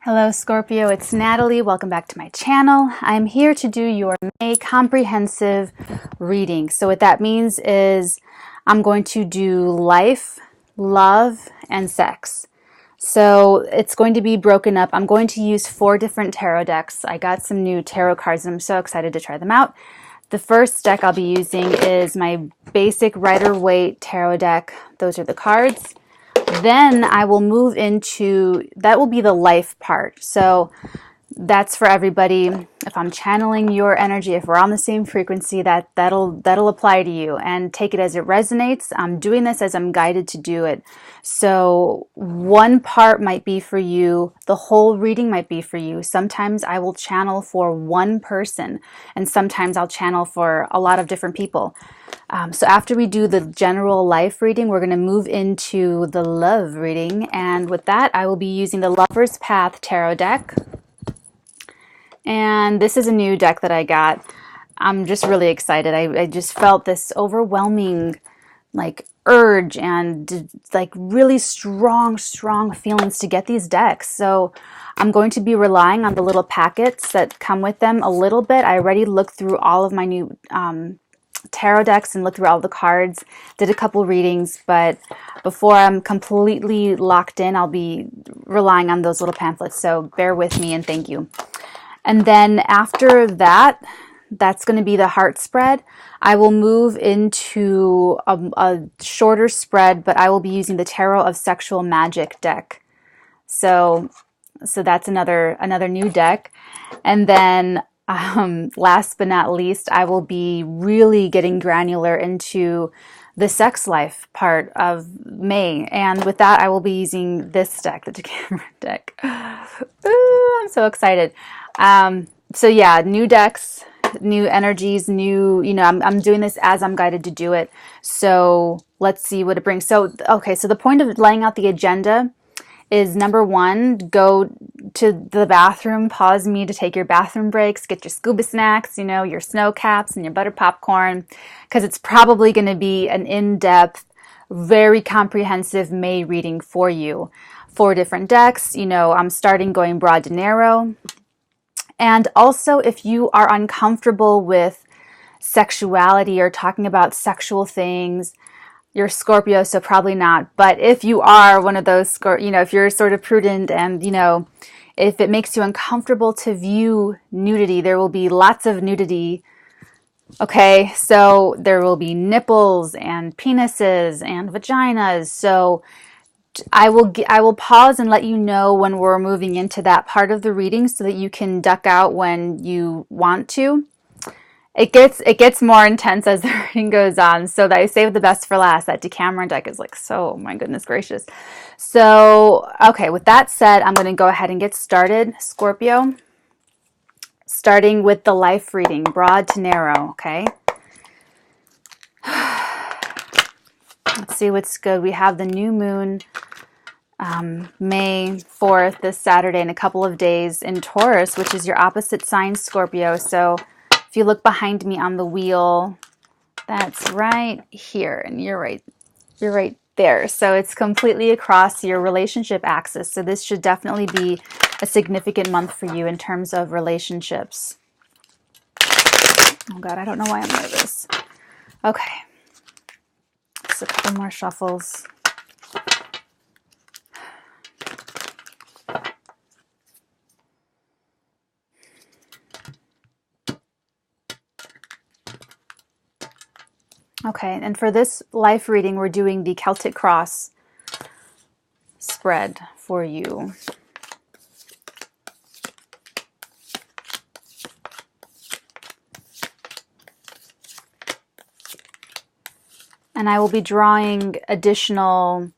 Hello Scorpio, it's Natalie. Welcome back to my channel. I'm here to do your May comprehensive reading. So what that means is I'm going to do life, love, and sex. So it's going to be broken up. I'm going to use 4 different tarot decks. I got some new tarot cards and I'm so excited to try them out. The first deck I'll be using is my basic Rider-Waite tarot deck. Those are the cards. Then I will move into, that will be the life part. So that's for everybody. If I'm channeling your energy, if we're on the same frequency, that'll apply to you, and take it as it resonates. I'm doing this as I'm guided to do it. So one part might be for you, the whole reading might be for you. Sometimes I will channel for one person, and sometimes I'll channel for a lot of different people. So after we do the general life reading, we're going to move into the love reading. And with that, I will be using the Lover's Path Tarot deck. And this is a new deck that I got. I'm just really excited. I just felt this overwhelming urge and really strong feelings to get these decks. So I'm going to be relying on the little packets that come with them a little bit. I already looked through all of my new tarot decks and looked through all the cards, did a couple readings, but before I'm completely locked in, I'll be relying on those little pamphlets. So bear with me and thank you. And then after that, that's going to be the heart spread. I will move into a shorter spread, but I will be using the Tarot of Sexual Magic deck. So that's another new deck. And then last but not least, I will be really getting granular into the sex life part of May. And with that, I will be using this deck, the Decameron deck. Ooh, I'm so excited. So yeah, new decks, new energies, I'm doing this as I'm guided to do it. So let's see what it brings. So, okay, so the point of laying out the agenda is, number 1, go to the bathroom, pause me to take your bathroom breaks, get your scuba snacks, your snow caps and your butter popcorn, because it's probably going to be an in-depth, very comprehensive May reading for you. 4 different decks, I'm starting going broad to narrow. And also, if you are uncomfortable with sexuality or talking about sexual things, you're Scorpio, so probably not. But if you are one of those, if you're sort of prudent and, if it makes you uncomfortable to view nudity, there will be lots of nudity. Okay, so there will be nipples and penises and vaginas. So I will pause and let you know when we're moving into that part of the reading so that you can duck out when you want to. It gets more intense as the reading goes on, so that I saved the best for last. That Decameron deck is so, my goodness gracious. So, okay, with that said, I'm going to go ahead and get started, Scorpio. Starting with the life reading, broad to narrow, okay? Let's see what's good. We have the new moon, May 4th, this Saturday, in a couple of days in Taurus, which is your opposite sign, Scorpio. So if you look behind me on the wheel, that's right here, and you're right there. So it's completely across your relationship axis. So this should definitely be a significant month for you in terms of relationships. Oh God, I don't know why I'm nervous. Okay. Just a couple more shuffles. Okay, and for this life reading, we're doing the Celtic cross spread for you. And I will be drawing additional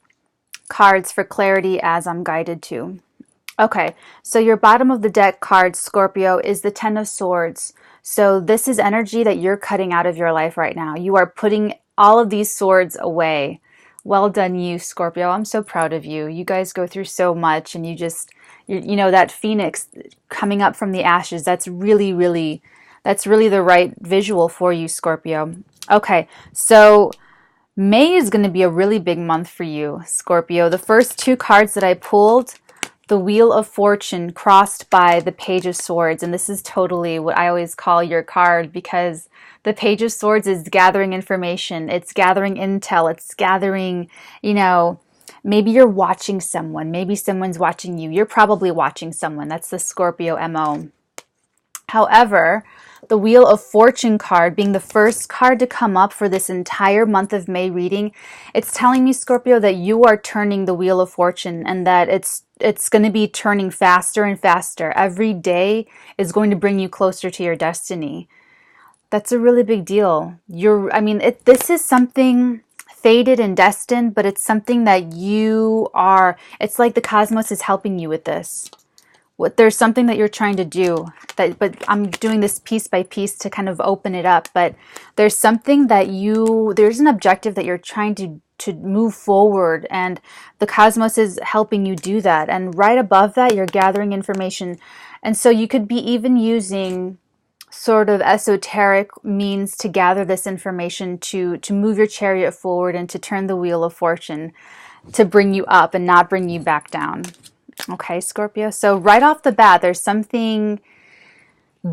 cards for clarity as I'm guided to. Okay, so your bottom of the deck card, Scorpio, is the Ten of Swords. So this is energy that you're cutting out of your life right now. You are putting all of these swords away. Well done, you, Scorpio. I'm so proud of you. You guys go through so much, and you that phoenix coming up from the ashes, that's really the right visual for you, Scorpio. Okay, so May is going to be a really big month for you, Scorpio. The first 2 cards that I pulled the Wheel of Fortune crossed by the Page of Swords. And this is totally what I always call your card, because the Page of Swords is gathering information. It's gathering intel. It's gathering, you know, maybe you're watching someone. Maybe someone's watching you. You're probably watching someone. That's the Scorpio MO. However, the Wheel of Fortune card being the first card to come up for this entire month of May reading, it's telling me, Scorpio, that you are turning the Wheel of Fortune, and that it's going to be turning faster and faster. Every day is going to bring you closer to your destiny. That's a really big deal. This is something fated and destined, but it's something that you are, it's like the cosmos is helping you with this. There's something that you're trying to do, but I'm doing this piece by piece to kind of open it up. But there's something that there's an objective that you're trying to move forward, and the cosmos is helping you do that. And right above that, you're gathering information. And so you could be even using sort of esoteric means to gather this information to move your chariot forward and to turn the Wheel of Fortune to bring you up and not bring you back down. Okay, Scorpio. So right off the bat, there's something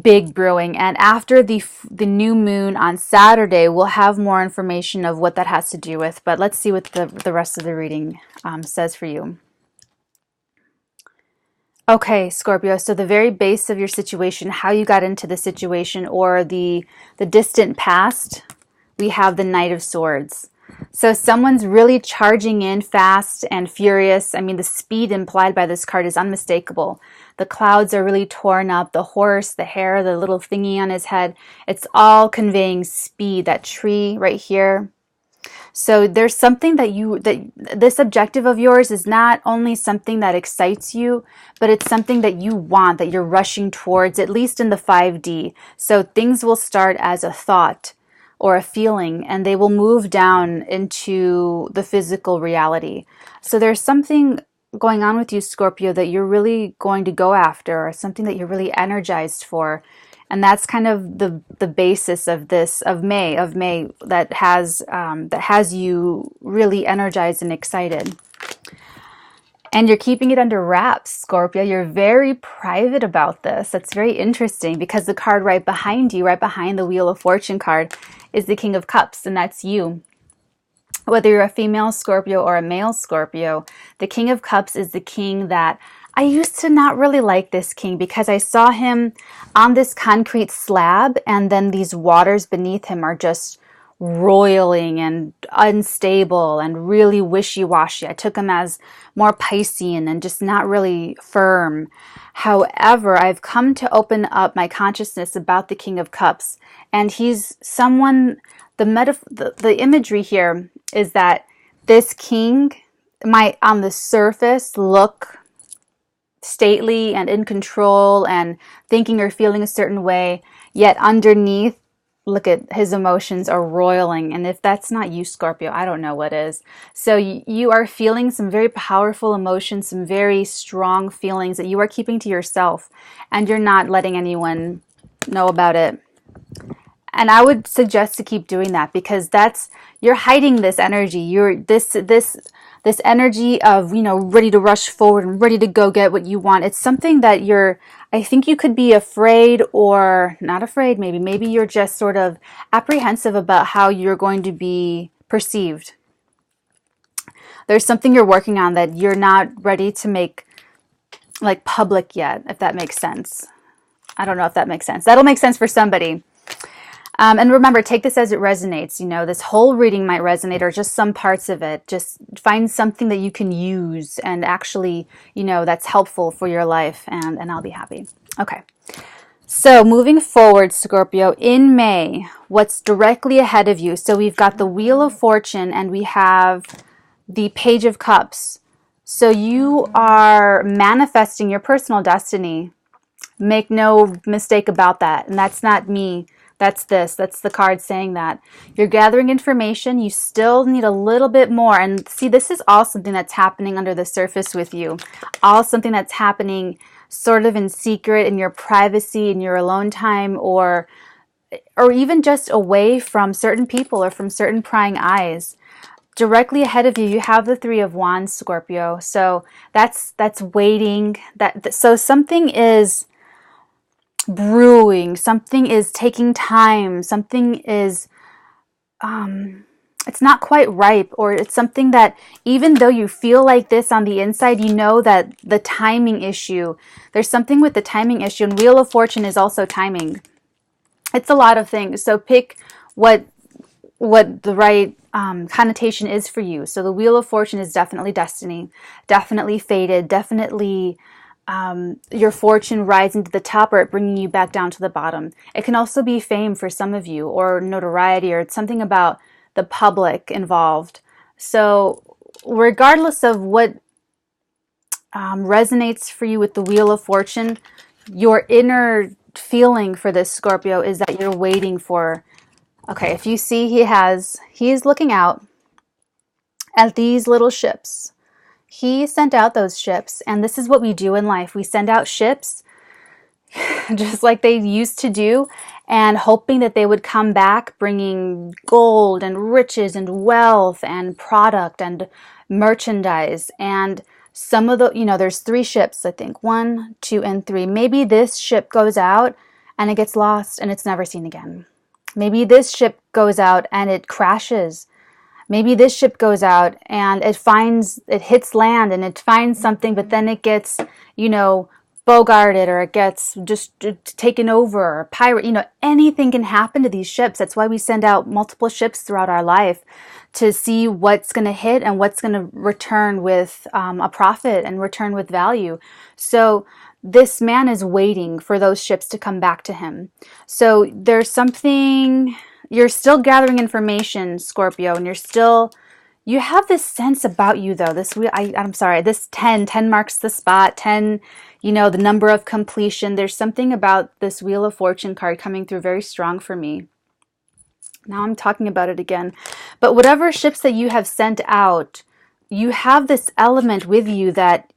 big brewing. And after the new moon on Saturday, we'll have more information of what that has to do with. But let's see what the rest of the reading says for you. Okay, Scorpio. So the very base of your situation, how you got into the situation, or the distant past, we have the Knight of Swords. So someone's really charging in fast and furious. I mean, the speed implied by this card is unmistakable. The clouds are really torn up. The horse, the hair, the little thingy on his head, it's all conveying speed. That tree right here. So there's something that this objective of yours is not only something that excites you, but it's something that you want, that you're rushing towards, at least in the 5D. So things will start as a thought or a feeling, and they will move down into the physical reality. So there's something going on with you, Scorpio, that you're really going to go after, or something that you're really energized for. And that's kind of the basis of this, of May, that has you really energized and excited. And you're keeping it under wraps, Scorpio. You're very private about this. That's very interesting, because the card right behind you, right behind the Wheel of Fortune card, is the King of Cups, and that's you. Whether you're a female Scorpio or a male Scorpio, the King of Cups is the king that I used to not really like. This king, because I saw him on this concrete slab, and then these waters beneath him are just roiling and unstable and really wishy-washy. I took him as more Piscean and just not really firm. However, I've come to open up my consciousness about the King of Cups, and he's someone, the imagery here is that this king might on the surface look stately and in control and thinking or feeling a certain way, yet underneath, look at his emotions are roiling. And if that's not you, Scorpio, I don't know what is. So you are feeling some very powerful emotions, some very strong feelings that you are keeping to yourself, and you're not letting anyone know about it. And I would suggest to keep doing that, because you're hiding this energy. You're this energy of, ready to rush forward and ready to go get what you want. It's something that I think you could be afraid, or not afraid, maybe you're just sort of apprehensive about how you're going to be perceived. There's something you're working on that you're not ready to make like public yet, if that makes sense. I don't know if that makes sense. That'll make sense for somebody. And remember, take this as it resonates. This whole reading might resonate, or just some parts of it. Just find something that you can use and actually, that's helpful for your life, and I'll be happy. Okay. So moving forward, Scorpio, in May, what's directly ahead of you? So we've got the Wheel of Fortune, and we have the Page of Cups. So you are manifesting your personal destiny. Make no mistake about that. And that's not me. That's the card saying that. You're gathering information. You still need a little bit more. And see, this is all something that's happening under the surface with you. All something that's happening sort of in secret, in your privacy, in your alone time, or even just away from certain people or from certain prying eyes. directly ahead of you, you have the Three of Wands, Scorpio. So that's waiting. So something is brewing, something is taking time, something is it's not quite ripe, or it's something that even though you feel like this on the inside, you know that the timing issue, there's something with the timing issue, and Wheel of Fortune is also timing. It's a lot of things. So pick what the right connotation is for you. So the Wheel of Fortune is definitely destiny, definitely fated, definitely your fortune rising to the top or it bringing you back down to the bottom. It can also be fame for some of you, or notoriety, or it's something about the public involved. So regardless of what resonates for you with the Wheel of Fortune, your inner feeling for this, Scorpio, is that you're waiting for, okay, if you see he's looking out at these little ships. He sent out those ships, and this is what we do in life. We send out ships just like they used to do, and hoping that they would come back bringing gold and riches and wealth and product and merchandise. And some of the, there's 3 ships, I think, 1, 2, and 3. Maybe this ship goes out and it gets lost and it's never seen again. Maybe this ship goes out and it crashes. Maybe this ship goes out and it hits land and it finds something, but then it gets, bogarted, or it gets just taken over, or pirate. Anything can happen to these ships. That's why we send out multiple ships throughout our life, to see what's going to hit and what's going to return with a profit and return with value. So this man is waiting for those ships to come back to him. So there's something, you're still gathering information, Scorpio, and you have this sense about you, though. I'm sorry, this 10 marks the spot. 10, the number of completion. There's something about this Wheel of Fortune card coming through very strong for me. Now I'm talking about it again. But whatever ships that you have sent out, you have this element with you that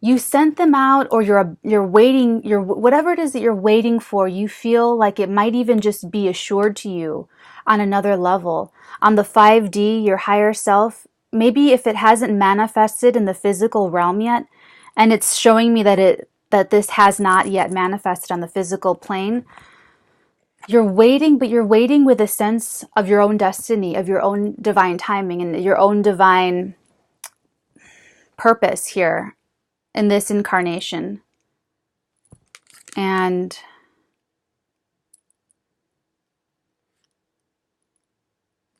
you sent them out, or you're waiting, whatever it is that you're waiting for, you feel like it might even just be assured to you on another level. On the 5D, your higher self, maybe if it hasn't manifested in the physical realm yet, and it's showing me that this has not yet manifested on the physical plane, you're waiting, but you're waiting with a sense of your own destiny, of your own divine timing, and your own divine purpose here in this incarnation. And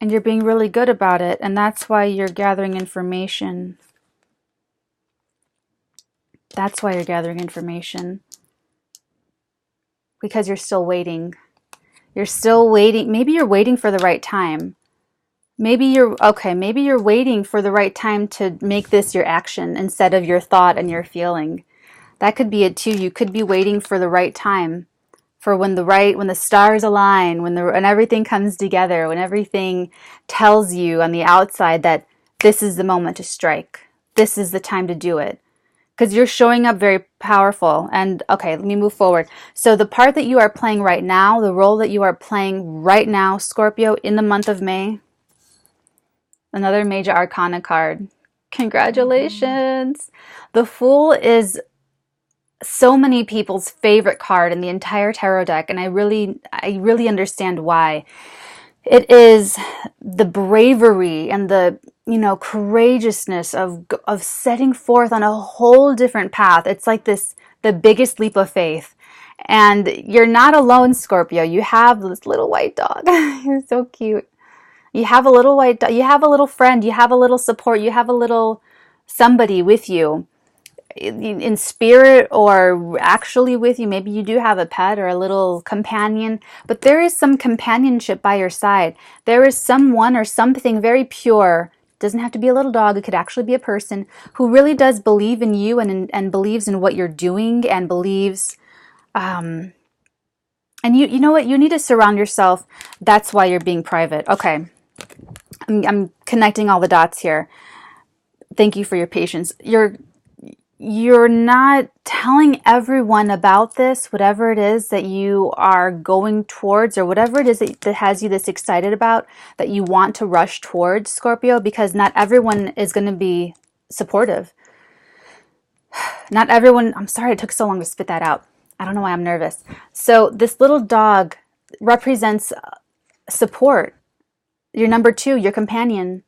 you're being really good about it, and that's why you're gathering information. That's why you're gathering information. Because you're still waiting. You're still waiting. Maybe you're waiting for the right time. Maybe you're waiting for the right time to make this your action instead of your thought and your feeling. That could be it too. You could be waiting for the right time, for when the stars align, when everything comes together, when everything tells you on the outside that this is the moment to strike. This is the time to do it. Because you're showing up very powerful. And okay, let me move forward. So the part that you are playing right now, the role that you are playing right now, Scorpio, in the month of May, another major arcana card. Congratulations. The Fool is so many people's favorite card in the entire tarot deck, and I really understand why. It is the bravery and the courageousness of setting forth on a whole different path. It's like the biggest leap of faith. And you're not alone, Scorpio. You have this little white dog. You're so cute. You have a little white dog. You have a little friend. You have a little support. You have a little somebody with you in spirit, or actually with you. Maybe you do have a pet or a little companion, but there is some companionship by your side. There is someone or something very pure. It doesn't have to be a little dog. It could actually be a person who really does believe in you and believes in what you're doing, and believes and you know what, you need to surround yourself. That's why you're being private. Okay, I'm connecting all the dots here. Thank you for your patience. you're not telling everyone about this, whatever it is that you are going towards, or whatever it is that has you this excited about, that you want to rush towards, Scorpio, because not everyone is going to be supportive. Not everyone, I'm sorry it took so long to spit that out. I don't know why I'm nervous. So this little dog represents support. Your number two, your companion,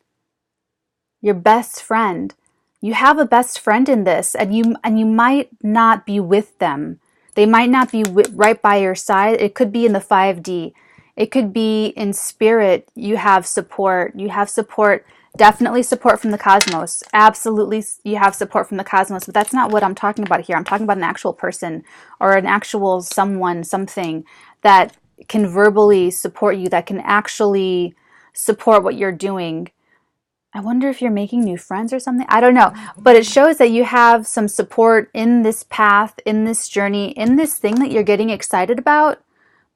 your best friend. You have a best friend in this, and you might not be with them. They might not be right by your side. It could be in the 5D. It could be in spirit. You have support. You have support. Definitely support from the cosmos. Absolutely, you have support from the cosmos. But that's not what I'm talking about here. I'm talking about an actual person, or an actual someone, something that can verbally support you, that can actually support what you're doing. I wonder if you're making new friends or something. I don't know. But it shows that you have some support in this path, in this journey, in this thing that you're getting excited about,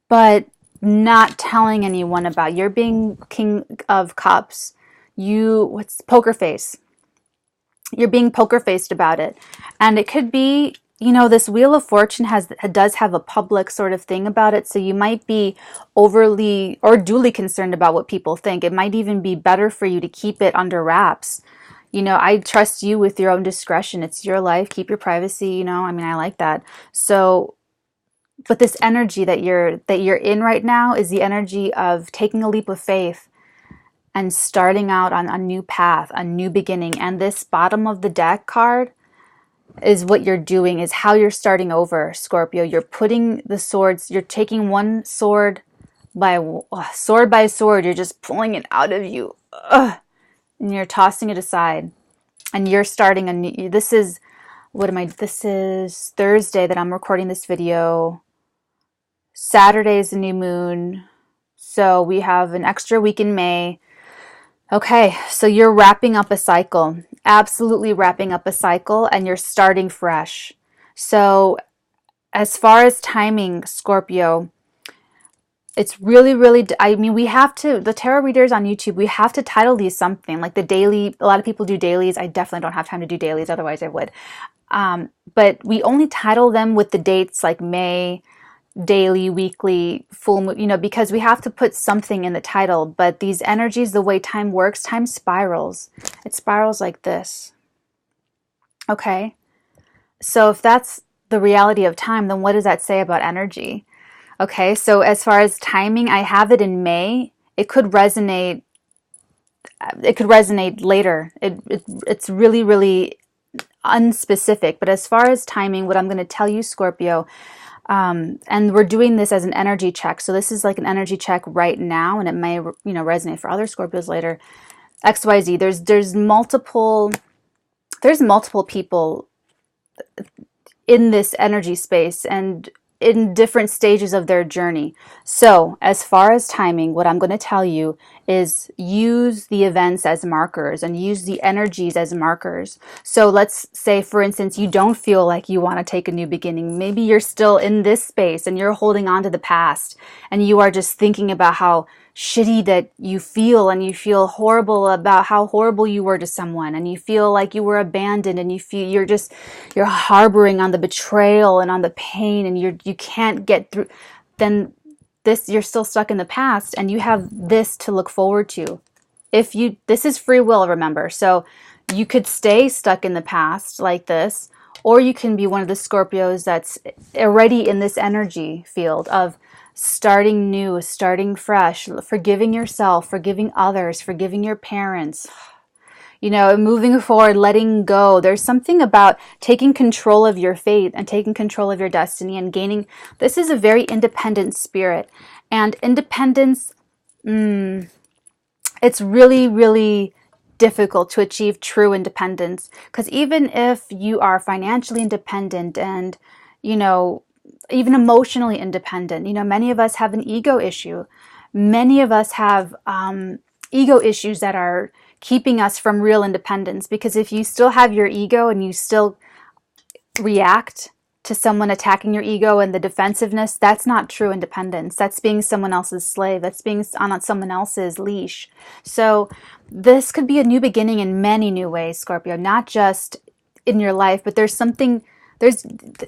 but not telling anyone about. You're being King of Cups. What's poker face? You're being poker faced about it. And it could be, this Wheel of Fortune does have a public sort of thing about it. So you might be overly or duly concerned about what people think. It might even be better for you to keep it under wraps. I trust you with your own discretion. It's your life. Keep your privacy. I like that. So, but this energy that you're in right now is the energy of taking a leap of faith and starting out on a new path, a new beginning. And this bottom of the deck card is what you're doing, is how you're starting over, Scorpio. You're putting the swords, you're taking one sword by sword, you're just pulling it out of you, and you're tossing it aside, and you're starting a new, this is Thursday that I'm recording this video. Saturday is the new moon, so we have an extra week in May. Okay, so you're wrapping up a cycle, absolutely wrapping up a cycle, and you're starting fresh. So as far as timing, Scorpio, it's really, we have to, the tarot readers on YouTube, we have to title these something, like the daily, a lot of people do dailies. I definitely don't have time to do dailies, otherwise I would. But we only title them with the dates like May, daily, weekly, full moon, because we have to put something in the title. But these energies, the way time works, time spirals. It spirals like this. Okay? So if that's the reality of time, then what does that say about energy? Okay, so as far as timing, I have it in May. It could resonate later. It's really, really unspecific. But as far as timing, what I'm going to tell you, Scorpio, and we're doing this as an energy check. So this is like an energy check right now, and it may, resonate for other Scorpios later. XYZ. There's multiple people in this energy space and in different stages of their journey. So as far as timing, what I'm going to tell you is use the events as markers and use the energies as markers. So let's say, for instance, you don't feel like you want to take a new beginning. Maybe you're still in this space and you're holding on to the past, and you are just thinking about how shitty that you feel, and you feel horrible about how horrible you were to someone, and you feel like you were abandoned, and you feel you're harboring on the betrayal and on the pain, and you can't get through. Then you're still stuck in the past, and you have this to look forward to. This is free will, remember. So you could stay stuck in the past like this, or you can be one of the Scorpios that's already in this energy field of starting new, starting fresh, forgiving yourself, forgiving others, forgiving your parents, moving forward, letting go. There's something about taking control of your fate and taking control of your destiny and gaining. This is a very independent spirit, and independence, it's really, really difficult to achieve true independence, because even if you are financially independent and, even emotionally independent, many of us have an ego issue. Many of us have ego issues that are keeping us from real independence, because if you still have your ego and you still react to someone attacking your ego and the defensiveness, that's not true independence. That's being someone else's slave. That's being on someone else's leash. So this could be a new beginning in many new ways, Scorpio, not just in your life, but there's something,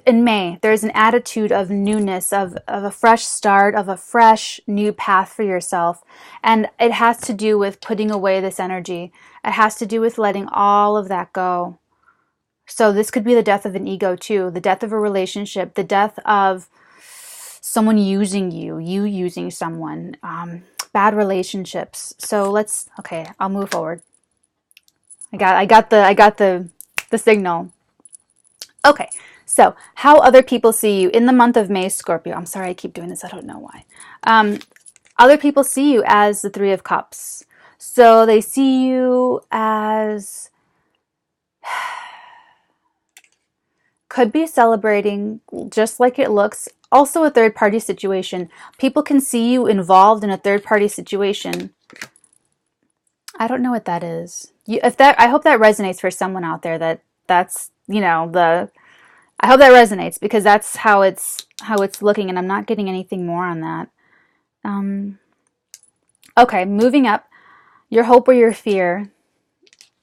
in May, there's an attitude of newness, of a fresh start, of a fresh new path for yourself. And it has to do with putting away this energy. It has to do with letting all of that go. So this could be the death of an ego too, the death of a relationship, the death of someone using you, you using someone, bad relationships. So okay, I'll move forward. I got the signal. Okay, so how other people see you in the month of May, Scorpio. I'm sorry I keep doing this. I don't know why. Other people see you as the Three of Cups. So they see you as, could be celebrating, just like it looks. Also a third-party situation. People can see you involved in a third-party situation. I don't know what that is. I hope that resonates for someone out there. That's I hope that resonates, because that's how it's looking, and I'm not getting anything more on that. Okay, moving up. Your hope or your fear.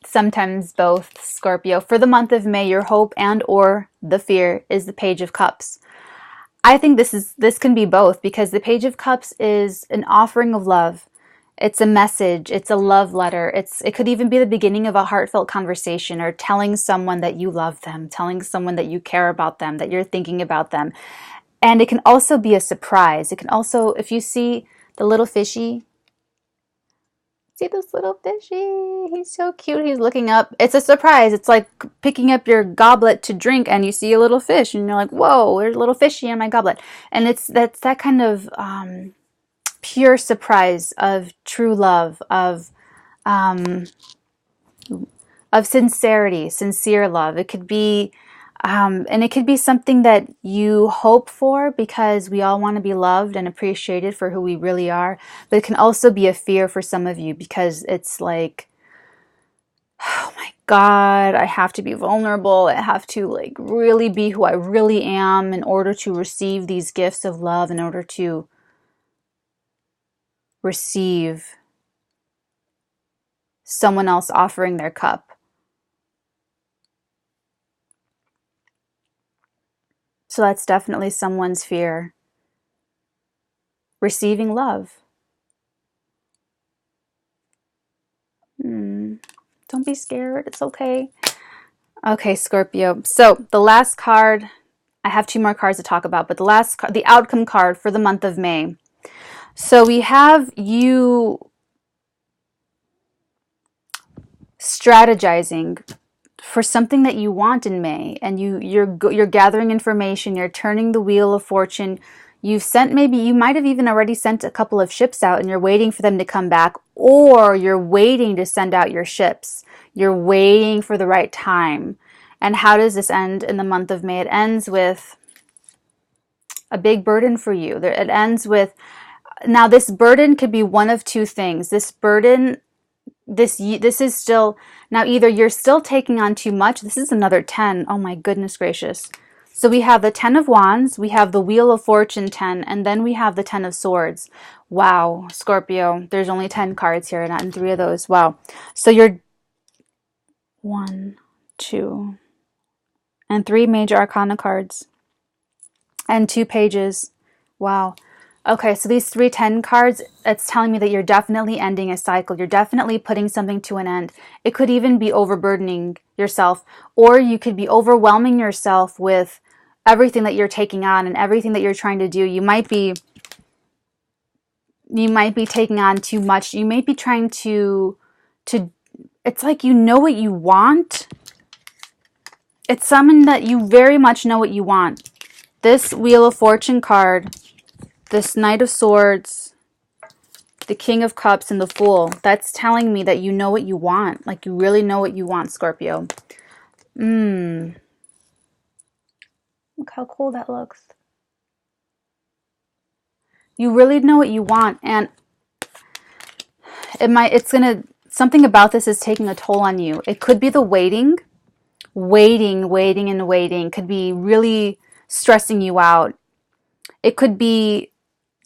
Sometimes both, Scorpio. For the month of May, your hope and or the fear is the Page of Cups. I think this can be both, because the Page of Cups is an offering of love. It's a message. It's a love letter. It could even be the beginning of a heartfelt conversation, or telling someone that you love them, telling someone that you care about them, that you're thinking about them. And it can also be a surprise. It can also, if you see the little fishy, see this little fishy? He's so cute. He's looking up. It's a surprise. It's like picking up your goblet to drink and you see a little fish and you're like, whoa, there's a little fishy in my goblet. And that's that kind of pure surprise of true love, of sincerity, sincere love. It could be, and it could be something that you hope for, because we all want to be loved and appreciated for who we really are. But it can also be a fear for some of you, because it's like, oh my God, I have to be vulnerable. I have to like really be who I really am in order to receive these gifts of love, in order to receive someone else offering their cup. So that's definitely someone's fear. Receiving love. Don't be scared. It's okay. Okay, Scorpio. So the last card, I have 2 more cards to talk about, but the outcome card for the month of May. So we have you strategizing for something that you want in May, and you're gathering information, you're turning the wheel of fortune. You might have even already sent a couple of ships out and you're waiting for them to come back, or you're waiting to send out your ships. You're waiting for the right time. And how does this end in the month of May? It ends with a big burden for you. It ends with, now this burden could be one of 2 things. This burden, this is still, now either you're still taking on too much. This is another 10. Oh my goodness gracious. So we have the 10 of Wands, we have the Wheel of Fortune 10, and then we have the 10 of Swords. Wow, Scorpio, there's only 10 cards here, not in 3 of those. Wow. So you're 1, 2, and 3 major arcana cards, and 2 pages. Wow. Okay, so these 3 10 cards, it's telling me that you're definitely ending a cycle. You're definitely putting something to an end. It could even be overburdening yourself, or you could be overwhelming yourself with everything that you're taking on and everything that you're trying to do. You might be taking on too much. You may be trying to it's like you know what you want. It's something that you very much know what you want. This Wheel of Fortune card, this Knight of Swords, the King of Cups, and the Fool, that's telling me that you know what you want. Like you really know what you want, Scorpio. Look how cool that looks. You really know what you want, and something about this is taking a toll on you. It could be the waiting. Could be really stressing you out. It could be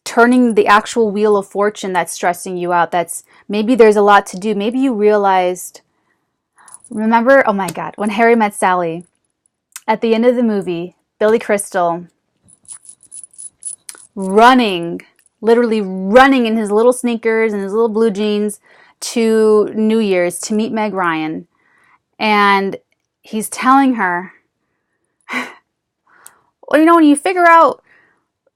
turning the actual Wheel of Fortune that's stressing you out. Maybe there's a lot to do. Maybe you realized, Remember, oh my God, when Harry met Sally, at the end of the movie, Billy Crystal running, literally running in his little sneakers and his little blue jeans to New Year's to meet Meg Ryan. And he's telling her, well, you know, when you figure out,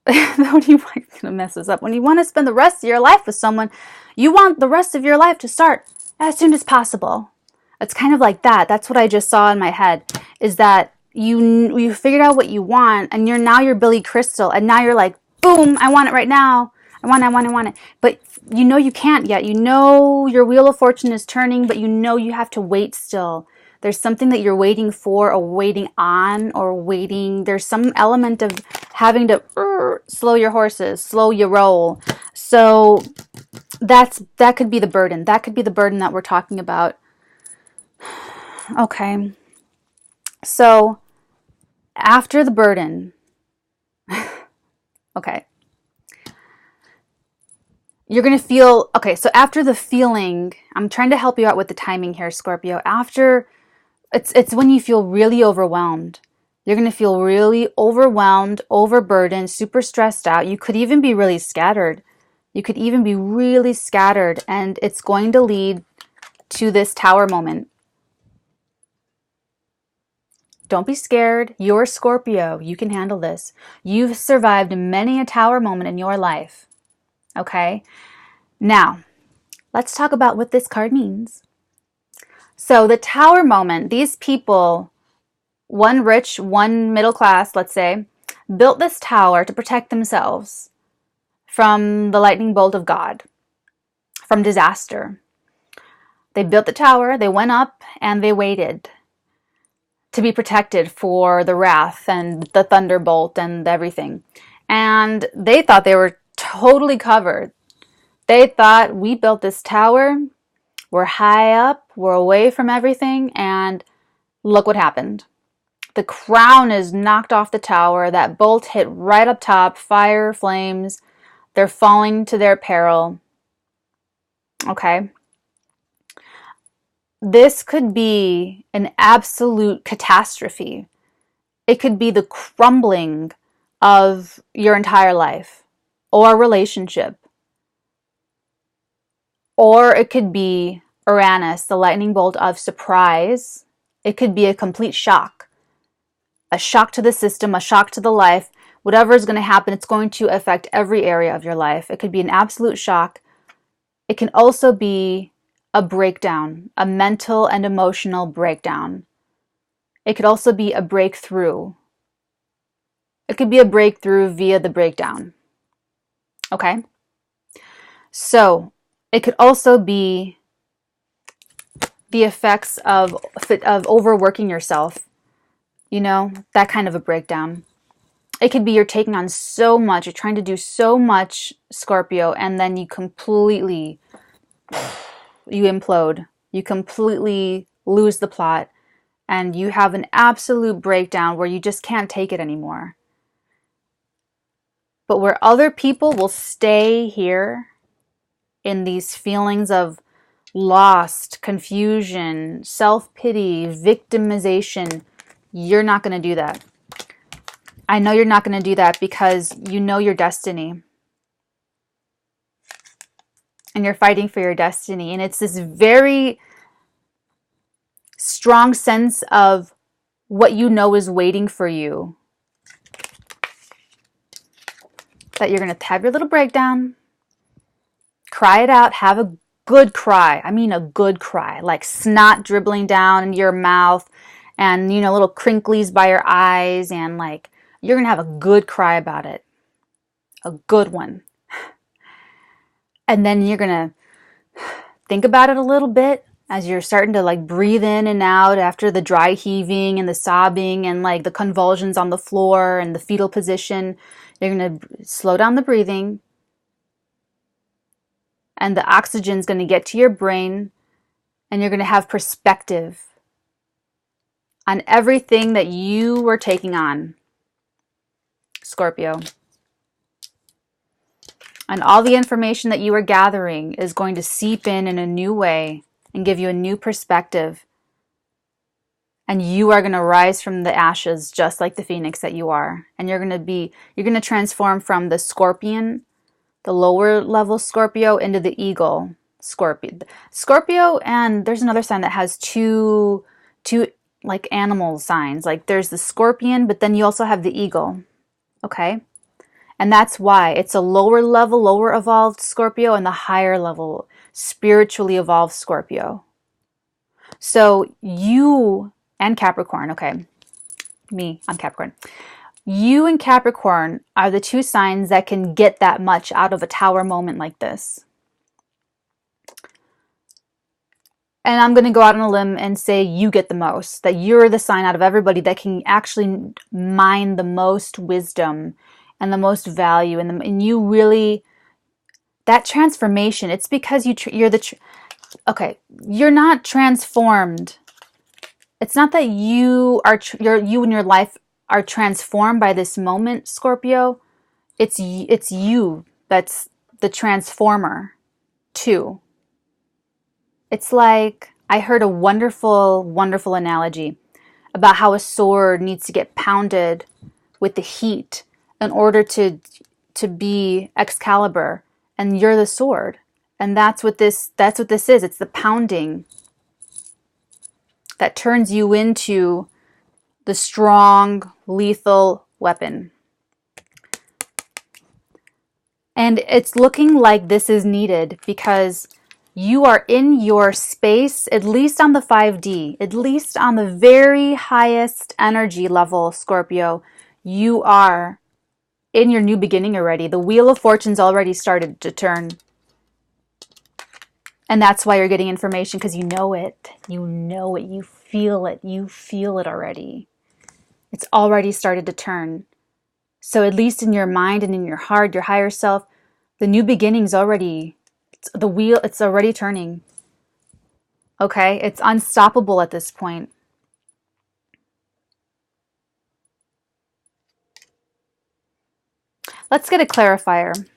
when you, I'm gonna mess this up, when you want to spend the rest of your life with someone, you want the rest of your life to start as soon as possible. It's kind of like that. That's what I just saw in my head, is that you figured out what you want, and you're Billy Crystal, and now you're like, boom, I want it right now. I want it. But you know you can't yet. You know your wheel of fortune is turning, but you know you have to wait still. There's something that you're waiting for, or waiting on, or waiting. There's some element of having to slow your horses, slow your roll. So that could be the burden. That could be the burden that we're talking about. Okay. So after the burden, okay, you're going to feel, okay, so after the feeling, I'm trying to help you out with the timing here, Scorpio. After, it's when you feel really overwhelmed. You're going to feel really overwhelmed, overburdened, super stressed out. You could even be really scattered. You could even be really scattered, and it's going to lead to this tower moment. Don't be scared. You're Scorpio. You can handle this. You've survived many a tower moment in your life. Okay? Now, let's talk about what this card means. So the tower moment, these people, one rich, one middle class, let's say, built this tower to protect themselves from the lightning bolt of God, from disaster. They built the tower, they went up, and they waited to be protected for the wrath and the thunderbolt and everything. And they thought they were totally covered. They thought, we built this tower, we're high up, we're away from everything, and look what happened. The crown is knocked off the tower, that bolt hit right up top, fire, flames, they're falling to their peril. Okay? This could be an absolute catastrophe. It could be the crumbling of your entire life or relationship. Or it could be Uranus, the lightning bolt of surprise. It could be a complete shock. A shock to the system, a shock to the life. Whatever is going to happen, it's going to affect every area of your life. It could be an absolute shock. It can also be a breakdown, a mental and emotional breakdown. It could also be a breakthrough. It could be a breakthrough via the breakdown. Okay? So, it could also be the effects of overworking yourself. You know, that kind of a breakdown. It could be you're taking on so much, you're trying to do so much, Scorpio, and then you implode. You completely lose the plot, and you have an absolute breakdown where you just can't take it anymore. But where other people will stay here in these feelings of lost, confusion, self-pity, victimization, you're not going to do that. I know you're not going to do that because you know your destiny. And you're fighting for your destiny. And it's this very strong sense of what you know is waiting for you. That you're going to have your little breakdown. Cry it out. Have a good cry. I mean a good cry. Like snot dribbling down in your mouth. And, you know, little crinklies by your eyes. And like, you're going to have a good cry about it. A good one. And then you're going to think about it a little bit as you're starting to like breathe in and out after the dry heaving and the sobbing and like the convulsions on the floor and the fetal position. You're going to slow down the breathing. And the oxygen's going to get to your brain. And you're going to have perspective on everything that you were taking on, Scorpio. And all the information that you are gathering is going to seep in a new way and give you a new perspective. And you are going to rise from the ashes just like the phoenix that you are. And you're going to transform from the scorpion, the lower level Scorpio, into the eagle Scorpio. Scorpio, and there's another sign that has two like animal signs. Like there's the scorpion, but then you also have the eagle. Okay? And that's why it's a lower level, lower evolved Scorpio, and the higher level, spiritually evolved Scorpio. So you and Capricorn, okay, I'm Capricorn. You and Capricorn are the two signs that can get that much out of a tower moment like this. And I'm going to go out on a limb and say you get the most, that you're the sign out of everybody that can actually mine the most wisdom and the most value. And you really, that transformation, it's because you're you're not transformed. It's not that you and your life are transformed by this moment, Scorpio. It's you that's the transformer too. It's like, I heard a wonderful, wonderful analogy about how a sword needs to get pounded with the heat in order to be Excalibur, and you're the sword. And that's what this is. It's the pounding that turns you into the strong, lethal weapon. And it's looking like this is needed because you are in your space, at least on the 5D, at least on the very highest energy level, Scorpio. You are in your new beginning already. The Wheel of Fortune's already started to turn. And that's why you're getting information, because you know it. You know it. You feel it. You feel it already. It's already started to turn. So at least in your mind and in your heart, your higher self, the new beginning's already, it's already turning. Okay? It's unstoppable at this point. Let's get a clarifier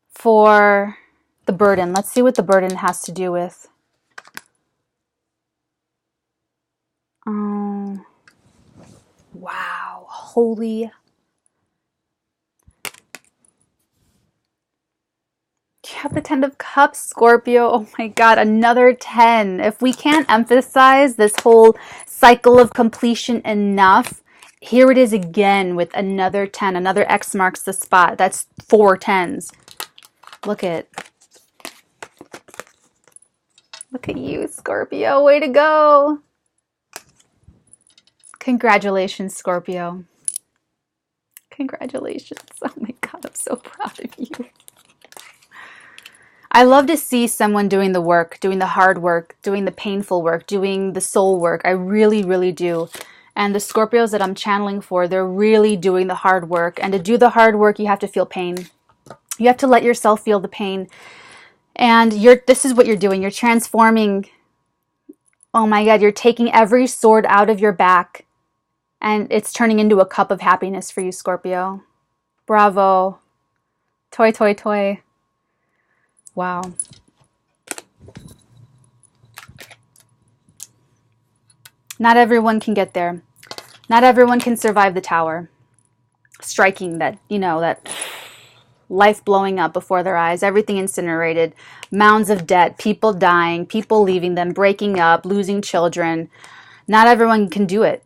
for the burden. Let's see what the burden has to do with. Wow. Holy. You have the 10 of Cups, Scorpio. Oh my God, another 10. If we can't emphasize this whole cycle of completion enough, here it is again with another 10. Another X marks the spot. That's 4 10s. Look at you, Scorpio. Way to go. Congratulations, Scorpio. Congratulations. Oh my God, I'm so proud of you. I love to see someone doing the work, doing the hard work, doing the painful work, doing the soul work. I really, really do. And the Scorpios that I'm channeling for, they're really doing the hard work. And to do the hard work, you have to feel pain. You have to let yourself feel the pain. And this is what you're doing. You're transforming. Oh my God, you're taking every sword out of your back. And it's turning into a cup of happiness for you, Scorpio. Bravo. Toy, toy, toy. Wow. Not everyone can get there. Not everyone can survive the tower. Striking that, that life blowing up before their eyes, everything incinerated, mounds of debt, people dying, people leaving them, breaking up, losing children. Not everyone can do it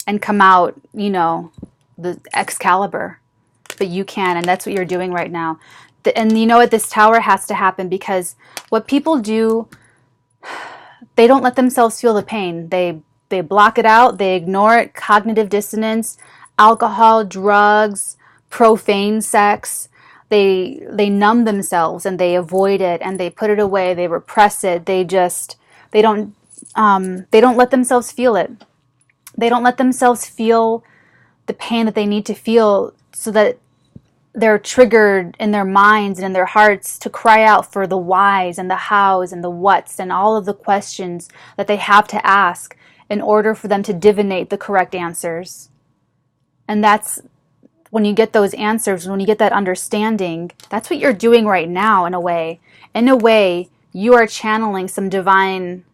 and come out, the Excalibur. But you can, and that's what you're doing right now. And you know what? This tower has to happen because what people do, they don't let themselves feel the pain. They block it out. They ignore it. Cognitive dissonance, alcohol, drugs, profane sex. They numb themselves and they avoid it and they put it away. They repress it. They don't let themselves feel it. They don't let themselves feel the pain that they need to feel so that they're triggered in their minds and in their hearts to cry out for the whys and the hows and the whats and all of the questions that they have to ask in order for them to divinate the correct answers. And that's when you get those answers, when you get that understanding, that's what you're doing right now in a way. In a way, you are channeling some divine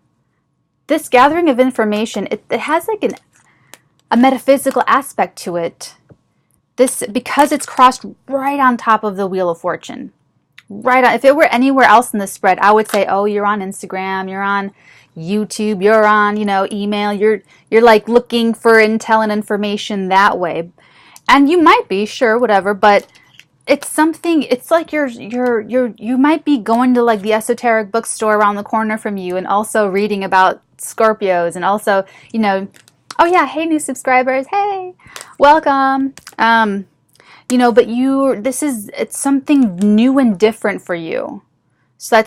this gathering of information, it has like a metaphysical aspect to it. This, because it's crossed right on top of the Wheel of Fortune. Right on. If it were anywhere else in the spread, I would say, oh, you're on Instagram, you're on YouTube, you're on, email, you're like looking for intel and information that way. And you might be, sure, whatever, but it's something, it's like you might be going to like the esoteric bookstore around the corner from you and also reading about Scorpios and also, oh yeah, hey new subscribers, hey, welcome. But it's something new and different for you. So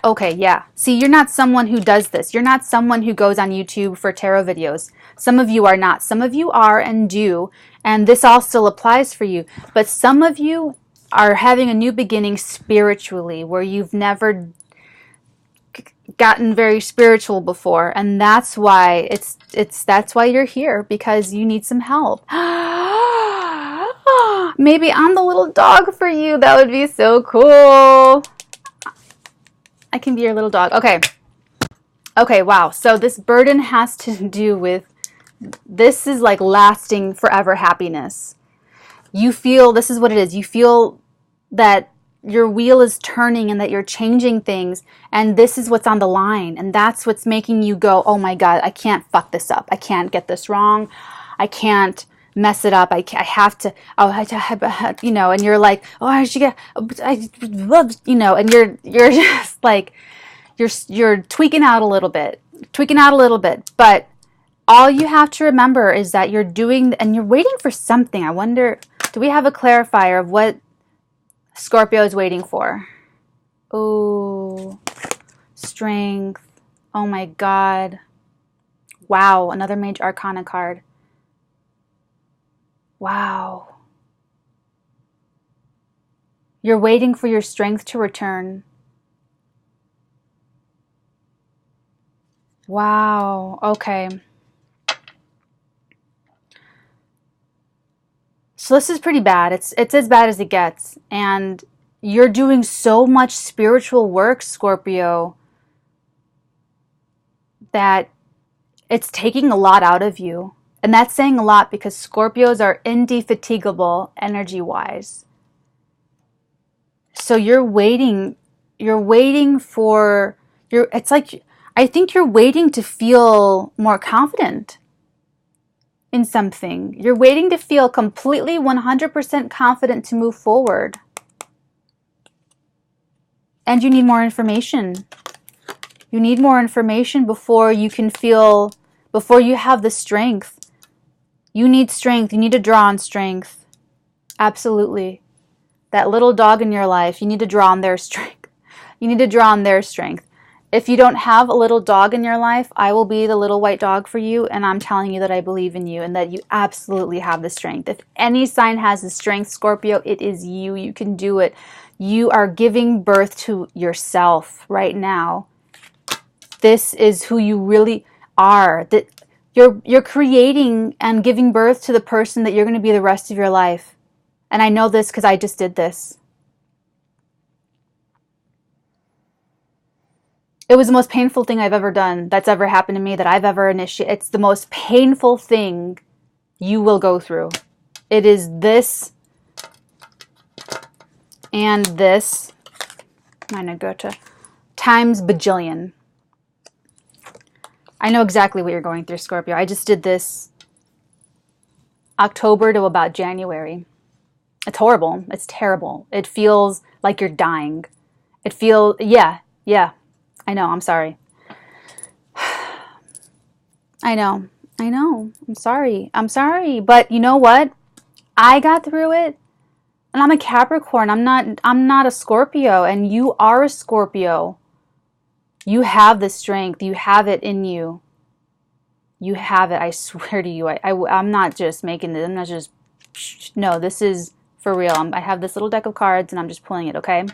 okay, yeah. See, you're not someone who does this. You're not someone who goes on YouTube for tarot videos. Some of you are not. Some of you are and do, and this all still applies for you. But some of you are having a new beginning spiritually, where you've never gotten very spiritual before, and that's why that's why you're here, because you need some help. Maybe I'm the little dog for you. That would be so cool. I can be your little dog. Okay, wow. So this burden has to do with, this is like lasting forever happiness. You feel, this is what it is. You feel that your wheel is turning and that you're changing things, and this is what's on the line, and that's what's making you go, oh my God, I can't fuck this up. I can't get this wrong. I can't mess it up. I have to, and you're like, oh, I should get, and you're just like, you're tweaking out a little bit, but all you have to remember is that you're doing, and you're waiting for something. I wonder, do we have a clarifier of what Scorpio is waiting for? Oh, strength. Oh my God. Wow, another major arcana card. Wow. You're waiting for your strength to return. Wow. Okay. So this is pretty bad. It's as bad as it gets. And you're doing so much spiritual work, Scorpio, that it's taking a lot out of you. And that's saying a lot, because Scorpios are indefatigable energy-wise. So you're waiting for it's like, I think you're waiting to feel more confident in something. You're waiting to feel completely 100% confident to move forward. And you need more information. You need more information before you can feel, before you have the strength. You need strength. You need to draw on strength. Absolutely. That little dog in your life, you need to draw on their strength. You need to draw on their strength. If you don't have a little dog in your life, I will be the little white dog for you, and I'm telling you that I believe in you and that you absolutely have the strength. If any sign has the strength, Scorpio, it is you. You can do it. You are giving birth to yourself right now. This is who you really are. That you're creating and giving birth to the person that you're going to be the rest of your life. And I know this because I just did this. It was the most painful thing I've ever done, that's ever happened to me, that I've ever initiated. It's the most painful thing you will go through. It is this and this, meine Goethe, times bajillion. I know exactly what you're going through, Scorpio. I just did this October to about January. It's horrible. It's terrible. It feels like you're dying. Yeah. I know. I'm sorry. I know. I'm sorry. But you know what? I got through it, and I'm a Capricorn. I'm not a Scorpio, and you are a Scorpio. You have the strength. You have it in you. You have it. I swear to you. I'm not just making this. I'm not just. No, this is for real. I have this little deck of cards, and I'm just pulling it. Okay.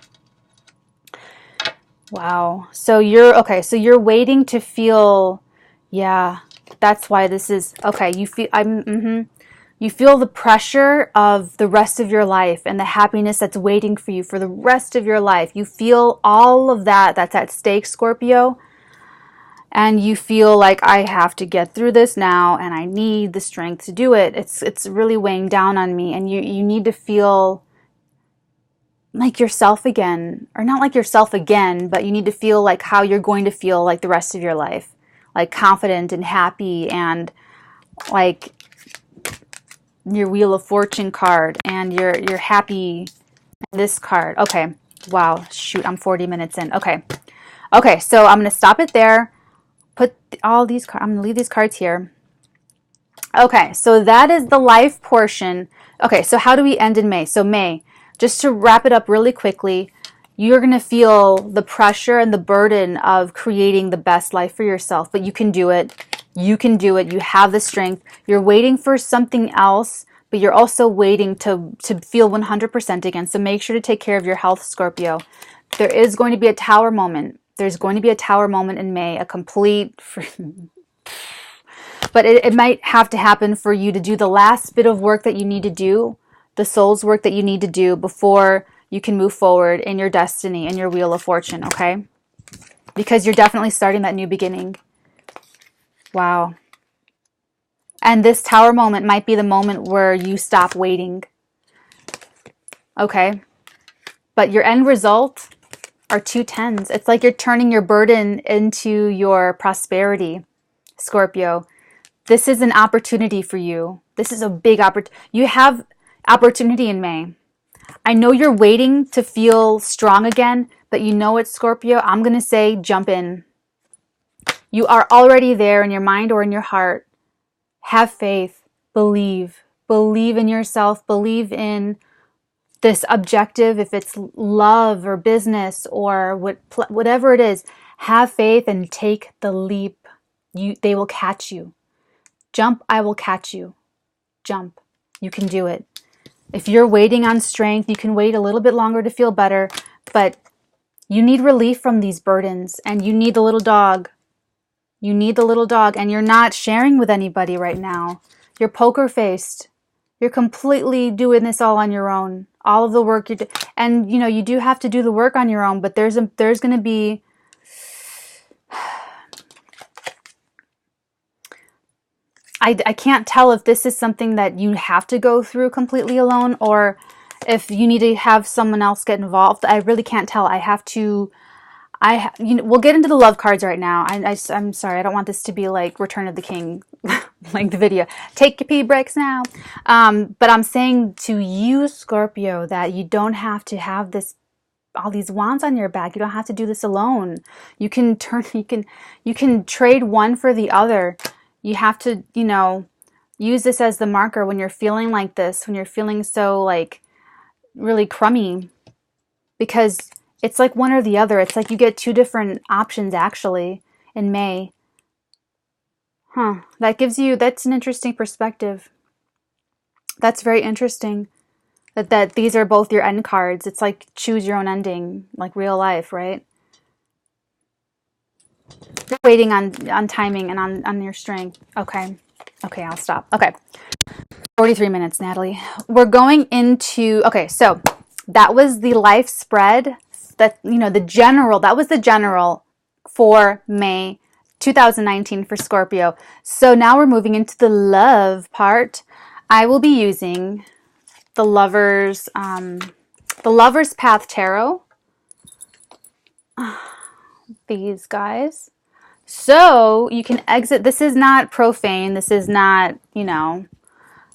Wow. So you're waiting to feel. Yeah. That's why this is okay. You feel. You feel the pressure of the rest of your life and the happiness that's waiting for you for the rest of your life. You feel all of that that's at stake, Scorpio. and you feel like, I have to get through this now and I need the strength to do it. It's really weighing down on me, and you need to feel like yourself again, or not like yourself again, but you need to feel like how you're going to feel like the rest of your life, like confident and happy, and like your Wheel of Fortune card, and you're happy. This card. Okay. Wow. Shoot, I'm 40 minutes in. Okay. Okay, so I'm going to stop it there. Put all these cards, I'm going to leave these cards here. Okay, so that is the life portion. Okay, so how do we end in May? So May, just to wrap it up really quickly, you're going to feel the pressure and the burden of creating the best life for yourself, but you can do it. You can do it. You have the strength. You're waiting for something else, but you're also waiting to feel 100% again. So make sure to take care of your health, Scorpio. There is going to be a tower moment. There's going to be a tower moment in May, a complete... But it might have to happen for you to do the last bit of work that you need to do, the soul's work that you need to do before you can move forward in your destiny and your Wheel of Fortune, okay? Because you're definitely starting that new beginning. Wow. And this tower moment might be the moment where you stop waiting. Okay? But your end result are 2 tens. It's like you're turning your burden into your prosperity, Scorpio. This is an opportunity for you. This is a big opportunity. You have opportunity in May. I know you're waiting to feel strong again, but you know what, Scorpio? I'm going to say jump in. You are already there in your mind or in your heart. Have faith. Believe. Believe in yourself. Believe in this objective. If it's love or business or whatever it is, have faith and take the leap. They will catch you. Jump, I will catch you. Jump. You can do it. If you're waiting on strength, you can wait a little bit longer to feel better, but you need relief from these burdens, and you need the little dog. You need the little dog, and you're not sharing with anybody right now. You're poker-faced. You're completely doing this all on your own. All of the work you do, and you do have to do the work on your own, but there's going to be... I can't tell if this is something that you have to go through completely alone, or if you need to have someone else get involved. I really can't tell. We'll get into the love cards right now. I'm sorry. I don't want this to be like Return of the King, like the video. Take your pee breaks now. But I'm saying to you, Scorpio, that you don't have to have all these wands on your back. You don't have to do this alone. You can trade one for the other. You have to, use this as the marker when you're feeling like this, when you're feeling so like really crummy, because it's like one or the other. It's like you get 2 different options actually in May. That's an interesting perspective. That's very interesting that these are both your end cards. It's like choose your own ending, like real life, right? You're waiting on timing and on your strength. Okay, I'll stop. Okay, 43 minutes, Natalie. We're going into, okay, so that was the life spread, that that was the general for May 2019 for Scorpio. So now we're moving into the love part. I will be using the Lover's Path Tarot. These guys. So you can exit. This is not profane. This is not,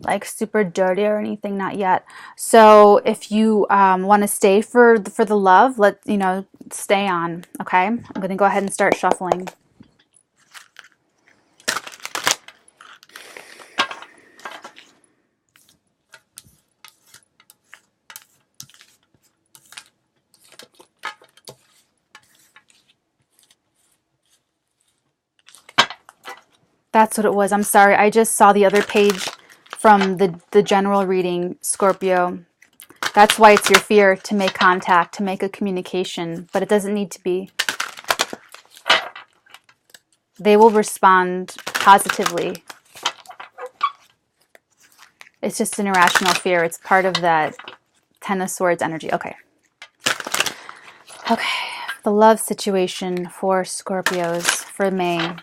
like super dirty or anything, not yet. So if you want to stay for the love, stay on, okay? I'm going to go ahead and start shuffling. That's what it was. I'm sorry. I just saw the other page from the general reading, Scorpio. That's why it's your fear to make contact, to make a communication, but it doesn't need to be. They will respond positively. It's just an irrational fear. It's part of that Ten of Swords energy. Okay. Okay. The love situation for Scorpios for May.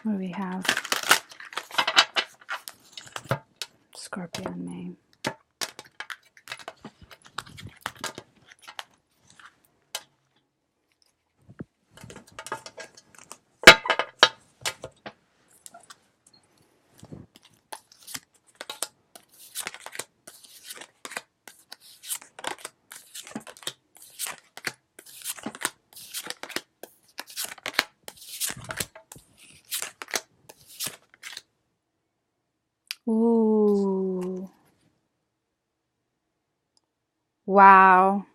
What do we have? Scorpio in May. Ooh. Wow.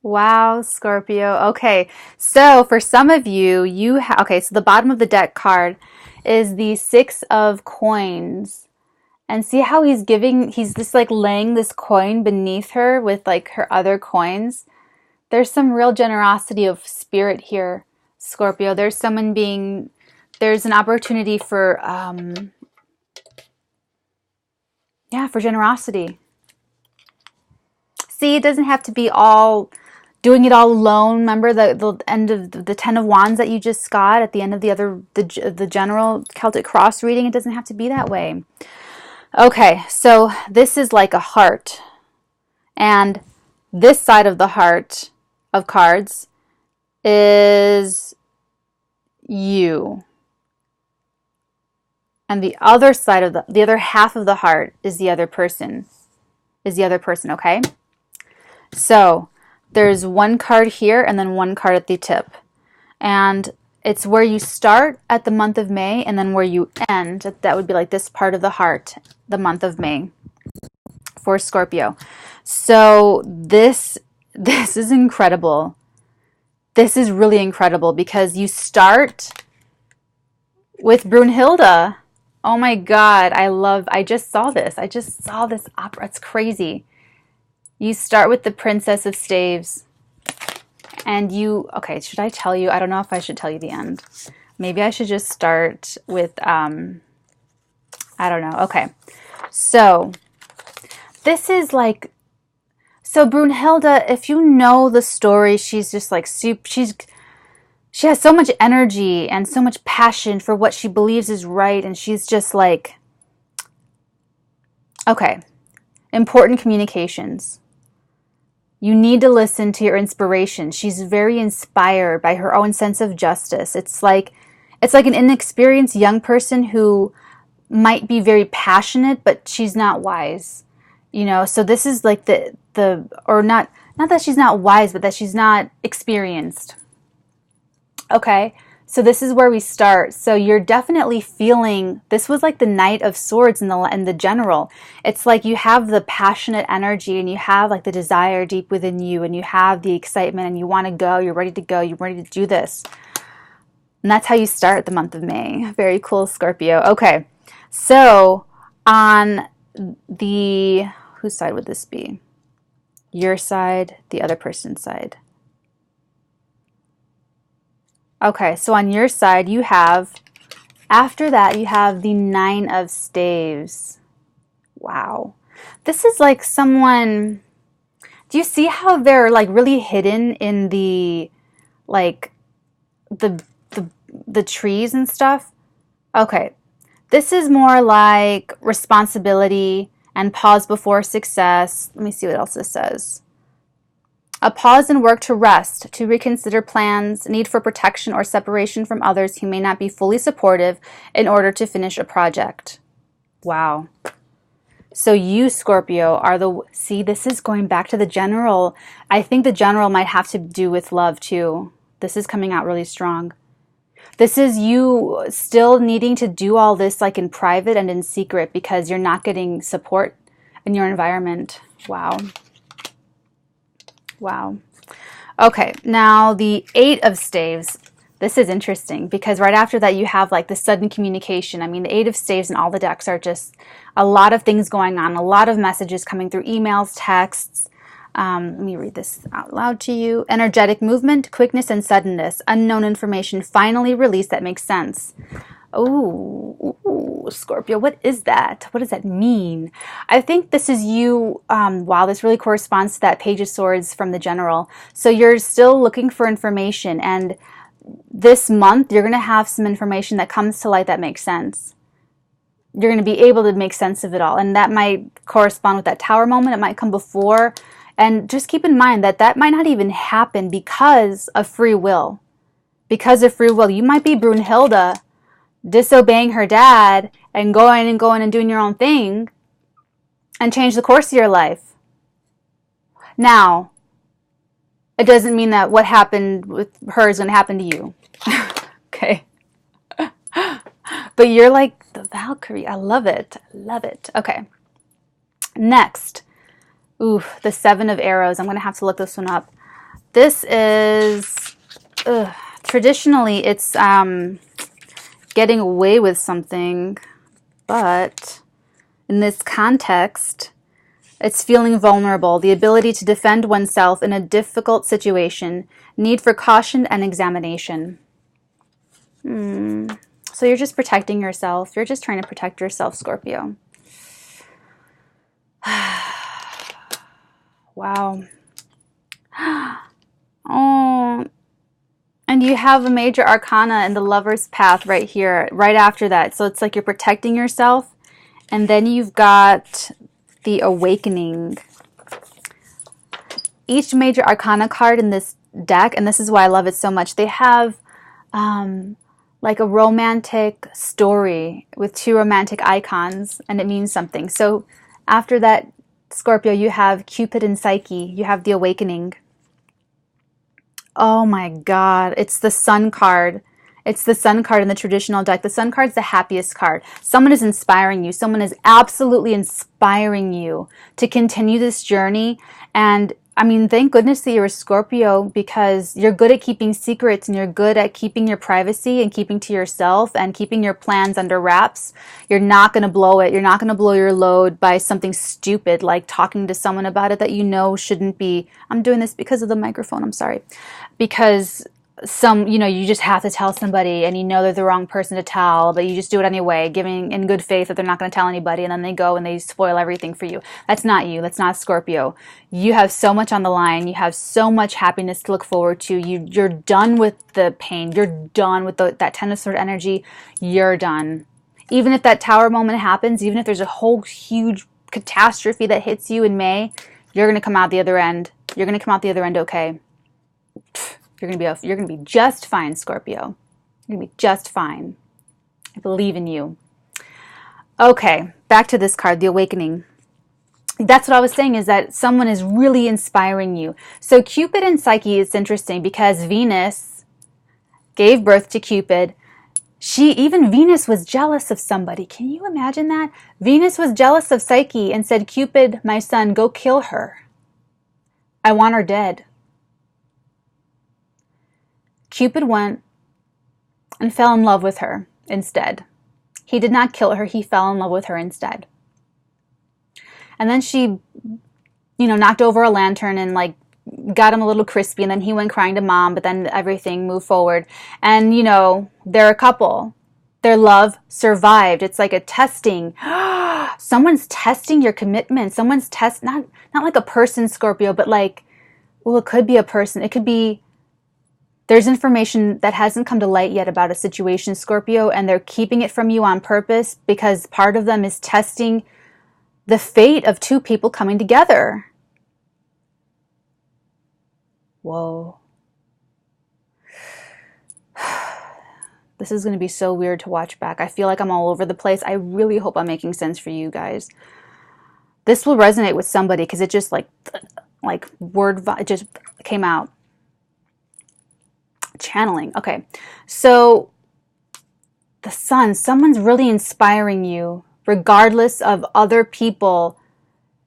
Wow, Scorpio. Okay, so for some of you, okay, so the bottom of the deck card is the Six of Coins. And see how he's just like laying this coin beneath her with like her other coins. There's some real generosity of spirit here, Scorpio. There's an opportunity for, for generosity. See, it doesn't have to be doing it all alone. Remember the end of the Ten of Wands that you just got at the end of the general Celtic cross reading? It doesn't have to be that way. Okay, so this is like a heart. And this side of the heart of cards is you. And the other side of the other half of the heart is the other person. Okay? So there's one card here and then one card at the tip. And it's where you start at the month of May and then where you end. That would be like this part of the heart, the month of May for Scorpio. So this is incredible. This is really incredible because you start with Brunhilde. Oh my God, I just saw this opera. It's crazy. You start with the Princess of Staves. And okay, should I tell you? I don't know if I should tell you the end. Maybe I should just start with, I don't know. Okay, so this is like, so Brunhilde, if you know the story, she's just like, she has so much energy and so much passion for what she believes is right. And she's just like, okay, important communications. You need to listen to your inspiration. She's very inspired by her own sense of justice. It's like an inexperienced young person who might be very passionate, but she's not wise. So this is like not that she's not wise, but that she's not experienced. Okay, so this is where we start. So you're definitely feeling, this was like the Knight of Swords in the general. It's like you have the passionate energy and you have like the desire deep within you and you have the excitement and you want to go, you're ready to go, you're ready to do this. And that's how you start the month of May. Very cool, Scorpio. Okay, so on whose side would this be? Your side, the other person's side. Okay, so on your side, after that, you have the Nine of Staves. Wow. This is like someone, do you see how they're like really hidden in the trees and stuff? Okay, this is more like responsibility and pause before success. Let me see what else this says. A pause in work to rest, to reconsider plans, need for protection or separation from others who may not be fully supportive in order to finish a project. Wow. So you, Scorpio, see, this is going back to the general. I think the general might have to do with love too. This is coming out really strong. This is you still needing to do all this like in private and in secret because you're not getting support in your environment. Wow. Wow. Okay, now the Eight of Staves. This is interesting because right after that you have like the sudden communication. I mean, the Eight of Staves and all the decks are just a lot of things going on, a lot of messages coming through emails, texts, Let me read this out loud to you. Energetic movement, quickness, and suddenness. Unknown information finally released that makes sense. Oh, Scorpio, what is that? What does that mean? I think this is you. Wow, this really corresponds to that Page of Swords from the General. So you're still looking for information, and this month you're going to have some information that comes to light that makes sense. You're going to be able to make sense of it all, and that might correspond with that Tower moment. It might come before, and just keep in mind that that might not even happen because of free will. Because of free will, you might be Brunhilde disobeying her dad and going and doing your own thing and change the course of your life. Now, it doesn't mean that what happened with her is going to happen to you. Okay. But you're like the Valkyrie. I love it. I love it. Okay. Next. Ooh, the Seven of Arrows. I'm going to have to look this one up. This is, traditionally, it's getting away with something, but in this context, it's feeling vulnerable, the ability to defend oneself in a difficult situation, need for caution and examination. So you're just protecting yourself. You're just trying to protect yourself, Scorpio. Wow. Oh, and you have a major arcana in the Lover's Path right here, right after that. So it's like you're protecting yourself, and then you've got the Awakening. Each major arcana card in this deck, and this is why I love it so much, they have like a romantic story with two romantic icons, and it means something. So after that, Scorpio, you have Cupid and Psyche. You have the Awakening. Oh my God. It's the Sun card. It's the Sun card in the traditional deck. The Sun card's the happiest card. Someone is inspiring you. Someone is absolutely inspiring you to continue this journey. And I mean, thank goodness that you're a Scorpio, because you're good at keeping secrets, and you're good at keeping your privacy and keeping to yourself and keeping your plans under wraps. You're not going to blow it. You're not going to blow your load by something stupid like talking to someone about it that you know shouldn't be. I'm doing this because of the microphone. I'm sorry. Because you just have to tell somebody, and you know they're the wrong person to tell, but you just do it anyway, giving in good faith that they're not going to tell anybody, and then they go and they spoil everything for you. That's not you. That's not Scorpio. You have so much on the line. You have so much happiness to look forward to. You're done with the pain. You're done with that Ten of Swords energy. You're done. Even if that Tower moment happens, even if there's a whole huge catastrophe that hits you in May, you're going to come out the other end. You're going to come out the other end okay. You're going to be just fine, Scorpio. You're going to be just fine. I believe in you. Okay, back to this card, the Awakening. That's what I was saying, is that someone is really inspiring you. So Cupid and Psyche, it's interesting because Venus gave birth to Cupid. Venus was jealous of somebody. Can you imagine that? Venus was jealous of Psyche and said, Cupid, my son, go kill her. I want her dead. Cupid went and fell in love with her instead. He did not kill her. He fell in love with her instead. And then she, knocked over a lantern and got him a little crispy. And then he went crying to mom, but then everything moved forward. And, they're a couple. Their love survived. It's like a testing. Someone's testing your commitment. Someone's not like a person, Scorpio, but it could be a person. It could be, there's information that hasn't come to light yet about a situation, Scorpio, and they're keeping it from you on purpose because part of them is testing the fate of two people coming together. Whoa. This is going to be so weird to watch back. I feel like I'm all over the place. I really hope I'm making sense for you guys. This will resonate with somebody because it just it just came out. Channeling. Okay. So the Sun, someone's really inspiring you regardless of other people.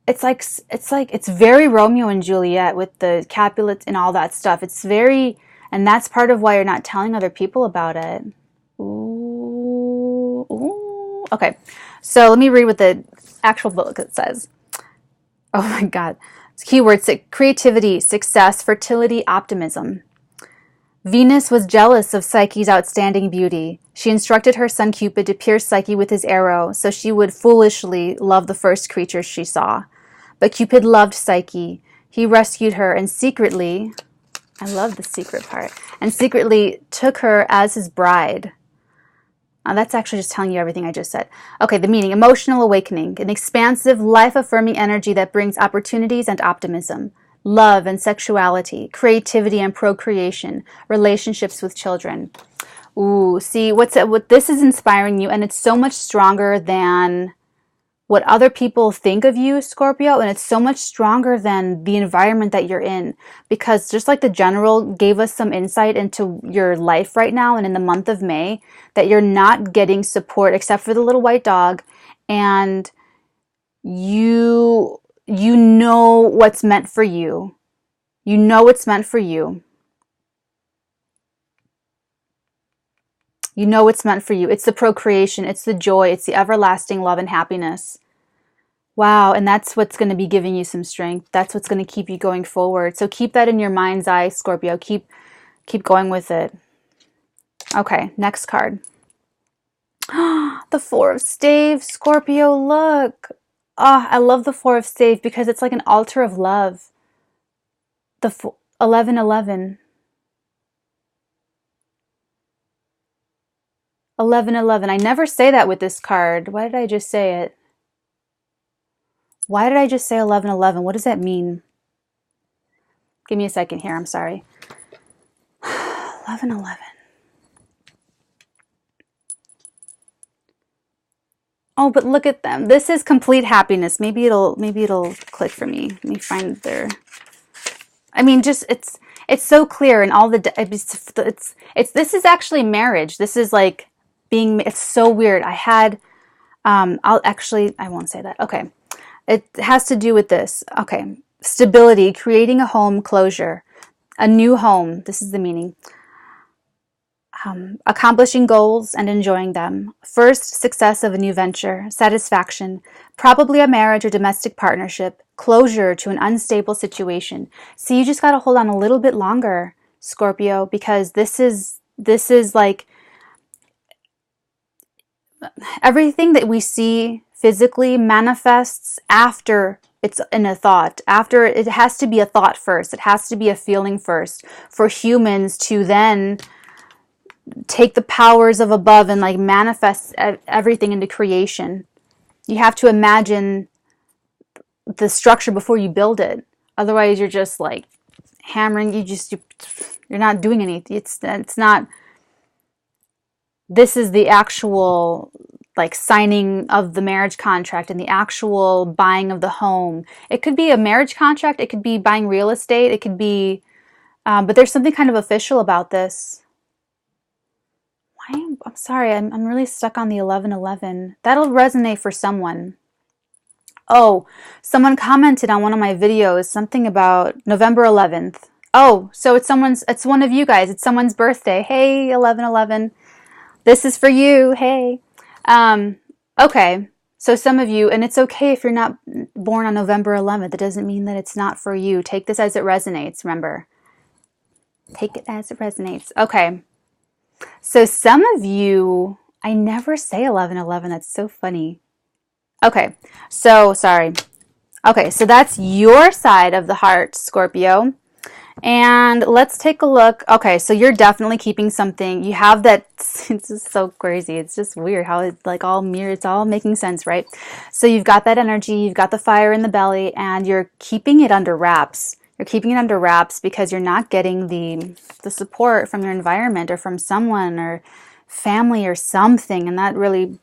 It's very Romeo and Juliet with the Capulets and all that stuff. And that's part of why you're not telling other people about it. Ooh. Okay. So let me read what the actual book it says. Oh my God. Keywords: creativity, success, fertility, optimism. Venus was jealous of Psyche's outstanding beauty. She instructed her son Cupid to pierce Psyche with his arrow so she would foolishly love the first creature she saw. But Cupid loved Psyche. He rescued her and secretly, I love the secret part, and secretly took her as his bride. That's actually just telling you everything I just said. Okay, the meaning: emotional awakening, an expansive, life-affirming energy that brings opportunities and optimism. Love and sexuality, creativity and procreation, relationships with children. Ooh, see, what this is inspiring you, and it's so much stronger than what other people think of you, Scorpio, and it's so much stronger than the environment that you're in, because just like the general gave us some insight into your life right now and in the month of May, that you're not getting support except for the little white dog, and you know what's meant for you. You know what's meant for you. You know what's meant for you. It's the procreation, it's the joy, it's the everlasting love and happiness. Wow, and that's what's going to be giving you some strength. That's what's going to keep you going forward. So keep that in your mind's eye, Scorpio. Keep going with it. Okay, next card. The Four of Staves, Scorpio, look. Oh, I love the Four of Staves because it's like an altar of love. The 1111. 1111. I never say that with this card. Why did I just say it? Why did I just say 1111? What does that mean? Give me a second here. I'm sorry. 1111. Oh, but look at them. This is complete happiness. Maybe it'll click for me. Let me find their. I mean, just it's so clear in all the. It's this is actually marriage. This is like being. It's so weird. I had. I won't say that. Okay. It has to do with this. Okay. Stability, creating a home, closure, a new home. This is the meaning. Accomplishing goals and enjoying them. First success of a new venture, satisfaction, probably a marriage or domestic partnership, closure to an unstable situation. So you just got to hold on a little bit longer, Scorpio, because this is like everything that we see physically manifests after it's in a thought. After it has to be a thought first. It has to be a feeling first for humans to then take the powers of above and like manifest everything into creation. You have to imagine the structure before you build it. Otherwise, you're just like hammering. You're not doing anything. It's not. This is the actual like signing of the marriage contract and the actual buying of the home. It could be a marriage contract. It could be buying real estate. It could be, but there's something kind of official about this. I'm sorry, I'm really stuck on the 1111. That'll resonate for someone. Oh, someone commented on one of my videos something about November 11th. Oh, so it's one of you guys. It's someone's birthday. Hey, 1111. This is for you. Hey. Okay. So some of you, and it's okay if you're not born on November 11th. It doesn't mean that it's not for you. Take this as it resonates, remember. Take it as it resonates. Okay. So some of you, I never say 1111. That's so funny. Okay, so sorry. Okay, so that's your side of the heart, Scorpio. And let's take a look. Okay, so you're definitely keeping something. You have that. It's just so crazy. It's just weird how it's like all mirror. It's all making sense, right? So you've got that energy. You've got the fire in the belly, and you're keeping it under wraps. You're keeping it under wraps because you're not getting the support from your environment or from someone or family or something. And that really,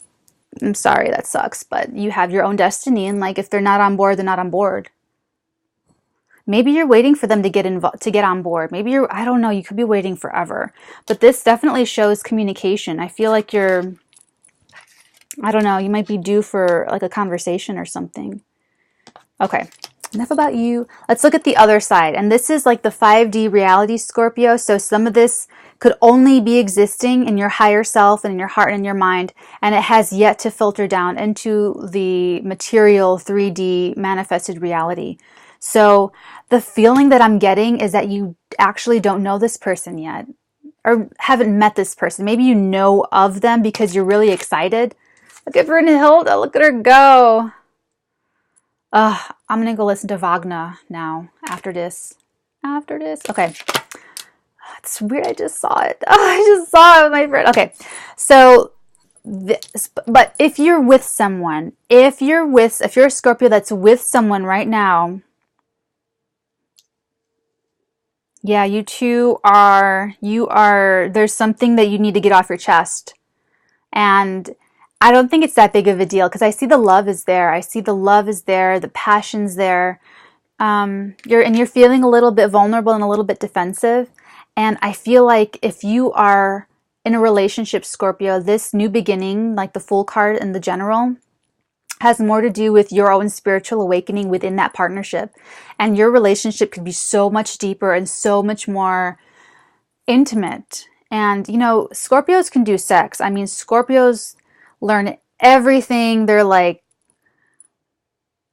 I'm sorry, that sucks. But you have your own destiny. And like, if they're not on board, they're not on board. Maybe you're waiting for them to get on board. Maybe I don't know, you could be waiting forever. But this definitely shows communication. I feel like I don't know, you might be due for like a conversation or something. Okay. Enough about you. Let's look at the other side. And this is like the 5D reality, Scorpio. So some of this could only be existing in your higher self and in your heart and in your mind. And it has yet to filter down into the material 3D manifested reality. So the feeling that I'm getting is that you actually don't know this person yet, or haven't met this person. Maybe you know of them because you're really excited. Look at Brunhilde. Look at her go. I'm going to go listen to Wagner now after this. Okay. It's weird. I just saw it. I just saw it with my friend. Okay. So, but if you're with someone, if you're a Scorpio that's with someone right now, yeah, you two are, there's something that you need to get off your chest. And I don't think it's that big of a deal because I see the love is there. The passion's there. You're feeling a little bit vulnerable and a little bit defensive. And I feel like if you are in a relationship, Scorpio, this new beginning, like the Fool card and the General, has more to do with your own spiritual awakening within that partnership. And your relationship could be so much deeper and so much more intimate. And, you know, Scorpios can do sex. I mean, Scorpios learn everything. They're like,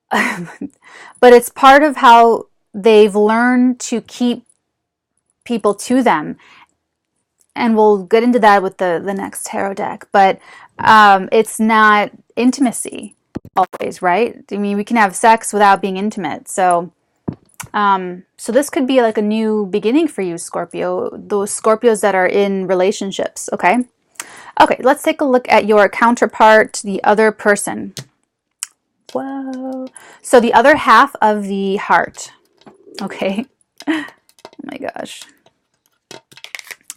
but it's part of how they've learned to keep people to them. And we'll get into that with the next tarot deck. But it's not intimacy always, right? I mean, we can have sex without being intimate. So this could be like a new beginning for you, Scorpio. Those Scorpios that are in relationships, okay? Okay, let's take a look at your counterpart, the other person. Whoa. So the other half of the heart, okay? Oh my gosh.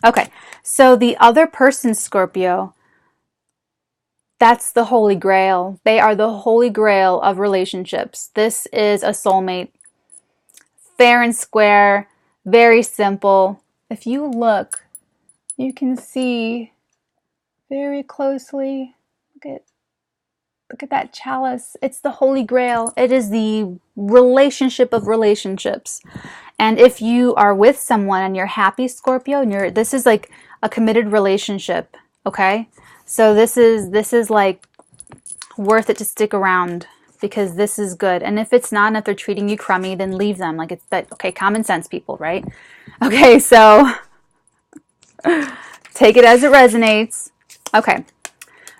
Okay, so the other person, Scorpio, that's the Holy Grail. They are the Holy Grail of relationships. This is a soulmate. Fair and square, very simple. If you look, you can see very closely. Look at that chalice. It's the Holy Grail. It is the relationship of relationships. And if you are with someone and you're happy, Scorpio, and this is like a committed relationship, okay? So this is like worth it to stick around because this is good. And if it's not, and if they're treating you crummy, then leave them. Like it's that, okay, common sense, people, right? Okay, so take it as it resonates. Okay.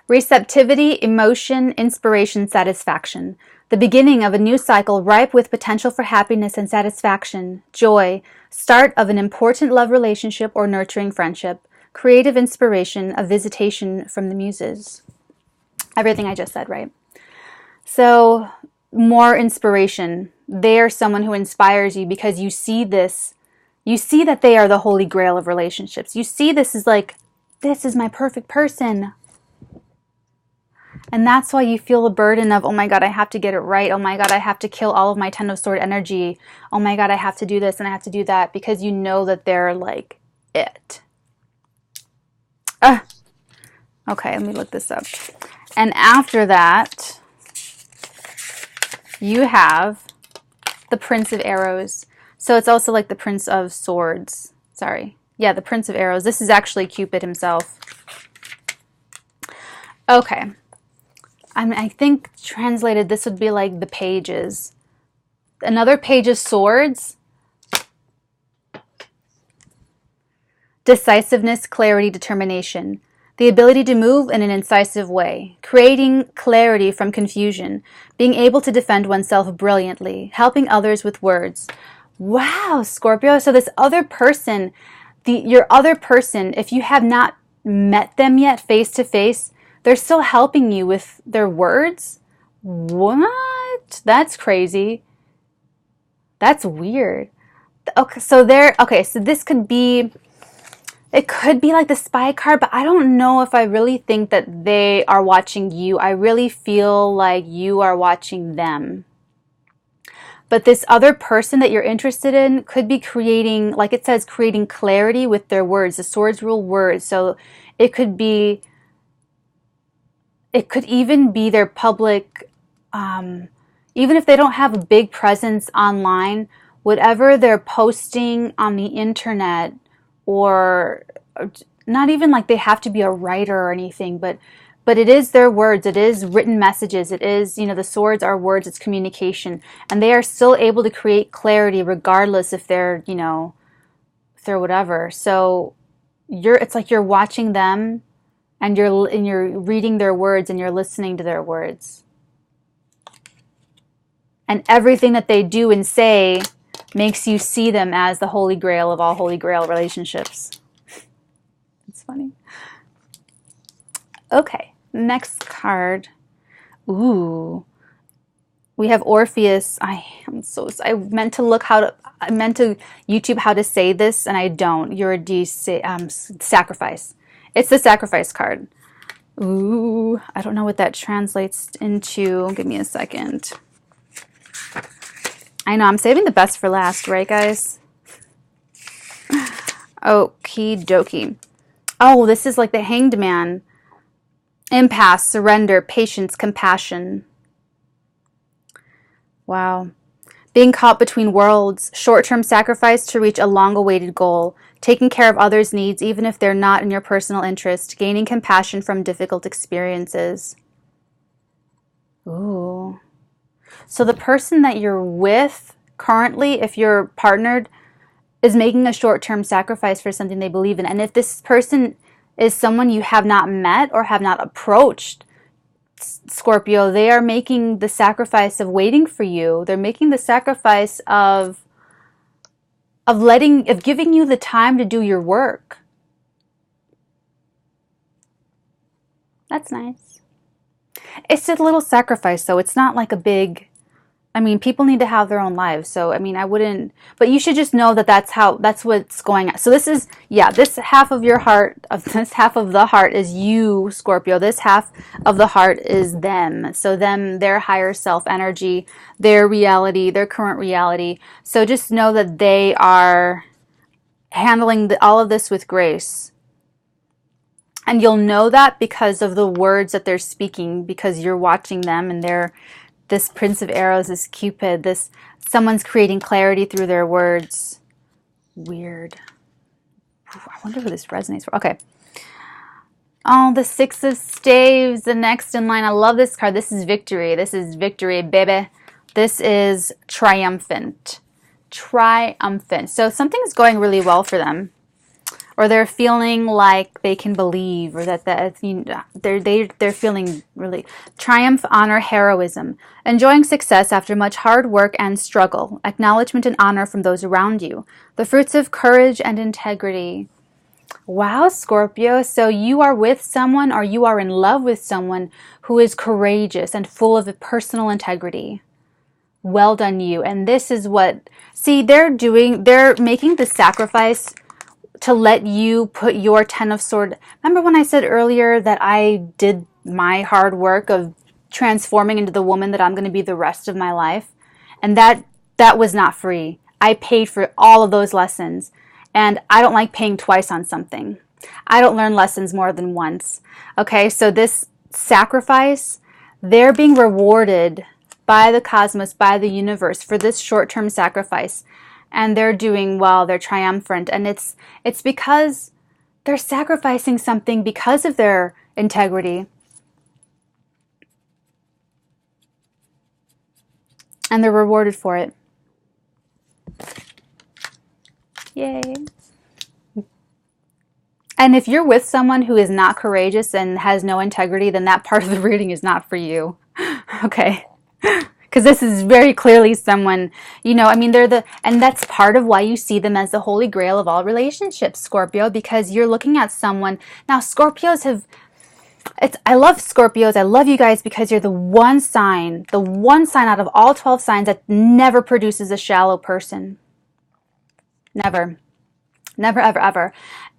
Receptivity, emotion, inspiration, satisfaction. The beginning of a new cycle ripe with potential for happiness and satisfaction, joy, start of an important love relationship or nurturing friendship, creative inspiration, a visitation from the muses. Everything I just said, right? So, more inspiration. They are someone who inspires you because you see this. You see that they are the Holy Grail of relationships. You see this is like, this is my perfect person. And that's why you feel the burden of, oh my God, I have to get it right. Oh my God, I have to kill all of my Ten of Swords energy. Oh my God, I have to do this and I have to do that because you know that they're like it. Okay, let me look this up. And after that, you have the Prince of Arrows. So it's also like the Prince of Swords. Sorry. Yeah, the Prince of Arrows. This is actually Cupid himself. Okay. I think translated, this would be like the pages. Another page of swords. Decisiveness, clarity, determination. The ability to move in an incisive way. Creating clarity from confusion. Being able to defend oneself brilliantly. Helping others with words. Wow, Scorpio. So this other person, your other person, if you have not met them yet face to face, they're still helping you with their words? What? That's crazy. That's weird. Okay, so this could be, it could be like the spy card, but I don't know if I really think that they are watching you. I really feel like you are watching them. But this other person that you're interested in could be creating, like it says, creating clarity with their words. The swords rule words. So it could be, it could even be their public, even if they don't have a big presence online, whatever they're posting on the internet, or not even like they have to be a writer or anything, but But it is their words. It is written messages. It is, you know, the swords are words. It's communication. And they are still able to create clarity regardless if they're, you know, if they're whatever. So it's like you're watching them and you're reading their words and you're listening to their words. And everything that they do and say makes you see them as the holy grail of all holy grail relationships. It's funny. Okay, next card. Ooh. We have Orpheus. I meant to YouTube how to say this, and I don't. You're a sacrifice. It's the sacrifice card. Ooh, I don't know what that translates into. Give me a second. I know, I'm saving the best for last, right, guys? Okie dokie. Oh, this is like the Hanged Man. Impasse, surrender, patience, compassion. Wow. Being caught between worlds, short-term sacrifice to reach a long-awaited goal, taking care of others' needs even if they're not in your personal interest, gaining compassion from difficult experiences. Ooh. So the person that you're with currently, if you're partnered, is making a short-term sacrifice for something they believe in. And if this person is someone you have not met or have not approached, Scorpio, they are making the sacrifice of waiting for you. They're making the sacrifice of giving you the time to do your work. That's nice. It's a little sacrifice, though. It's not like a big... I mean, people need to have their own lives. So, I mean, I wouldn't... But you should just know that that's what's going on. So this is... Yeah, this half of your heart... This half of the heart is you, Scorpio. This half of the heart is them. So them, their higher self energy, their reality, their current reality. So just know that they are handling all of this with grace. And you'll know that because of the words that they're speaking, because you're watching them and they're... This Prince of Arrows, this Cupid, someone's creating clarity through their words. Weird. Ooh, I wonder who this resonates for. Okay. Oh, the Six of Staves, the next in line. I love this card. This is victory. This is victory, baby. This is triumphant. Triumphant. So something's going really well for them. Or they're feeling like they can believe, or that they're feeling really triumph, honor, heroism, enjoying success after much hard work and struggle, acknowledgement and honor from those around you, the fruits of courage and integrity. Wow, Scorpio, so you are with someone, or you are in love with someone who is courageous and full of personal integrity. Well done, you. And this is what, see, they're making the sacrifice to let you put your 10 of Swords. Remember when I said earlier that I did my hard work of transforming into the woman that I'm going to be the rest of my life? And that was not free. I paid for all of those lessons. And I don't like paying twice on something. I don't learn lessons more than once. Okay, so this sacrifice, they're being rewarded by the cosmos, by the universe for this short-term sacrifice. And they're doing well, they're triumphant. And it's because they're sacrificing something because of their integrity. And they're rewarded for it. Yay. And if you're with someone who is not courageous and has no integrity, then that part of the reading is not for you. Okay. Because this is very clearly someone, you know, I mean, and that's part of why you see them as the holy grail of all relationships, Scorpio, because you're looking at someone. Now, Scorpios I love Scorpios. I love you guys because you're the one sign out of all 12 signs that never produces a shallow person. Never. Never, ever, ever.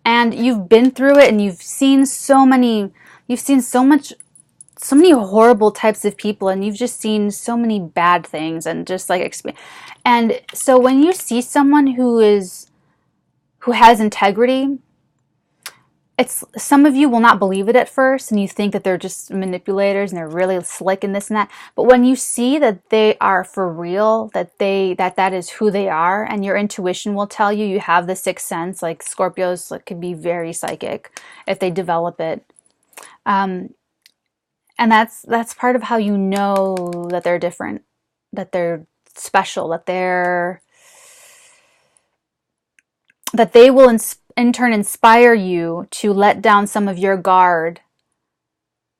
And you've been through it and you've seen so many horrible types of people, and you've just seen so many bad things and just like and so when you see someone who has integrity, some of you will not believe it at first, and you think that they're just manipulators and they're really slick and this and that. But when you see that they are for real, that is who they are, and your intuition will tell you, you have the sixth sense. Like Scorpios could be very psychic if they develop it. And that's part of how you know that they're different, that they're special, that they will in turn inspire you to let down some of your guard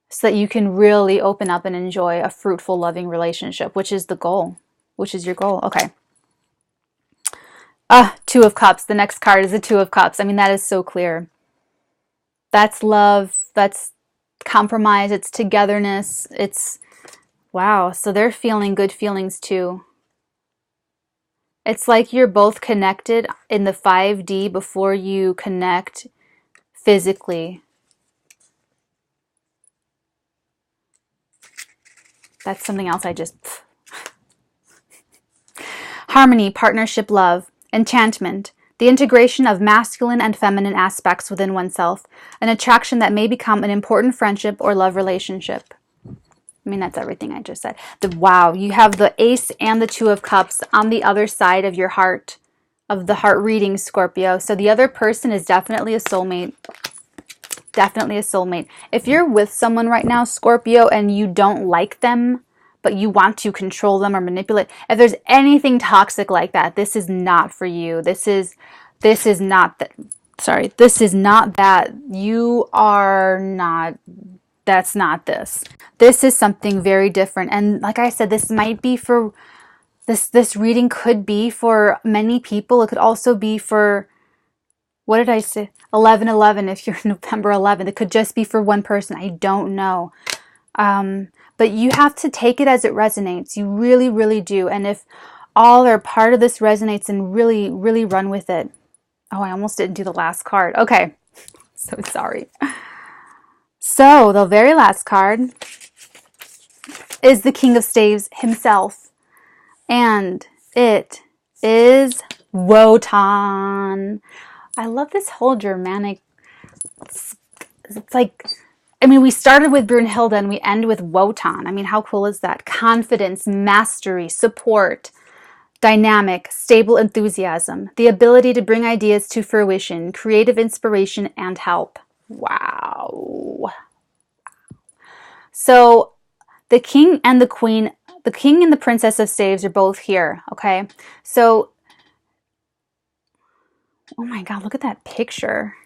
so that you can really open up and enjoy a fruitful, loving relationship, which is the goal, which is your goal. Okay. Two of Cups. The next card is the Two of Cups. I mean, that is so clear. That's love. That's compromise. It's togetherness. It's, wow. So they're feeling good feelings too. It's like you're both connected in the 5D before you connect physically. That's something else I just... Harmony, partnership, love, enchantment, the integration of masculine and feminine aspects within oneself, an attraction that may become an important friendship or love relationship. I mean, that's everything I just said. Wow, you have the Ace and the Two of Cups on the other side of your heart, of the heart reading, Scorpio. So the other person is definitely a soulmate. Definitely a soulmate. If you're with someone right now, Scorpio, and you don't like them, but you want to control them or manipulate, if there's anything toxic like that, this is not for you. This is not that. Sorry, this is not that. You are not. That's not this. This is something very different. And like I said, this might be for this reading could be for many people. It could also be for, what did I say? 11/11 if you're November 11th. It could just be for one person. I don't know. But you have to take it as it resonates. You really, really do. And if all or part of this resonates, and really, really run with it. Oh, I almost didn't do the last card. Okay. So sorry. So the very last card is the King of Staves himself. And it is Wotan. I love this whole Germanic. It's like, I mean, we started with Brunhilde and we end with Wotan. I mean, how cool is that? Confidence, mastery, support, dynamic, stable enthusiasm, the ability to bring ideas to fruition, creative inspiration, and help. Wow. So the king and the queen, the king and the princess of staves are both here, okay? So, oh my God, look at that picture.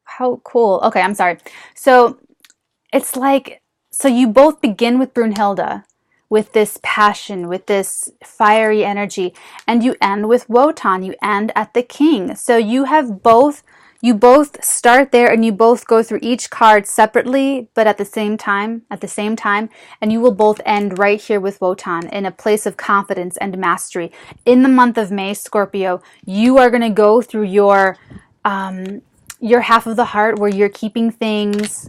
How cool. Okay, I'm sorry. So it's like, so you both begin with Brunhilde, with this passion, with this fiery energy, and you end with Wotan. You end at the king. So you both start there and you both go through each card separately, but at the same time, and you will both end right here with Wotan in a place of confidence and mastery. In the month of May, Scorpio, you are going to go through your half of the heart where you're keeping things,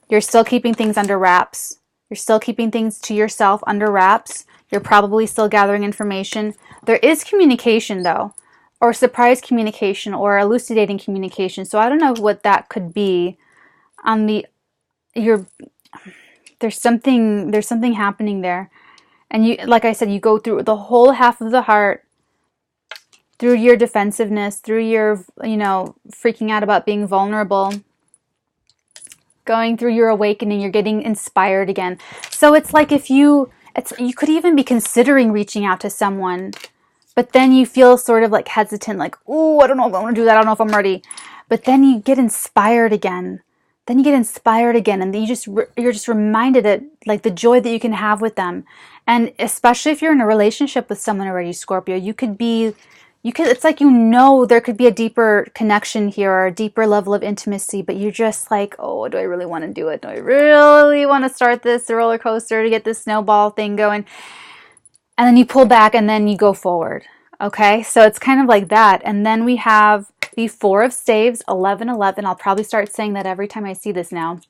you're still keeping things under wraps. You're still keeping things to yourself under wraps. You're probably still gathering information. There is communication though, or surprise communication or elucidating communication. So I don't know what that could be. There's something happening there. And you, like I said, you go through the whole half of the heart, through your defensiveness, through your, freaking out about being vulnerable, going through your awakening, you're getting inspired again. So it's like you could even be considering reaching out to someone, but then you feel sort of like hesitant, like, oh, I don't know if I want to do that. I don't know if I'm ready. But then you get inspired again. And you're just reminded of like the joy that you can have with them. And especially if you're in a relationship with someone already, Scorpio, it's like, there could be a deeper connection here or a deeper level of intimacy, but you're just like, oh, do I really want to do it? Do I really want to start this roller coaster to get this snowball thing going? And then you pull back and then you go forward. Okay, so it's kind of like that. And then we have the Four of Staves, 11/11. I'll probably start saying that every time I see this now.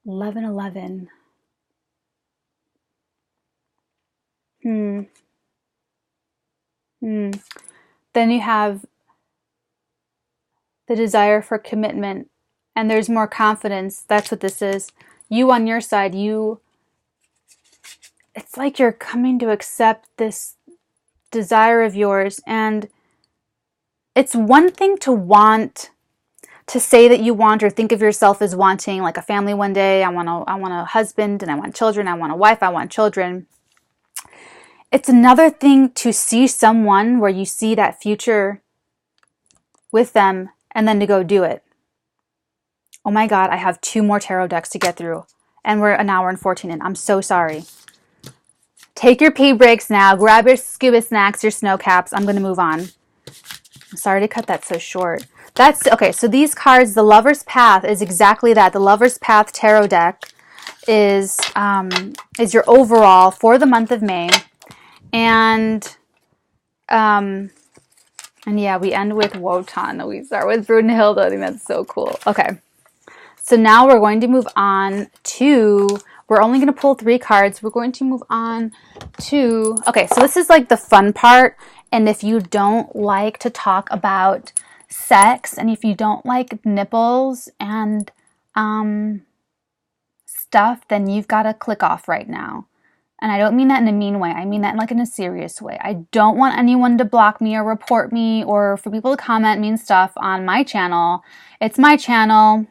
11/11. Then you have the desire for commitment, and there's more confidence. That's what this is. You on your side, it's like you're coming to accept this desire of yours, and it's one thing to want to say that you want or think of yourself as wanting like a family one day. I want a husband and I want children. I want a wife. I want children. It's another thing to see someone where you see that future with them and then to go do it. Oh my God, I have 2 more tarot decks to get through and we're an hour and 14 in. I'm so sorry. Take your pee breaks now. Grab your scuba snacks, your snow caps. I'm going to move on. I'm sorry to cut that so short. That's okay. So these cards, the Lover's Path is exactly that. The Lover's Path tarot deck is your overall for the month of May. And yeah, we end with Wotan. We start with Brunhilde. I think that's so cool. Okay. So now we're going to move on to, we're only going to pull 3 cards. We're going to move on to, okay, so this is like the fun part. And if you don't like to talk about sex, and if you don't like nipples and stuff, then you've got to click off right now. And I don't mean that in a mean way. I mean that like in a serious way. I don't want anyone to block me or report me or for people to comment mean stuff on my channel. It's my channel.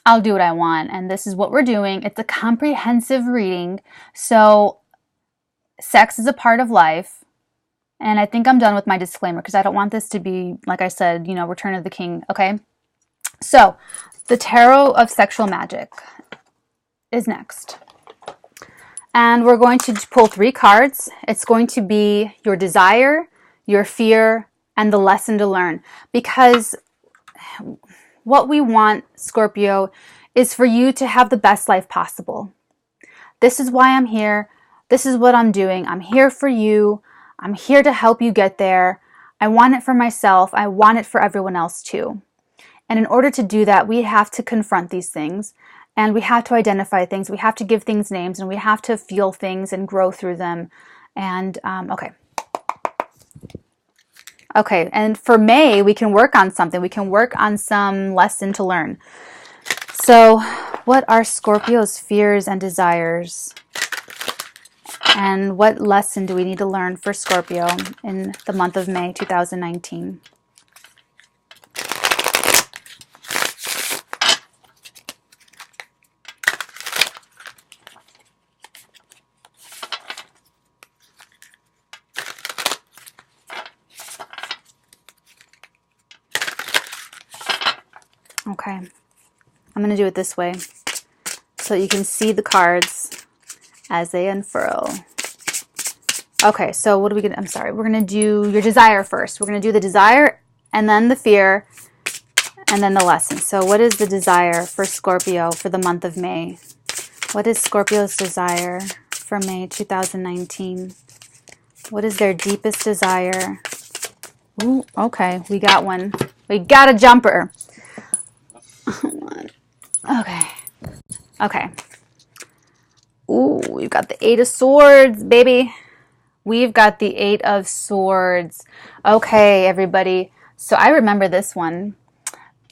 I'll do what I want. And this is what we're doing. It's a comprehensive reading. So sex is a part of life. And I think I'm done with my disclaimer because I don't want this to be, like I said, you know, Return of the King. Okay. So the Tarot of Sexual Magic is next. And we're going to pull 3 cards. It's going to be your desire, your fear, and the lesson to learn. Because what we want, Scorpio, is for you to have the best life possible. This is why I'm here. This is what I'm doing. I'm here for you. I'm here to help you get there. I want it for myself. I want it for everyone else too. And in order to do that, we have to confront these things. And we have to identify things. We have to give things names. And we have to feel things and grow through them. And, okay. Okay, and for May, we can work on something. We can work on some lesson to learn. So, what are Scorpio's fears and desires? And what lesson do we need to learn for Scorpio in the month of May 2019? Okay, I'm going to do it this way so you can see the cards as they unfurl. Okay, so what are we going to, I'm sorry, we're going to do your desire first. We're going to do the desire and then the fear and then the lesson. So what is the desire for Scorpio for the month of May? What is Scorpio's desire for May 2019? What is their deepest desire? Ooh, okay, we got one. We got a jumper. Okay. Okay. Ooh, we've got the 8 of Swords, baby. We've got the 8 of Swords. Okay, everybody. So I remember this one.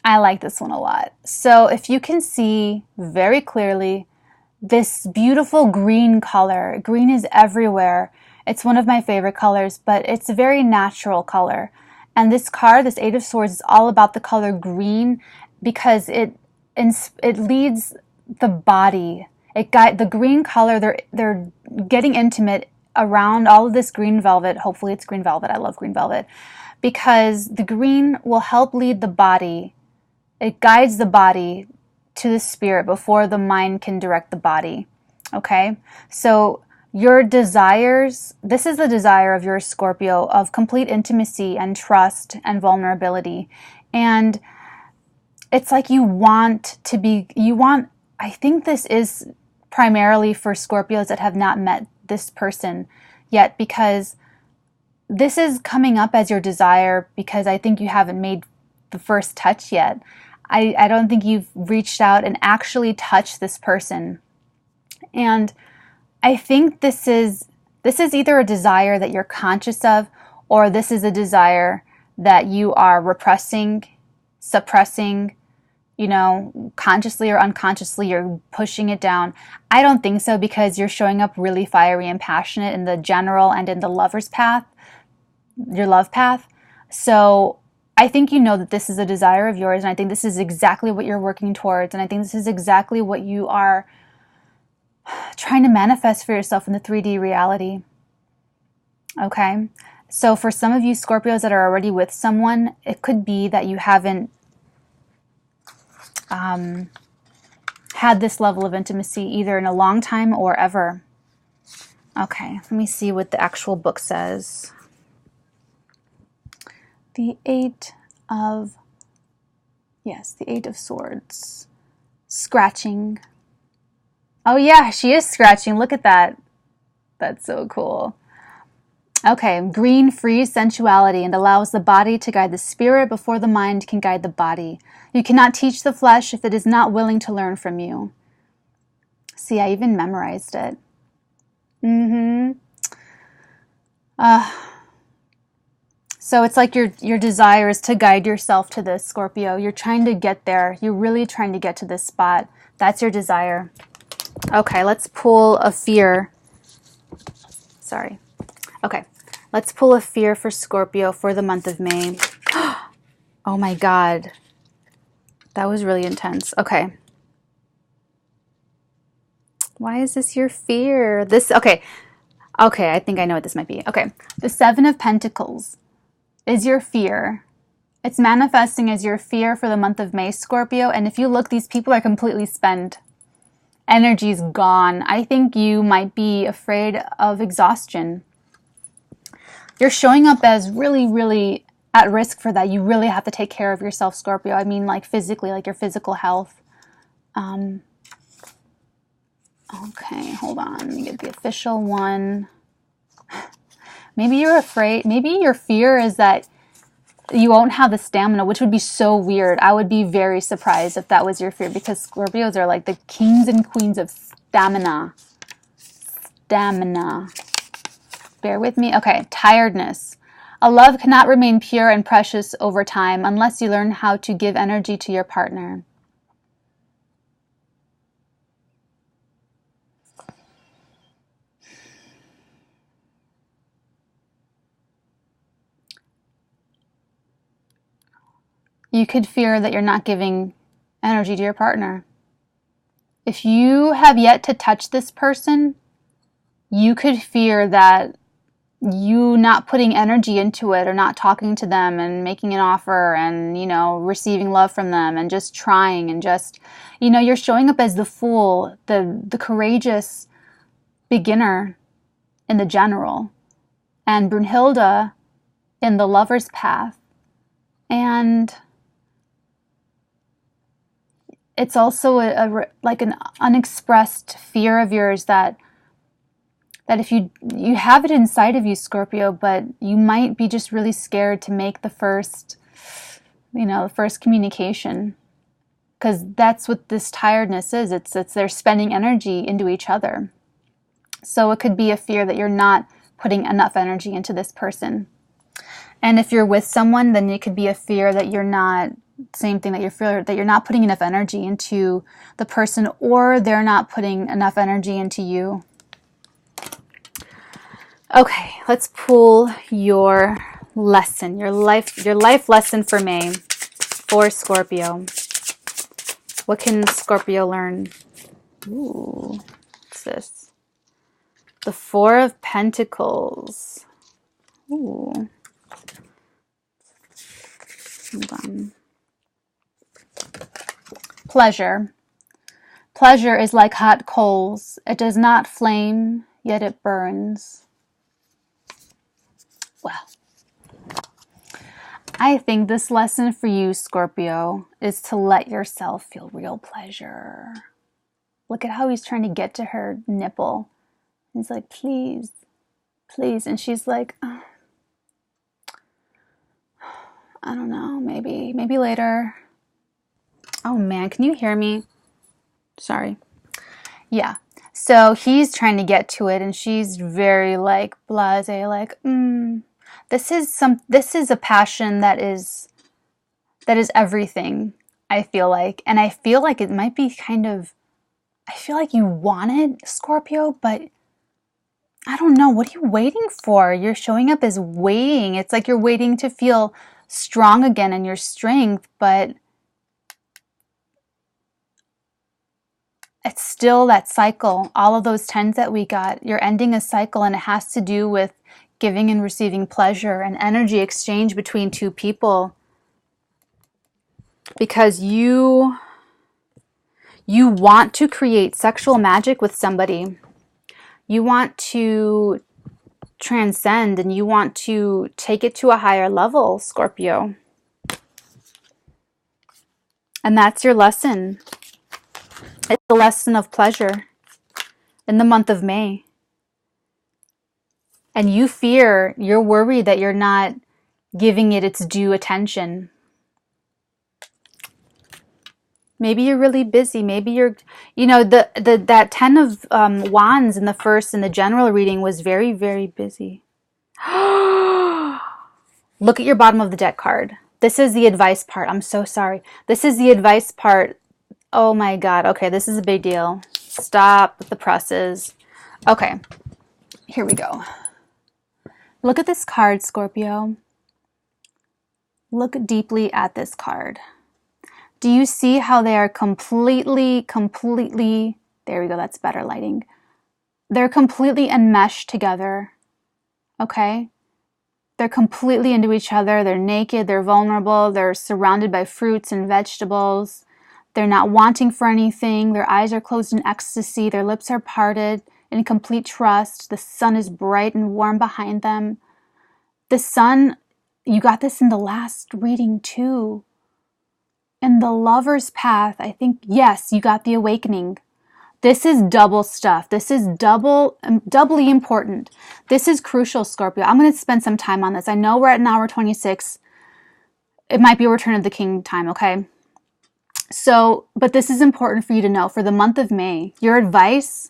I like this one a lot. So if you can see very clearly this beautiful green color. Green is everywhere. It's one of my favorite colors, but it's a very natural color. And this card, this 8 of Swords, is all about the color green because it leads the body. The green color, they're getting intimate around all of this green velvet. Hopefully it's green velvet. I love green velvet. Because the green will help lead the body. It guides the body to the spirit before the mind can direct the body. Okay? So your desires, this is the desire of your Scorpio of complete intimacy and trust and vulnerability. And it's like I think this is primarily for Scorpios that have not met this person yet, because this is coming up as your desire because I think you haven't made the first touch yet. I don't think you've reached out and actually touched this person. And I think this is either a desire that you're conscious of, or this is a desire that you are repressing, suppressing, consciously or unconsciously, you're pushing it down. I don't think so, because you're showing up really fiery and passionate in the general and in the lover's path, your love path. So I think you know that this is a desire of yours, and I think this is exactly what you're working towards, and I think this is exactly what you are trying to manifest for yourself in the 3D reality. Okay? So for some of you Scorpios that are already with someone, it could be that you haven't had this level of intimacy either in a long time or ever. Okay, let me see what the actual book says. The Eight of Swords. Scratching. Oh yeah, she is scratching. Look at that. That's so cool. Okay, green frees sensuality and allows the body to guide the spirit before the mind can guide the body. You cannot teach the flesh if it is not willing to learn from you. See, I even memorized it. So it's like your desire is to guide yourself to this, Scorpio. You're trying to get there. You're really trying to get to this spot. That's your desire. Okay, let's pull a fear. Sorry. Okay, let's pull a fear for Scorpio for the month of May. Oh my God. That was really intense. Okay. Why is this your fear? Okay, I think I know what this might be. Okay, the Seven of Pentacles is your fear. It's manifesting as your fear for the month of May, Scorpio. And if you look, these people are completely spent. Energy's gone. I think you might be afraid of exhaustion. You're showing up as really, really at risk for that. You really have to take care of yourself, Scorpio. I mean, like physically, like your physical health. Okay, hold on. Let me get the official one. Maybe you're afraid. Maybe your fear is that you won't have the stamina, which would be so weird. I would be very surprised if that was your fear, because Scorpios are like the kings and queens of stamina. Stamina. Bear with me. Okay, tiredness. A love cannot remain pure and precious over time unless you learn how to give energy to your partner. You could fear that you're not giving energy to your partner. If you have yet to touch this person, you could fear that you not putting energy into it or not talking to them and making an offer and, receiving love from them and just trying and just, you're showing up as the fool, the courageous beginner in the general, and Brunhilde in the lover's path. And it's also like an unexpressed fear of yours that if you have it inside of you, Scorpio, but you might be just really scared to make the first communication, because that's what this tiredness is. It's they're spending energy into each other. So it could be a fear that you're not putting enough energy into this person. And if you're with someone, then it could be a fear that you're not, same thing, that you're not putting enough energy into the person, or they're not putting enough energy into you. Okay, let's pull your lesson, your life lesson for May for Scorpio. What can Scorpio learn? Ooh, what's this? The Four of Pentacles. Ooh. Hold on. Pleasure. Pleasure is like hot coals. It does not flame, yet it burns. Well, I think this lesson for you, Scorpio, is to let yourself feel real pleasure. Look at how he's trying to get to her nipple. He's like, please, please. And she's like, oh, I don't know, maybe later. Oh man, can you hear me? Sorry. Yeah. So he's trying to get to it, and she's very like blasé, like, This is a passion that is everything, I feel like. And I feel like it might be I feel like you want it, Scorpio, but I don't know. What are you waiting for? You're showing up as waiting. It's like you're waiting to feel strong again in your strength, but it's still that cycle. All of those 10s that we got, you're ending a cycle, and it has to do with giving and receiving pleasure and energy exchange between two people. Because you want to create sexual magic with somebody. You want to transcend, and you want to take it to a higher level, Scorpio. And that's your lesson. It's the lesson of pleasure in the month of May. And you're worried that you're not giving it its due attention. Maybe you're really busy. Maybe you're, that 10 of wands in the general reading was very, very busy. Look at your bottom of the deck card. This is the advice part. I'm so sorry. This is the advice part. Oh my God. Okay, this is a big deal. Stop with the presses. Okay, here we go. Look at this card, Scorpio. Look deeply at this card. Do you see how they are completely, there we go, that's better lighting. They're completely enmeshed together, okay? They're completely into each other. They're naked, they're vulnerable, they're surrounded by fruits and vegetables. They're not wanting for anything. Their eyes are closed in ecstasy. Their lips are parted in complete trust. The sun is bright and warm behind them. The sun, you got this in the last reading too. In the lover's path, I think, yes, you got the awakening. This is double stuff. This is doubly important. This is crucial, Scorpio. I'm going to spend some time on this. I know we're at an hour 26. It might be Return of the King time, okay? So, but this is important for you to know. For the month of May, your advice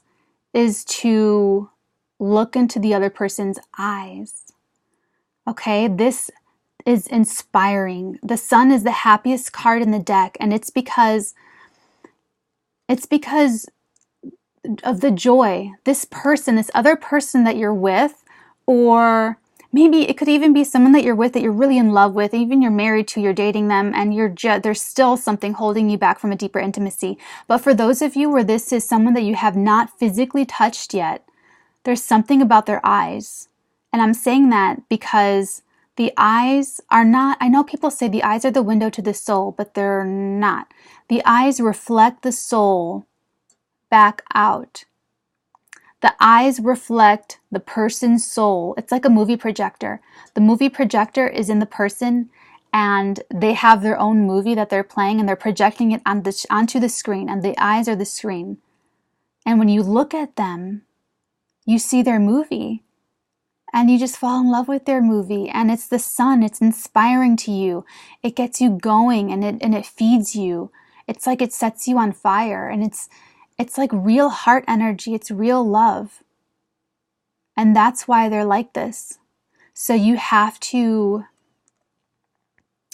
is to look into the other person's eyes. Okay? This is inspiring. The sun is the happiest card in the deck, and it's because of the joy. This other person that you're with, or maybe it could even be someone that you're with that you're really in love with, even you're married to, you're dating them, and there's still something holding you back from a deeper intimacy. But for those of you where this is someone that you have not physically touched yet, there's something about their eyes. And I'm saying that because the eyes are not, I know people say the eyes are the window to the soul, but they're not. The eyes reflect the soul back out. The eyes reflect the person's soul. It's like a movie projector. The movie projector is in the person, and they have their own movie that they're playing, and they're projecting it onto the screen, and the eyes are the screen. And when you look at them, you see their movie, and you just fall in love with their movie. And it's the sun. It's inspiring to you. It gets you going, and it feeds you. It's like it sets you on fire, and it's like real heart energy. It's real love. And that's why they're like this. So you have to,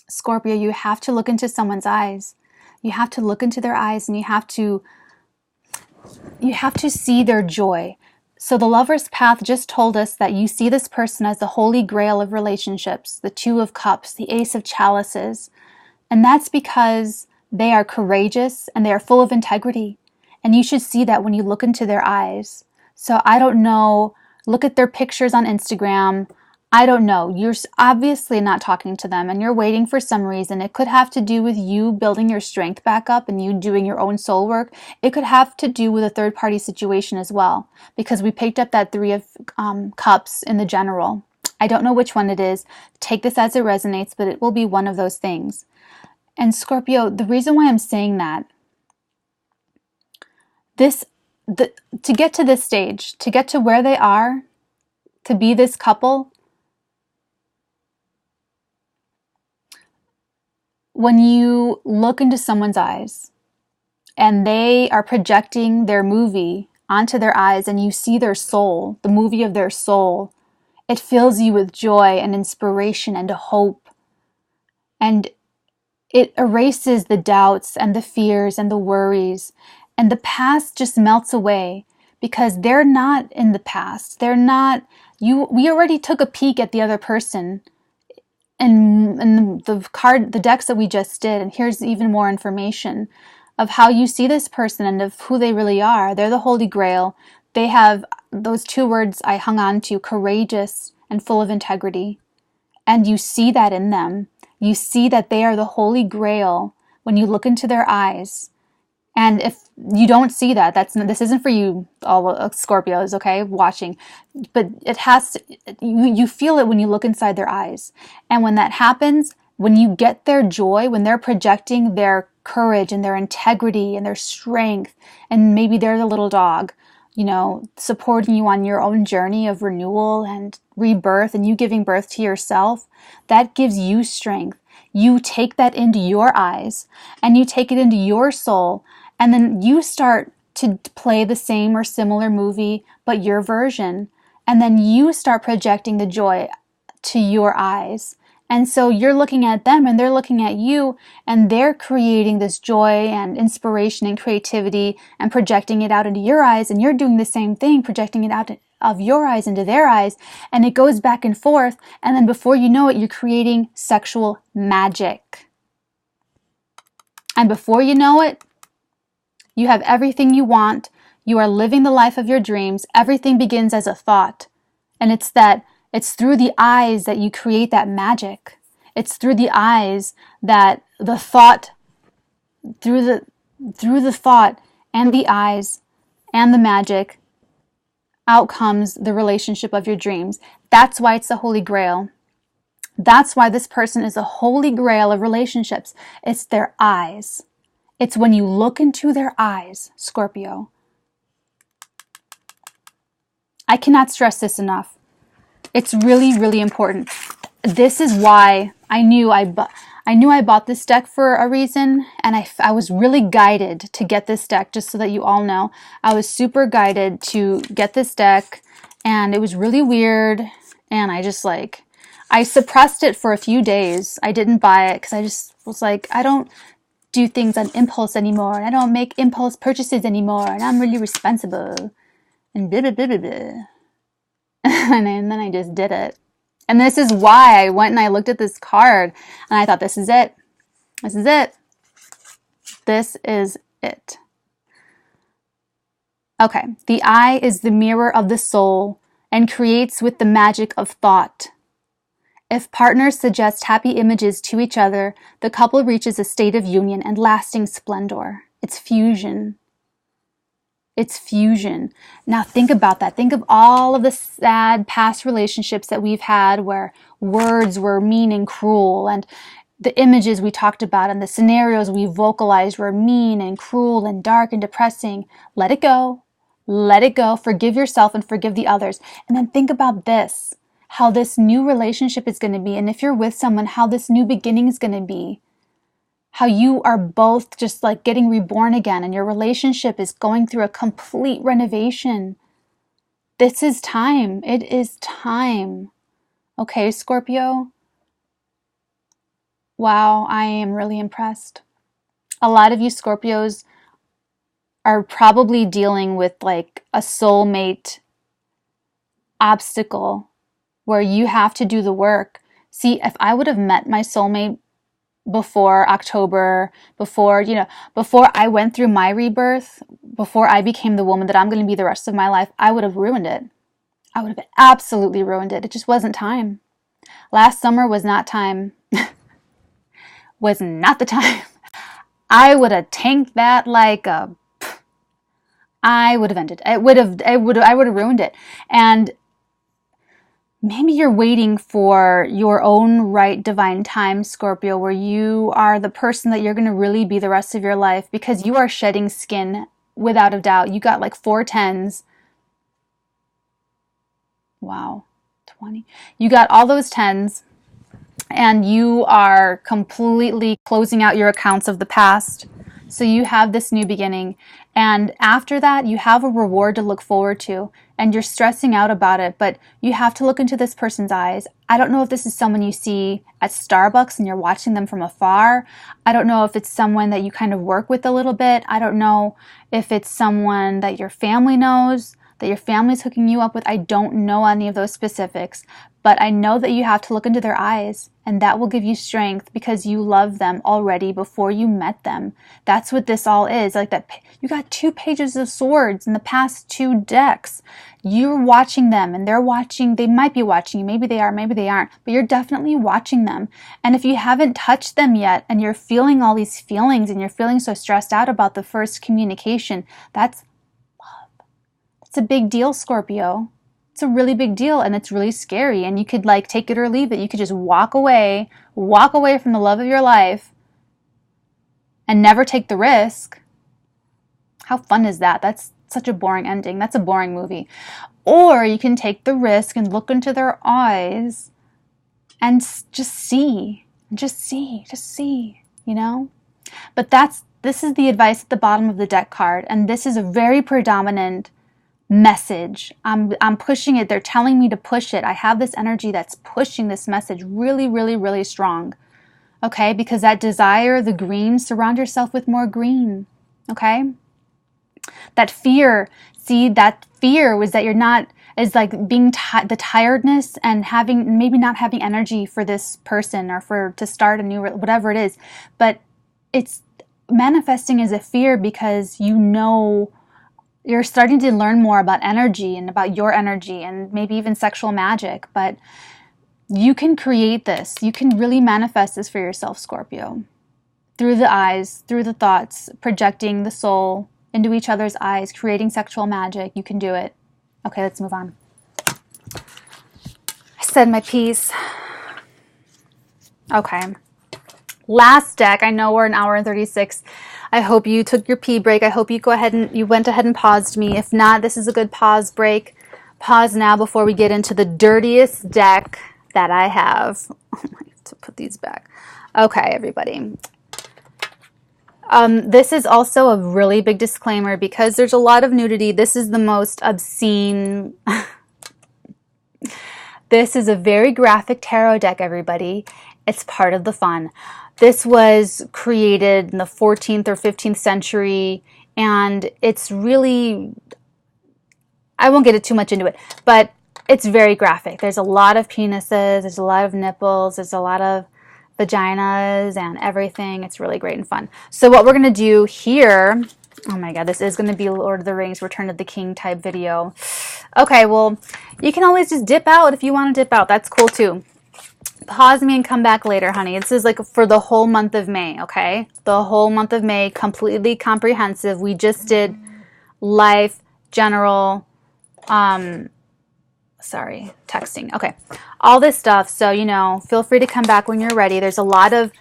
Scorpio, you have to look into someone's eyes. You have to look into their eyes, and you have to see their joy. So the lover's path just told us that you see this person as the holy grail of relationships, the Two of Cups, the Ace of Chalices. And that's because they are courageous and they are full of integrity. And you should see that when you look into their eyes. So I don't know, look at their pictures on Instagram. I don't know. You're obviously not talking to them, and you're waiting for some reason. It could have to do with you building your strength back up and you doing your own soul work. It could have to do with a third-party situation as well, because we picked up that Three of Cups in the general. I don't know which one it is. Take this as it resonates, but it will be one of those things. And Scorpio, the reason why I'm saying that, to get to this stage, to get to where they are, to be this couple, when you look into someone's eyes and they are projecting their movie onto their eyes, and you see their soul, the movie of their soul, it fills you with joy and inspiration and hope. And it erases the doubts and the fears and the worries. And the past just melts away, because they're not in the past. They're not, we already took a peek at the other person and the decks that we just did, and here's even more information of how you see this person and of who they really are. They're the Holy Grail. They have those two words I hung on to, courageous and full of integrity. And you see that in them. You see that they are the Holy Grail when you look into their eyes. And if you don't see that, this isn't for you, all Scorpios, okay, watching. But it has to, you feel it when you look inside their eyes. And when that happens, when you get their joy, when they're projecting their courage and their integrity and their strength, and maybe they're the little dog, you know, supporting you on your own journey of renewal and rebirth, and you giving birth to yourself, that gives you strength. You take that into your eyes and you take it into your soul, and then you start to play the same or similar movie, but your version. And then you start projecting the joy to your eyes. And so you're looking at them and they're looking at you, and they're creating this joy and inspiration and creativity and projecting it out into your eyes. And you're doing the same thing, projecting it out of your eyes into their eyes. And it goes back and forth. And then before you know it, you're creating sexual magic. And before you know it, you have everything you want. You are living the life of your dreams. Everything begins as a thought. And it's through the eyes that you create that magic. It's through the eyes that the thought, through the thought and the eyes and the magic, out comes the relationship of your dreams. That's why it's the Holy Grail. That's why this person is a Holy Grail of relationships. It's their eyes. It's when you look into their eyes, Scorpio. I cannot stress this enough. It's really, really important. This is why I knew I bought this deck for a reason, and I was really guided to get this deck, just so that you all know. I was super guided to get this deck, and it was really weird, and I suppressed it for a few days. I didn't buy it because I just was like, I don't do things on impulse anymore, and I don't make impulse purchases anymore, and I'm really responsible, and blah, blah, blah, blah, blah. And then I just did it. And this is why I went and I looked at this card, and I thought, this is it. This is it. This is it. Okay. The eye is the mirror of the soul and creates with the magic of thought. If partners suggest happy images to each other, the couple reaches a state of union and lasting splendor. It's fusion. It's fusion. Now think about that. Think of all of the sad past relationships that we've had where words were mean and cruel, and the images we talked about and the scenarios we vocalized were mean and cruel and dark and depressing. Let it go. Let it go. Forgive yourself and forgive the others. And then think about this, how this new relationship is going to be. And if you're with someone, how this new beginning is going to be. How you are both just like getting reborn again, and your relationship is going through a complete renovation. This is time. It is time. Okay, Scorpio? Wow, I am really impressed. A lot of you Scorpios are probably dealing with like a soulmate obstacle where you have to do the work. See, if I would have met my soulmate before October, before I went through my rebirth, before I became the woman that I'm going to be the rest of my life, I would have ruined it. I would have absolutely ruined it. It just wasn't time. Last summer was not time. Was not the time. I would have tanked that like a... I would have ended. I would have ruined it. And maybe you're waiting for your own right divine time, Scorpio, where you are the person that you're going to really be the rest of your life, because you are shedding skin without a doubt. You got like 4 10s. Wow. 20. You got all those 10s, and you are completely closing out your accounts of the past. So you have this new beginning. And after that, you have a reward to look forward to. And you're stressing out about it, but you have to look into this person's eyes. I don't know if this is someone you see at Starbucks and you're watching them from afar. I don't know if it's someone that you kind of work with a little bit. I don't know if it's someone that your family knows. that your family's hooking you up with. I don't know any of those specifics, but I know that you have to look into their eyes, and that will give you strength because you love them already before you met them. That's what this all is. Like that, you got 2 pages of swords in the past 2 decks. You're watching them and they're watching. They might be watching you. Maybe they are, maybe they aren't, but you're definitely watching them. And if you haven't touched them yet and you're feeling all these feelings and you're feeling so stressed out about the first communication, that's love. It's a big deal, Scorpio. It's a really big deal, and it's really scary, and you could like take it or leave it. You could just walk away from the love of your life and never take the risk. How fun is that? That's such a boring ending. That's a boring movie. Or you can take the risk and look into their eyes and just see, you know? But this is the advice at the bottom of the deck card, and this is a very predominant message. I'm pushing it. They're telling me to push it. I have this energy that's pushing this message really, really, really strong. Okay? Because that desire, the green, surround yourself with more green. Okay? That fear, see, that fear was that you're not, is like being the tiredness and maybe not having energy for this person or to start a new, whatever it is. But it's manifesting as a fear because you know you're starting to learn more about energy and about your energy and maybe even sexual magic, but you can create this. You can really manifest this for yourself, Scorpio. Through the eyes, through the thoughts, projecting the soul into each other's eyes, creating sexual magic. You can do it. Okay, let's move on. I said my piece. Okay. Last deck. I know we're an hour and 36. I hope you took your pee break. I hope you went ahead and paused me. If not, this is a good pause break. Pause now before we get into the dirtiest deck that I have. I have to put these back. Okay, everybody. This is also a really big disclaimer because there's a lot of nudity. This is the most obscene. This is a very graphic tarot deck, everybody. It's part of the fun. This was created in the 14th or 15th century, and it's really, I won't get too much into it, but it's very graphic. There's a lot of penises, there's a lot of nipples, there's a lot of vaginas and everything. It's really great and fun. So what we're going to do here, oh my god, this is going to be Lord of the Rings, Return of the King type video. Okay, well, you can always just dip out if you want to dip out. That's cool too. Pause me and come back later, honey. This is like for the whole month of May, okay? The whole month of May, completely comprehensive. We just did life, general, sorry, texting. Okay. All this stuff. So, you know, feel free to come back when you're ready. There's a lot of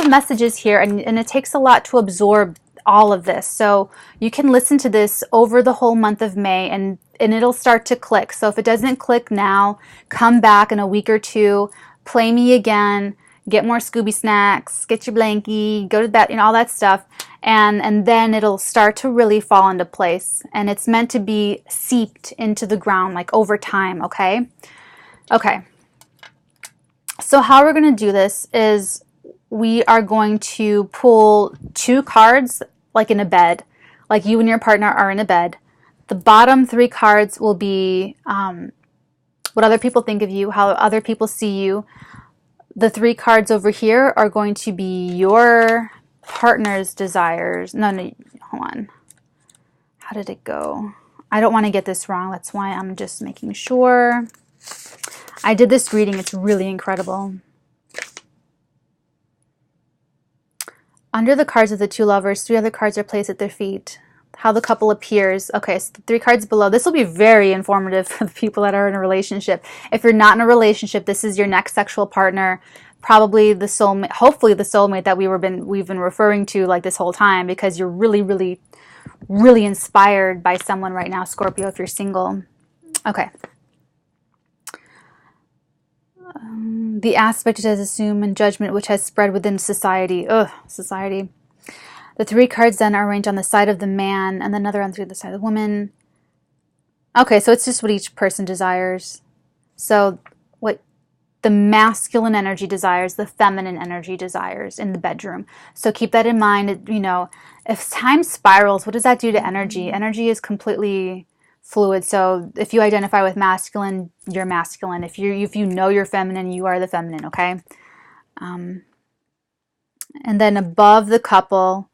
messages here, and it takes a lot to absorb all of this. So you can listen to this over the whole month of May, and it'll start to click. So if it doesn't click now, come back in a week or two. Play me again, get more Scooby snacks, get your blankie, go to bed, all that stuff. And then it'll start to really fall into place. And it's meant to be seeped into the ground, like over time, okay? Okay. So how we're going to do this is we are going to pull 2 cards, like in a bed, like you and your partner are in a bed. The bottom 3 cards will be what other people think of you, how other people see you. The 3 cards over here are going to be your partner's desires. No, hold on. How did it go? I don't want to get this wrong. That's why I'm just making sure. I did this reading. It's really incredible. Under the cards of the 2 lovers, 3 other cards are placed at their feet. How the couple appears. Okay, so the 3 cards below. This will be very informative for the people that are in a relationship. If you're not in a relationship, this is your next sexual partner, probably the soulmate, hopefully the soulmate that we've been referring to like this whole time, because you're really, really, really inspired by someone right now, Scorpio, if you're single. Okay. The aspect it has assumed and judgment which has spread within society. Ugh, society. The 3 cards then are arranged on the side of the man and another on the side of the woman. Okay, so it's just what each person desires. So what the masculine energy desires, the feminine energy desires in the bedroom. So keep that in mind. You know, if time spirals, what does that do to energy? Energy is completely fluid. So if you identify with masculine, you're masculine. If you know you're feminine, you are the feminine, okay? And then above the couple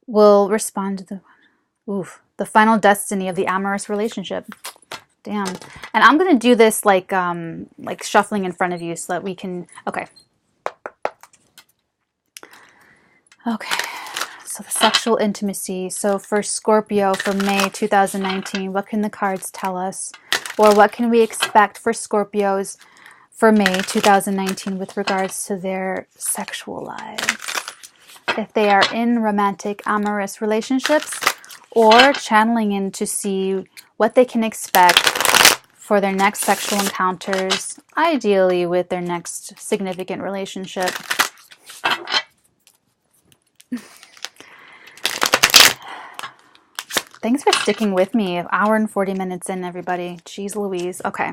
will respond to the final destiny of the amorous relationship. Damn. And I'm going to do this like shuffling in front of you so that we can, okay. Okay. So the sexual intimacy. So for Scorpio for May 2019, what can the cards tell us? Or what can we expect for Scorpios for May 2019 with regards to their sexual lives? If they are in romantic, amorous relationships, or channeling in to see what they can expect for their next sexual encounters, ideally with their next significant relationship. Thanks for sticking with me. An hour and 40 minutes in, everybody. Jeez Louise. Okay.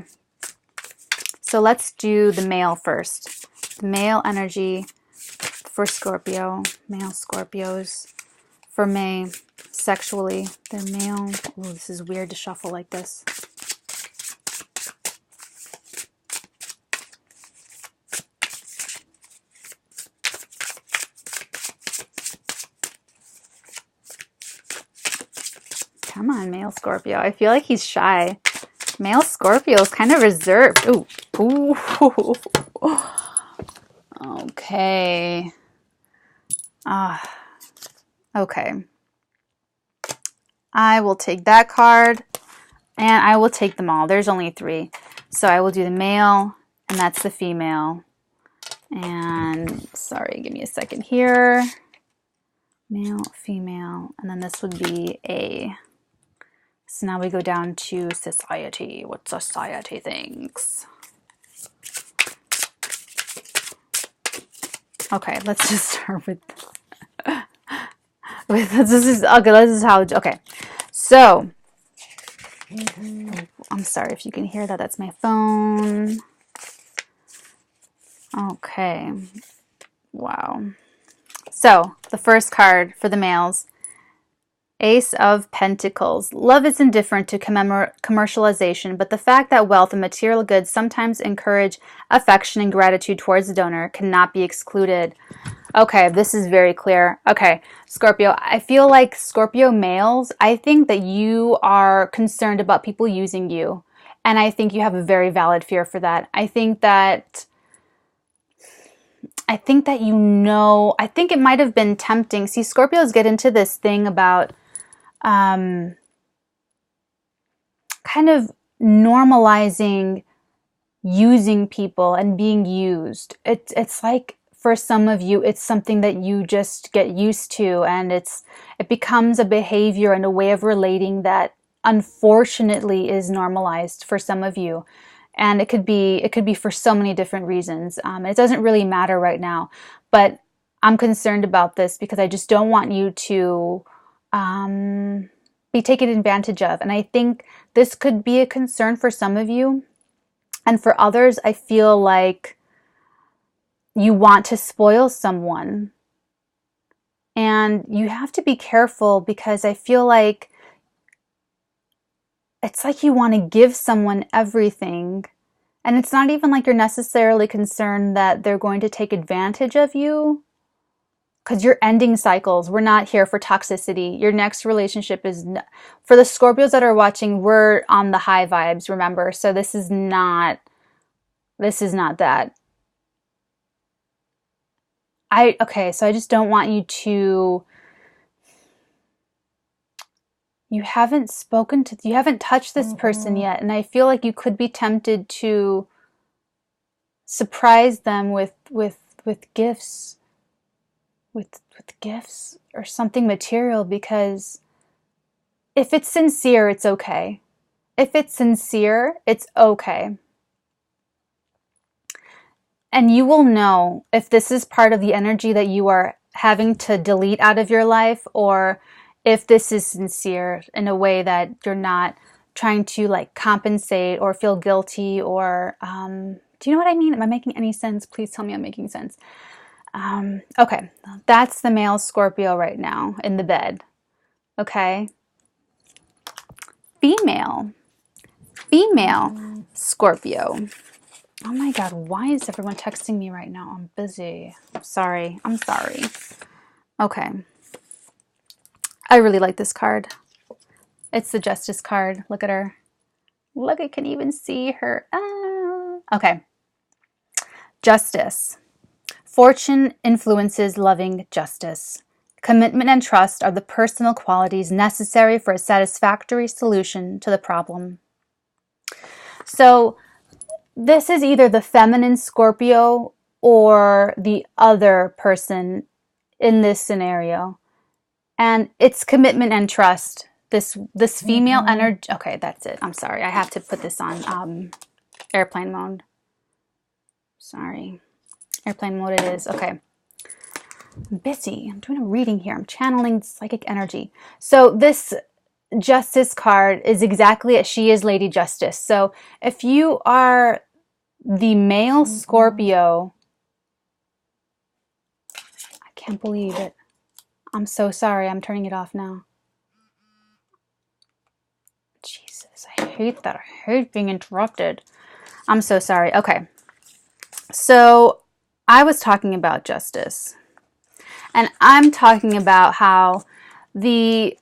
So let's do the male first. The male energy for Scorpio. Male Scorpios for May. Sexually. They're male. Oh, this is weird to shuffle like this. Come on, male Scorpio. I feel like he's shy. Male Scorpio is kind of reserved. Ooh. Ooh. Okay. Okay. I will take that card, and I will take them all. There's only 3. So I will do the male, and that's the female. And, sorry, give me a second here. Male, female, and then this would be A. So now we go down to society. What society thinks. Okay, let's just start with this is okay. This is how. Okay, so I'm sorry if you can hear that. That's my phone. Okay, wow. So the first card for the males. Ace of Pentacles. Love is indifferent to commercialization, but the fact that wealth and material goods sometimes encourage affection and gratitude towards the donor cannot be excluded. Okay, this is very clear. Okay, Scorpio, I feel like Scorpio males, I think that you are concerned about people using you, and I think you have a very valid fear for that. I think that you know, I think it might have been tempting. See, Scorpios get into this thing about kind of normalizing using people and being used. It's like for some of you, it's something that you just get used to, and it becomes a behavior and a way of relating that unfortunately is normalized for some of you. And it could be for so many different reasons. It doesn't really matter right now, but I'm concerned about this because I just don't want you to be taken advantage of. And I think this could be a concern for some of you. And for others, I feel like you want to spoil someone. And you have to be careful because I feel like it's like you want to give someone everything. And it's not even like you're necessarily concerned that they're going to take advantage of you. Because you're ending cycles. We're not here for toxicity. Your next relationship is... For the Scorpios that are watching, we're on the high vibes, remember? So this is not that. Okay, so I just don't want you to... You haven't touched this person yet. And I feel like you could be tempted to surprise them with gifts. With gifts or something material, because if it's sincere, it's okay. If it's sincere, it's okay. And you will know if this is part of the energy that you are having to delete out of your life, or if this is sincere in a way that you're not trying to like compensate or feel guilty or do you know what I mean? Am I making any sense? Please tell me I'm making sense. Okay, that's the male Scorpio right now in the bed. Okay. female Scorpio. Oh my God, why is everyone texting me right now? I'm busy. I'm sorry. Okay. I really like this card. It's the Justice card. Look at her. Look, I can even see her. Okay. Justice. Fortune influences loving justice. Commitment and trust are the personal qualities necessary for a satisfactory solution to the problem. So this is either the feminine Scorpio or the other person in this scenario. And it's commitment and trust. This female energy. Okay, that's it. I'm sorry. I have to put this on airplane mode. Sorry. Airplane mode it is. Okay. I'm busy. I'm doing a reading here. I'm channeling psychic energy. So this Justice card is exactly it. She is Lady Justice. So if you are the male Scorpio, I can't believe it. I'm so sorry. I'm turning it off now. Jesus, I hate that. I hate being interrupted. I'm so sorry. Okay. So I was talking about justice. And I'm talking about how the...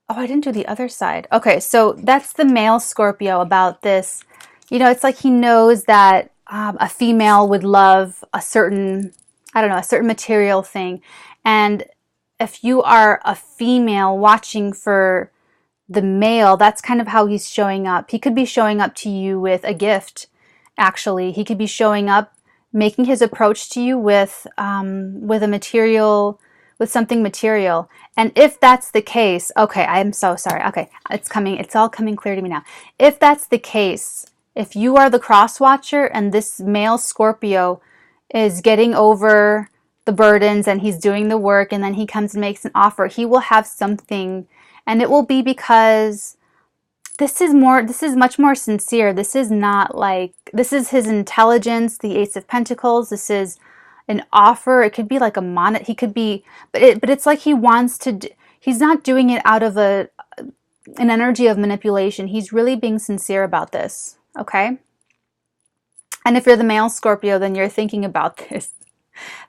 Oh, I didn't do the other side. Okay, so that's the male Scorpio about this. You know, it's like he knows that a female would love a certain, I don't know, a certain material thing. And if you are a female watching for the male, that's kind of how he's showing up. He could be showing up to you with a gift, actually. He could be showing up, making his approach to you with a material, with something material. And if that's the case, okay, I'm so sorry. Okay, it's all coming clear to me now. If that's the case, if you are the cross watcher and this male Scorpio is getting over the burdens and he's doing the work and then he comes and makes an offer, he will have something, and it will be because this is much more sincere. This is not like, this is his intelligence, the Ace of Pentacles. This is an offer. It could be like he could be, but it's like he wants to, he's not doing it out of an energy of manipulation. He's really being sincere about this. Okay. And if you're the male Scorpio, then you're thinking about this.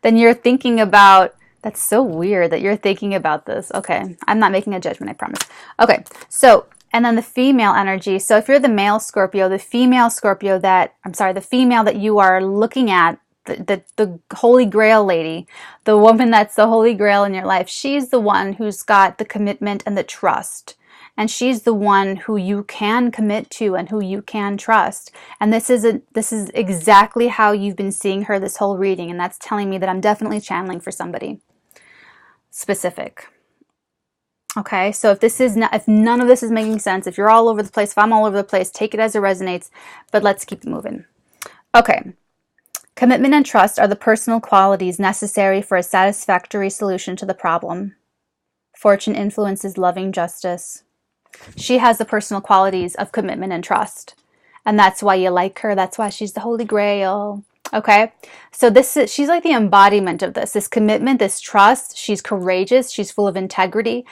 Then you're thinking about, that's so weird that you're thinking about this. Okay. I'm not making a judgment, I promise. Okay. So, and then the female energy. So if you're the male Scorpio, the female that you are looking at, the Holy Grail lady, the woman that's the Holy Grail in your life, she's the one who's got the commitment and the trust. And she's the one who you can commit to and who you can trust. And this is exactly how you've been seeing her this whole reading. And that's telling me that I'm definitely channeling for somebody specific. Okay, so if none of this is making sense, if you're all over the place, if I'm all over the place, take it as it resonates, but let's keep it moving. Okay. Commitment and trust are the personal qualities necessary for a satisfactory solution to the problem. Fortune influences loving justice. She has the personal qualities of commitment and trust. And that's why you like her. That's why she's the Holy Grail. Okay? So she's like the embodiment of this commitment, this trust. She's courageous. She's full of integrity.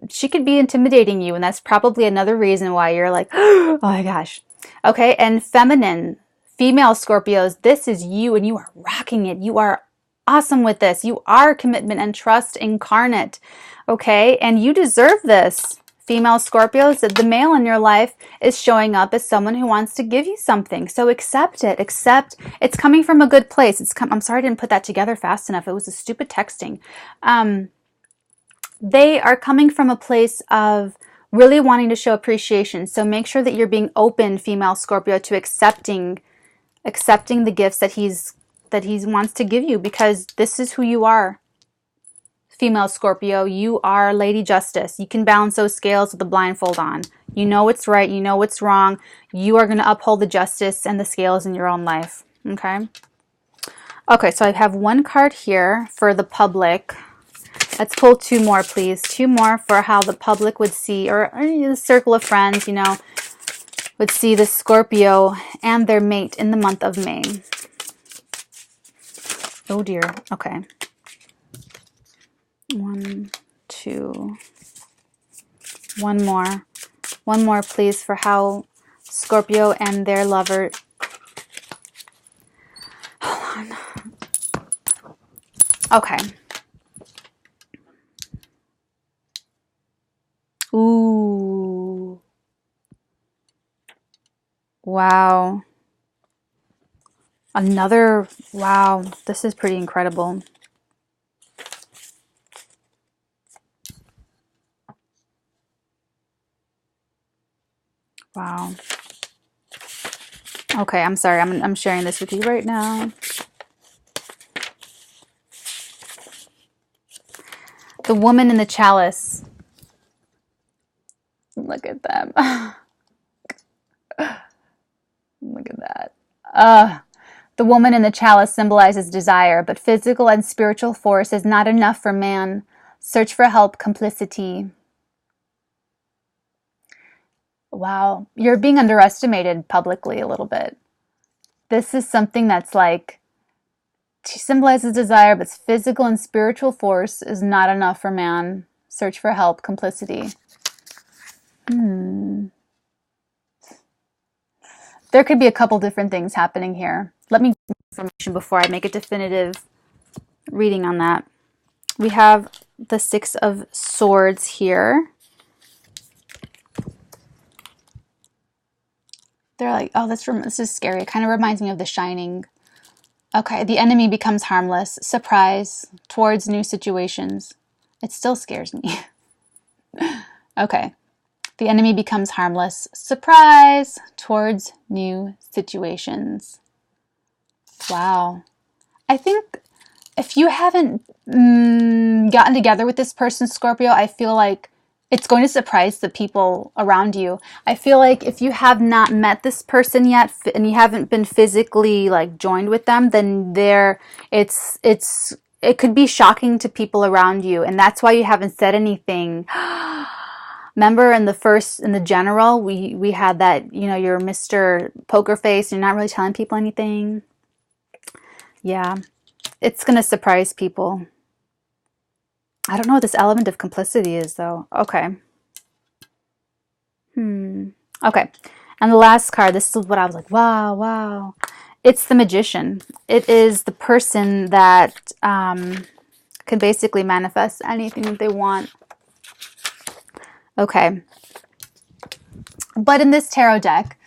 She could be intimidating you. And that's probably another reason why you're like, oh my gosh. Okay? And feminine, female Scorpios, this is you and you are rocking it. You are awesome with this. You are commitment and trust incarnate. Okay? And you deserve this. Female Scorpios, the male in your life is showing up as someone who wants to give you something. So accept it. Accept. It's coming from a good place. I'm sorry I didn't put that together fast enough. It was a stupid texting. They are coming from a place of really wanting to show appreciation. So make sure that you're being open, female Scorpio, to accepting the gifts that he wants to give you, because this is who you are. Female Scorpio, you are Lady Justice. You can balance those scales with the blindfold on. You know what's right. You know what's wrong. You are going to uphold the justice and the scales in your own life. Okay? Okay, so I have one card here for the public. Let's pull two more, please. Two more for how the public would see, or the circle of friends, would see the Scorpio and their mate in the month of May. Oh dear. Okay. 1, 2. One more. One more, please, for how Scorpio and their lover... Hold on. Okay. Ooh. Wow. Another... Wow. This is pretty incredible. Wow. Okay, I'm sorry. I'm sharing this with you right now. The woman in the chalice. Look at them. Look at that. The woman in the chalice symbolizes desire, but physical and spiritual force is not enough for man. Search for help, complicity. Wow, you're being underestimated publicly a little bit. This is something that's like, she symbolizes desire, but physical and spiritual force is not enough for man. Search for help, complicity. There could be a couple different things happening here. Let me get information before I make a definitive reading on that. We have the Six of Swords here. They're like, oh, this is scary. It kind of reminds me of The Shining. Okay, the enemy becomes harmless. Surprise towards new situations. It still scares me. Okay. The enemy becomes harmless. Surprise towards new situations. Wow. I think if you haven't gotten together with this person, Scorpio, I feel like it's going to surprise the people around you. I feel like if you have not met this person yet and you haven't been physically like joined with them, then it could be shocking to people around you, and that's why you haven't said anything. Remember in the general, we had that, you know, you're Mr. Poker Face, you're not really telling people anything. Yeah. It's going to surprise people. I don't know what this element of complicity is, though. Okay. Okay. And the last card, this is what I was like, wow, wow. It's the Magician. It is the person that can basically manifest anything that they want. Okay. But in this tarot deck,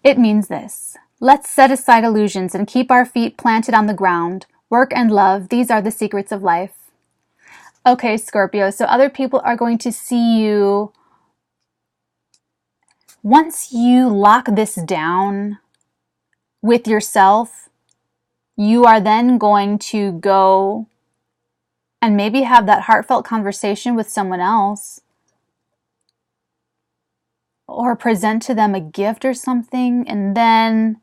it means this. Let's set aside illusions and keep our feet planted on the ground. Work and love, these are the secrets of life. Okay, Scorpio, so other people are going to see you. Once you lock this down with yourself, you are then going to go and maybe have that heartfelt conversation with someone else, or present to them a gift or something, and then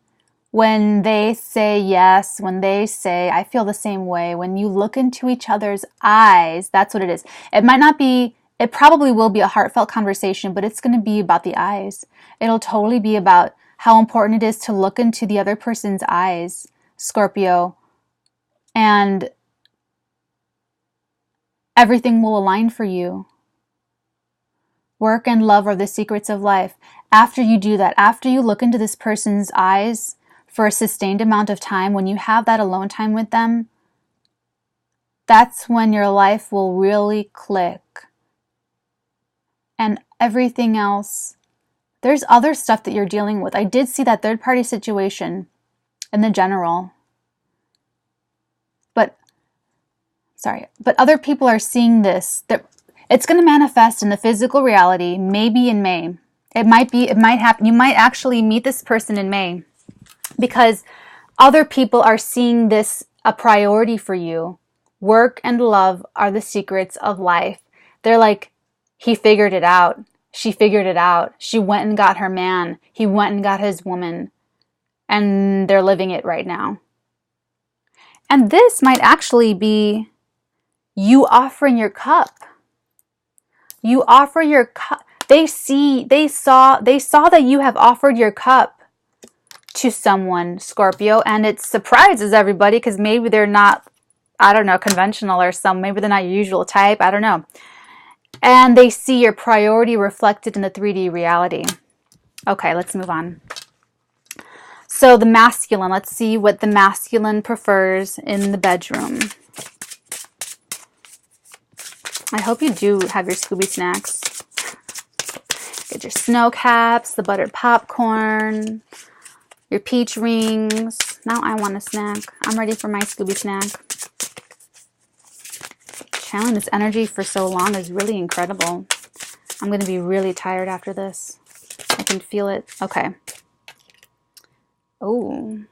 when they say yes, when they say, I feel the same way, when you look into each other's eyes, that's what it is. It might not be, it probably will be a heartfelt conversation, but it's going to be about the eyes. It'll totally be about how important it is to look into the other person's eyes, Scorpio, and everything will align for you. Work and love are the secrets of life. After you do that, after you look into this person's eyes for a sustained amount of time, when you have that alone time with them, that's when your life will really click. And everything else, there's other stuff that you're dealing with. I did see that third-party situation in the general. But other people are seeing this. It's going to manifest in the physical reality, maybe in May. It might happen. You might actually meet this person in May because other people are seeing this a priority for you. Work and love are the secrets of life. They're like, he figured it out. She figured it out. She went and got her man. He went and got his woman. And they're living it right now. And this might actually be you offering your cup. You offer your cup. They saw that you have offered your cup to someone, Scorpio, and it surprises everybody because maybe they're not, I don't know, conventional or maybe they're not your usual type. I don't know. And they see your priority reflected in the 3D reality. Okay, let's move on. So the masculine, let's see what the masculine prefers in the bedroom. I hope you do have your Scooby snacks. Get your snow caps, the buttered popcorn, your peach rings. Now I want a snack. I'm ready for my Scooby snack. Channeling this energy for so long is really incredible. I'm going to be really tired after this. I can feel it. Okay. Oh.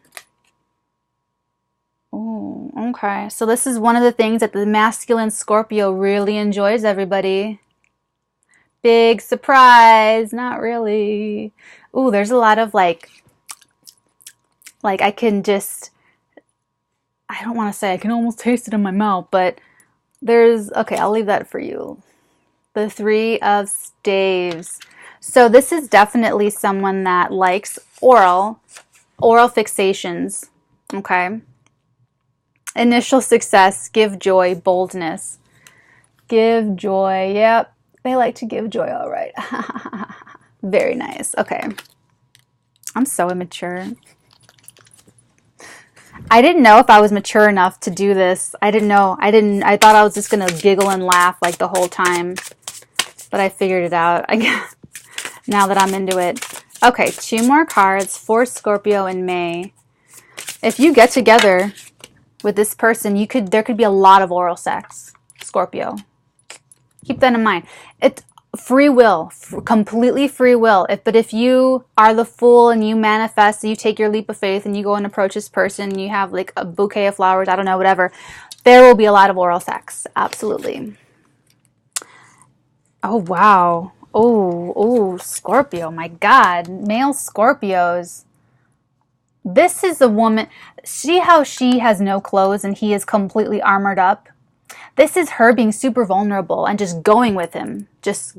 Oh, okay. So this is one of the things that the masculine Scorpio really enjoys, everybody. Big surprise. Not really. Ooh, there's a lot of like I can just, I don't want to say, I can almost taste it in my mouth, but there's, okay, I'll leave that for you. The 3 of Staves. So this is definitely someone that likes oral fixations, okay? Initial success, give joy, boldness. Give joy, yep. They like to give joy, all right. Very nice, okay. I'm so immature. I didn't know if I was mature enough to do this. I didn't know. I thought I was just going to giggle and laugh like the whole time. But I figured it out now that I'm into it. Okay, 2 more cards for Scorpio in May. If you get together with this person, there could be a lot of oral sex, Scorpio. Keep that in mind. It's free will, completely free will. But if you are the fool and you manifest, you take your leap of faith and you go and approach this person and you have like a bouquet of flowers, I don't know, whatever, there will be a lot of oral sex. Absolutely. Oh, wow. Oh, Scorpio, my God. Male Scorpios. This is a woman. See how she has no clothes and he is completely armored up? This is her being super vulnerable and just going with him. Just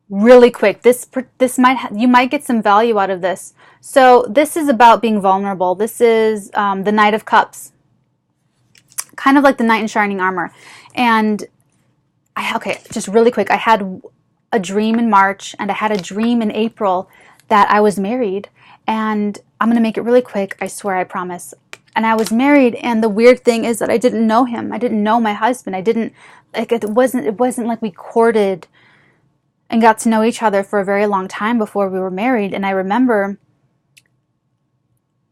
really quick. You might get some value out of this. So this is about being vulnerable. This is the Knight of Cups. Kind of like the Knight in Shining Armor. And, okay, just really quick. I had a dream in March and I had a dream in April that I was married. And I'm going to make it really quick. I swear, I promise. And I was married, and the weird thing is that I didn't know him. I didn't know my husband. I didn't, like, it wasn't like we courted and got to know each other for a very long time before we were married. And I remember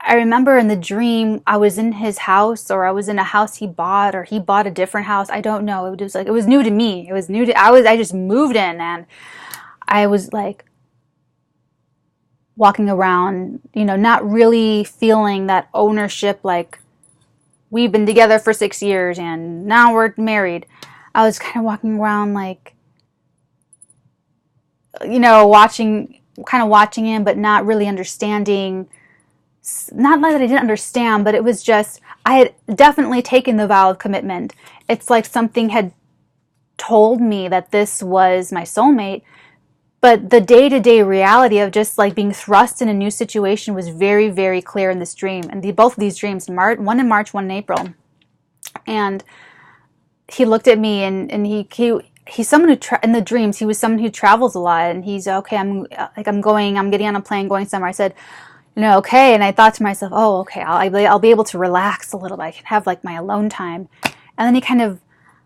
in the dream, I was in his house, or I was in a house he bought, or he bought a different house. I don't know. It was like, it was new to me. It was new to, I just moved in, and I was like, walking around, not really feeling that ownership, like we've been together for 6 years and now we're married. I was kind of walking around like, watching him, but not really understanding. Not that I didn't understand, but it was just, I had definitely taken the vow of commitment. It's like something had told me that this was my soulmate. But the day-to-day reality of just like being thrust in a new situation was very, very clear in this dream. And both of these dreams, one in March, one in April. And he looked at me, and he's someone who, in the dreams, he was someone who travels a lot. And he's, okay, I'm getting on a plane going somewhere. I said, okay. And I thought to myself, oh, okay, I'll be able to relax a little bit. I can have like my alone time. And then he kind of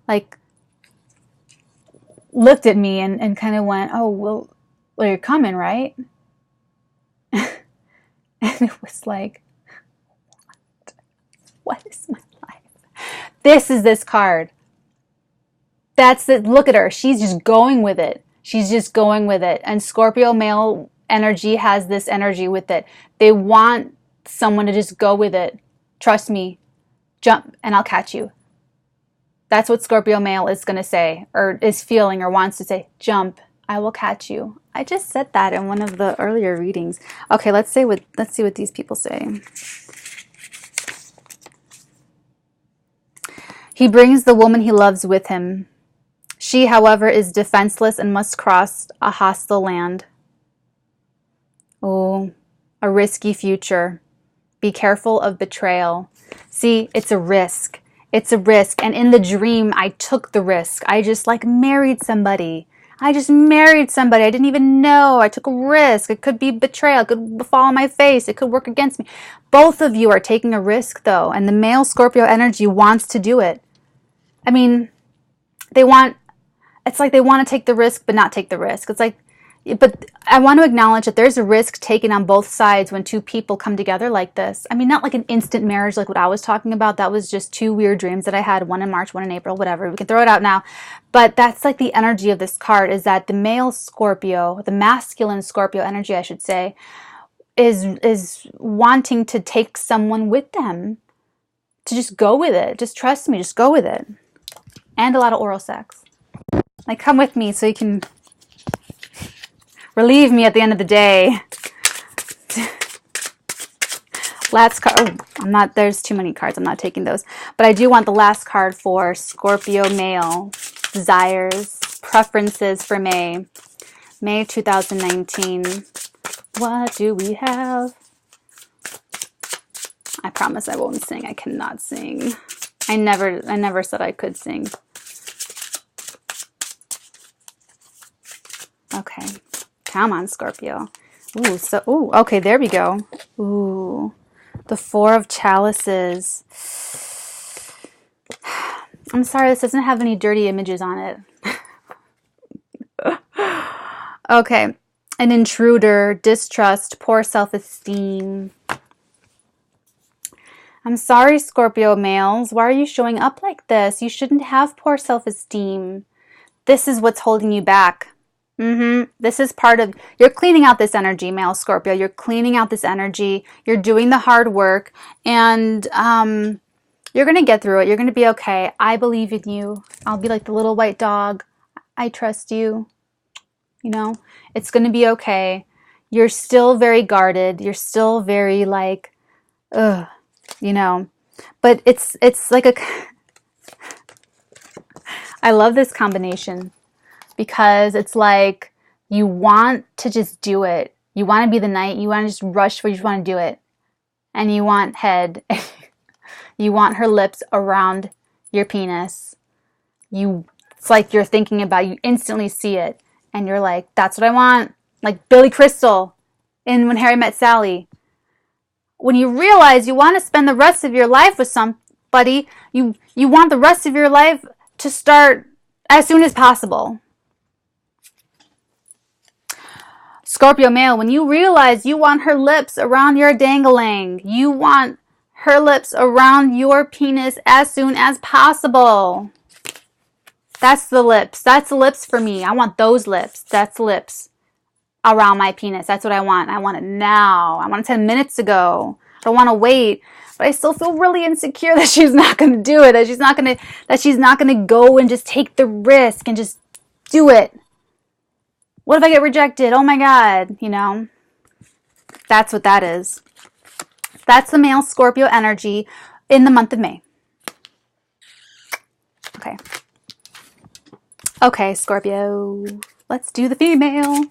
like looked at me and kind of went, oh, well, you're coming, right? And it was like, what is my life? This is this card. That's it. Look at her. She's just going with it. She's just going with it. And Scorpio male energy has this energy with it. They want someone to just go with it. Trust me. Jump and I'll catch you. That's what Scorpio male is going to say, or is feeling, or wants to say. Jump, I will catch you. I just said that in one of the earlier readings. Okay, let's see what these people say. He brings the woman he loves with him. She, however, is defenseless and must cross a hostile land. Oh, a risky future. Be careful of betrayal. See, it's a risk. It's a risk. And in the dream, I took the risk. I just like married somebody. I just married somebody I didn't even know. I took a risk. It could be betrayal. It could fall on my face. It could work against me. Both of you are taking a risk though. And the male Scorpio energy wants to do it. I mean, it's like they want to take the risk, but not take the risk. It's like, but I want to acknowledge that there's a risk taken on both sides when two people come together like this. I mean, not like an instant marriage like what I was talking about. That was just two weird dreams that I had, one in March, one in April, whatever. We can throw it out now. But that's like the energy of this card, is that the male Scorpio, the masculine Scorpio energy, I should say, is wanting to take someone with them, to just go with it. Just trust me, just go with it. And a lot of oral sex. Like, come with me so you can relieve me at the end of the day. Last card. Oh, there's too many cards. I'm not taking those. But I do want the last card for Scorpio male. Desires, preferences for May. May 2019. What do we have? I promise I won't sing. I cannot sing. I never said I could sing. Okay. Come on, Scorpio. Ooh, okay, there we go. Ooh. The Four of Chalices. I'm sorry, this doesn't have any dirty images on it. Okay. An intruder, distrust, poor self-esteem. I'm sorry, Scorpio males. Why are you showing up like this? You shouldn't have poor self-esteem. This is what's holding you back. This is part of, you're cleaning out this energy, male Scorpio. You're cleaning out this energy. You're doing the hard work, and you're going to get through it. You're going to be okay. I believe in you. I'll be like the little white dog. I trust you. You know, it's going to be okay. You're still very guarded. You're still very like, you know, but it's like I love this combination. Because it's like you want to just do it. You want to be the knight. You want to just rush where you just want to do it. And you want head. You want her lips around your penis. It's like you're thinking about it. You instantly see it. And you're like, that's what I want. Like Billy Crystal in When Harry Met Sally. When you realize you want to spend the rest of your life with somebody, you want the rest of your life to start as soon as possible. Scorpio male, when you realize you want her lips around your dangling, you want her lips around your penis as soon as possible. That's the lips. That's the lips for me. I want those lips. That's lips around my penis. That's what I want. I want it now. I want it 10 minutes ago. I don't want to wait. But I still feel really insecure that she's not going to do it. That she's not going to go and just take the risk and just do it. What if I get rejected? Oh my God, you know. That's what that is. That's the male Scorpio energy in the month of May. Okay. Okay, Scorpio. Let's do the female.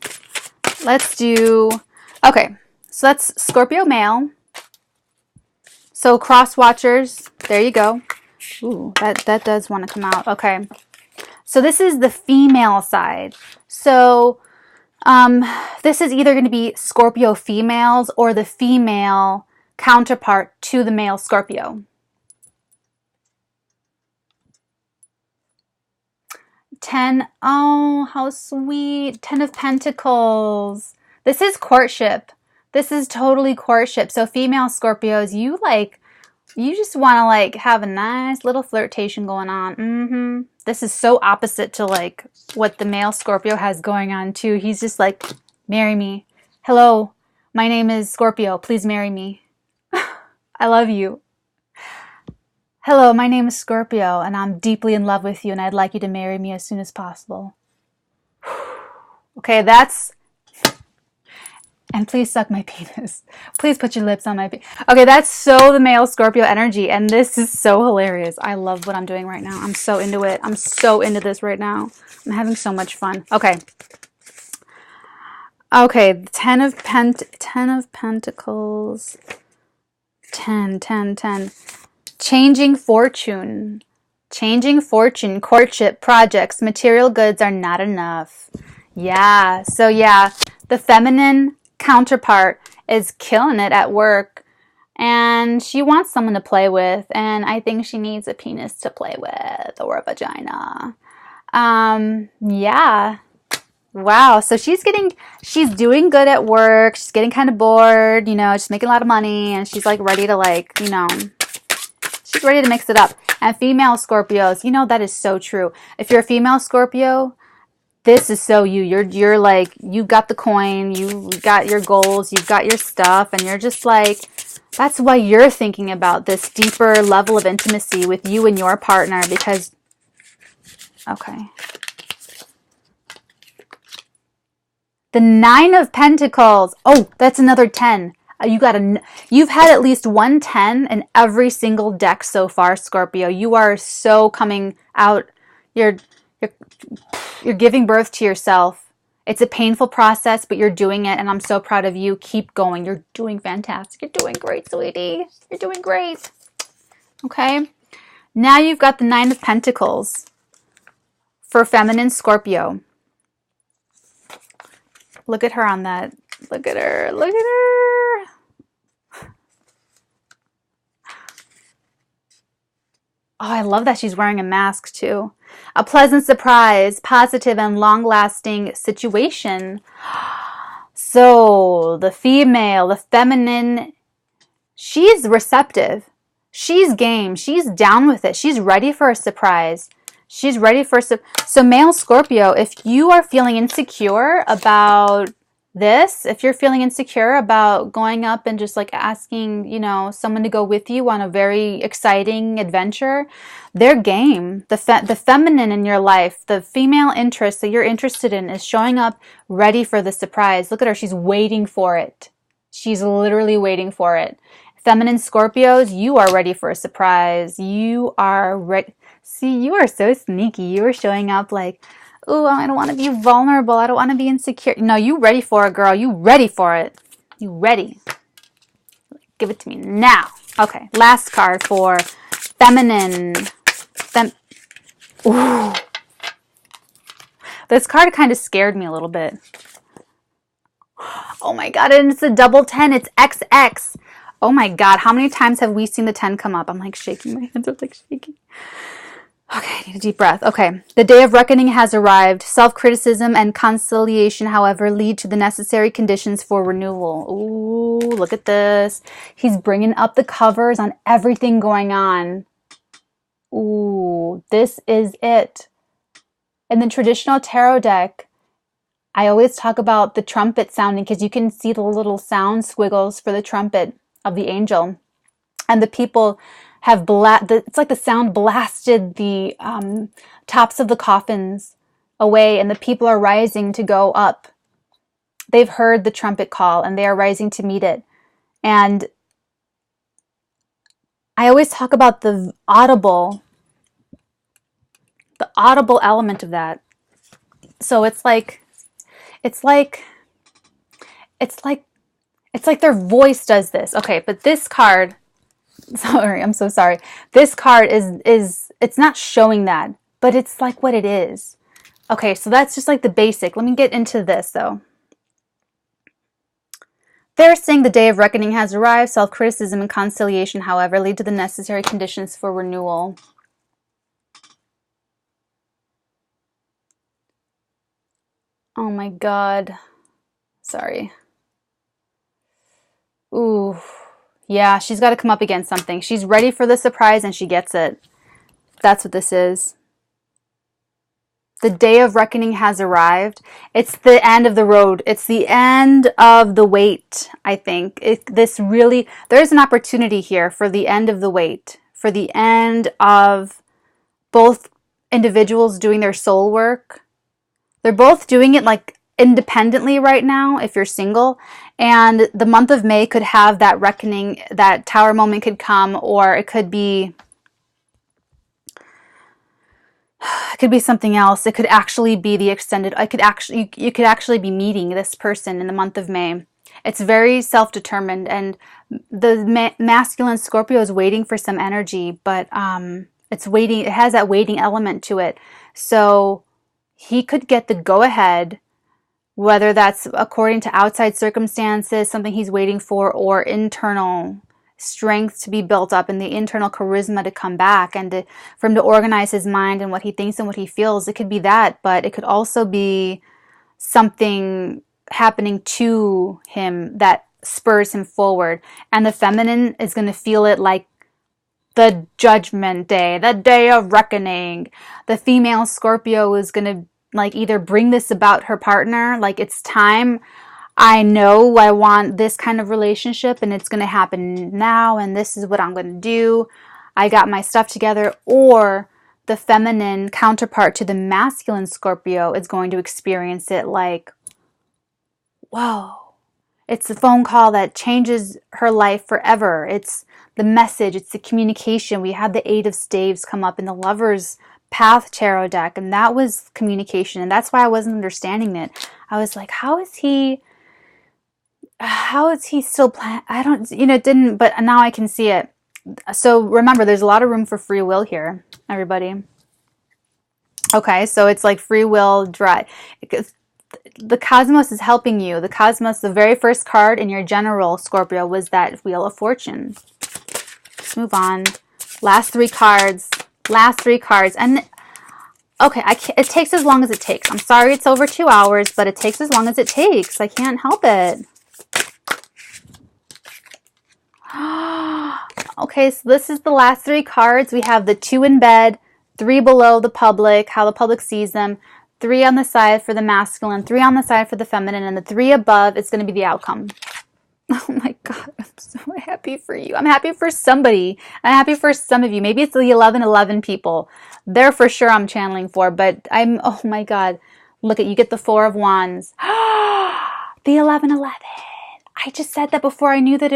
Okay, so that's Scorpio male. So cross watchers, there you go. Ooh, that does want to come out. Okay. So this is the female side. So this is either going to be Scorpio females or the female counterpart to the male Scorpio. 10. Oh, how sweet. 10 of Pentacles. This is courtship. This is totally courtship. So female Scorpios, you just want to like have a nice little flirtation going on. This is so opposite to like what the male Scorpio has going on too. He's just like, marry me. Hello, my name is Scorpio. Please marry me. I love you. Hello, my name is Scorpio and I'm deeply in love with you and I'd like you to marry me as soon as possible. Okay, and please suck my penis. Please put your lips on my penis. Okay, that's so the male Scorpio energy. And this is so hilarious. I love what I'm doing right now. I'm so into it. I'm so into this right now. I'm having so much fun. Okay. Okay, 10 of Pentacles. 10. Changing fortune. Changing fortune, courtship, projects, material goods are not enough. Yeah, so yeah, the feminine counterpart is killing it at work, and she wants someone to play with, and I think she needs a penis to play with, or a vagina. Yeah. Wow, so she's doing good at work, she's getting kind of bored, you know, she's making a lot of money, and she's like ready to like, you know, she's ready to mix it up. And female Scorpios, you know, that is so true. If you're a female Scorpio, this is so you. You're like, you got the coin, you got your goals, you've got your stuff, and you're just like, that's why you're thinking about this deeper level of intimacy with you and your partner, because, okay. The 9 of Pentacles. Oh, that's another 10. You've had at least one 10 in every single deck so far, Scorpio. You are so coming out. You're giving birth to yourself. It's a painful process, but you're doing it, and I'm so proud of you. Keep going. You're doing fantastic. You're doing great, sweetie. You're doing great. Okay? Now you've got the 9 of Pentacles for feminine Scorpio. Look at her on that. Look at her. Look at her. Oh, I love that she's wearing a mask too. A pleasant surprise, positive and long-lasting situation. So the female, the feminine, she's receptive. She's game. She's down with it. She's ready for a surprise. She's ready for so male Scorpio, if you are feeling insecure about this, if you're feeling insecure about going up and just like asking, you know, someone to go with you on a very exciting adventure, they're game. The feminine in your life, the female interest that you're interested in is showing up ready for the surprise. Look at her. She's waiting for it. She's literally waiting for it. Feminine Scorpios, you are ready for a surprise. You are ready. See, you are so sneaky. You are showing up like, oh, I don't want to be vulnerable. I don't want to be insecure. No, you ready for it, girl. You ready for it. You ready. Give it to me now. Okay, last card for feminine. Ooh. This card kind of scared me a little bit. Oh my God, and it's a double 10. It's XX. Oh my God, how many times have we seen the 10 come up? I'm like shaking. My hands are like shaking. Okay, I need a deep breath. Okay, the day of reckoning has arrived. Self-criticism and conciliation, however, lead to the necessary conditions for renewal. Ooh, look at this. He's bringing up the covers on everything going on. Ooh, this is it. In the traditional tarot deck, I always talk about the trumpet sounding because you can see the little sound squiggles for the trumpet of the angel. And the people have it's like the sound blasted the tops of the coffins away, and the people are rising to go up. They've heard the trumpet call and they are rising to meet it. And I always talk about the audible element of that. So it's like their voice does this. Okay, but this card, sorry, I'm so sorry. This card is it's not showing that, but it's like what it is. Okay, so that's just like the basic. Let me get into this though. They're saying the day of reckoning has arrived. Self-criticism and conciliation, however, lead to the necessary conditions for renewal. Oh my God. Sorry. Ooh. Yeah, she's got to come up against something. She's ready for the surprise and she gets it. That's what this is. The day of reckoning has arrived. It's the end of the road. It's the end of the wait, I think. There's an opportunity here for the end of the wait, for the end of both individuals doing their soul work. They're both doing it like independently right now if you're single, and the month of May could have that reckoning, that tower moment could come, or it could be something else. It could actually be the extended, you could actually be meeting this person in the month of May. It's very self-determined, and the masculine Scorpio is waiting for some energy, but it's waiting. It has that waiting element to it. So he could get the go-ahead, whether that's according to outside circumstances, something he's waiting for, or internal strength to be built up and the internal charisma to come back, and for him to organize his mind and what he thinks and what he feels. It could be that, but it could also be something happening to him that spurs him forward. And the feminine is going to feel it like the judgment day, the day of reckoning. The female Scorpio is going to like either bring this about her partner, like it's time. I know I want this kind of relationship and it's going to happen now, and this is what I'm going to do. I got my stuff together. Or the feminine counterpart to the masculine Scorpio is going to experience it like, whoa, it's a phone call that changes her life forever. It's the message, it's the communication. We had the Eight of Staves come up in the Lover's Path tarot deck, and that was communication, and that's why I wasn't understanding it. I was like, how is he still playing? I don't, it didn't, but now I can see it. So remember, there's a lot of room for free will here, everybody. Okay, so it's like free will drive. The cosmos is helping you. The cosmos, the very first card in your general Scorpio was that Wheel of Fortune. Let's move on. Last three cards. And okay, it takes as long as it takes. I'm sorry it's over 2 hours, but it takes as long as it takes. I can't help it. Okay, so this is the last three cards. We have the 2 in bed, 3 below the public, how the public sees them, 3 on the side for the masculine, 3 on the side for the feminine, and the 3 above is going to be the outcome. Oh my God, I'm so happy for you. I'm happy for somebody. I'm happy for some of you. Maybe it's the 1111 people. They're for sure I'm channeling for, but oh my God. Look at, you get the 4 of Wands. The 1111. I just said that before I knew that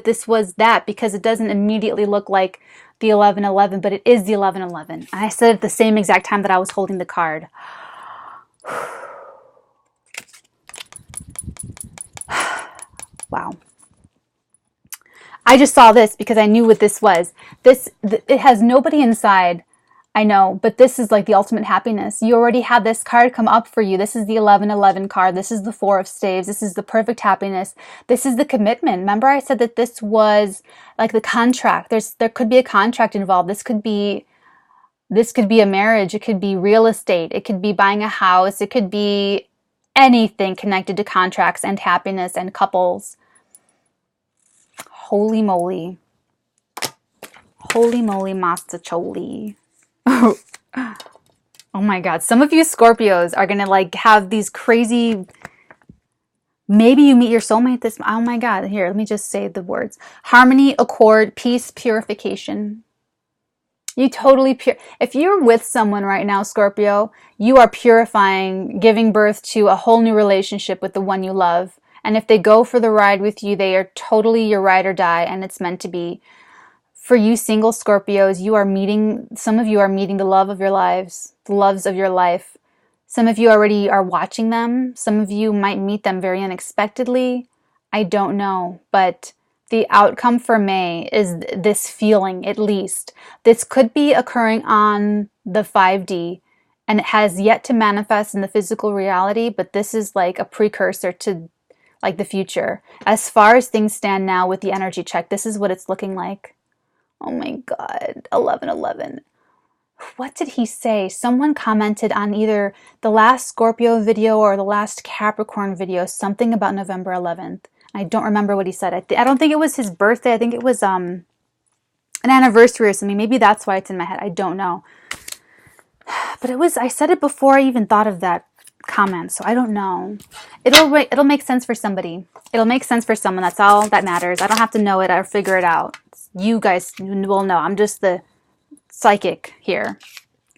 this was that, because it doesn't immediately look like the 1111, but it is the 1111. And I said it at the same exact time that I was holding the card. Wow. I just saw this because I knew what this was. It has nobody inside, I know, but this is like the ultimate happiness. You already had this card come up for you. This is the 1111 card. This is the 4 of Staves. This is the perfect happiness. This is the commitment. Remember I said that this was like the contract. There could be a contract involved. This could be a marriage. It could be real estate. It could be buying a house. It could be anything connected to contracts and happiness and couples. Holy moly. Holy moly mastacholi. Oh my God. Some of you Scorpios are going to like have these crazy, maybe you meet your soulmate this, oh my God. Here, let me just say the words. Harmony, accord, peace, purification. You totally if you're with someone right now, Scorpio, you are purifying, giving birth to a whole new relationship with the one you love. And if they go for the ride with you, they are totally your ride or die, and it's meant to be. For you single Scorpios, some of you are meeting the love of your lives, the loves of your life. Some of you already are watching them. Some of you might meet them very unexpectedly. I don't know, but the outcome for May is this feeling, at least. This could be occurring on the 5D, and it has yet to manifest in the physical reality, but this is like a precursor to like the future. As far as things stand now with the energy check, this is what it's looking like. Oh my God, 1111. What did he say? Someone commented on either the last Scorpio video or the last Capricorn video, something about November 11th. I don't remember what he said. I don't think it was his birthday. I think it was an anniversary or something. Maybe that's why it's in my head. I don't know. But I said it before I even thought of that comment, so I don't know. It'll make sense for somebody. It'll make sense for someone. That's all that matters. I don't have to know it or figure it out. You guys will know. I'm just the psychic here.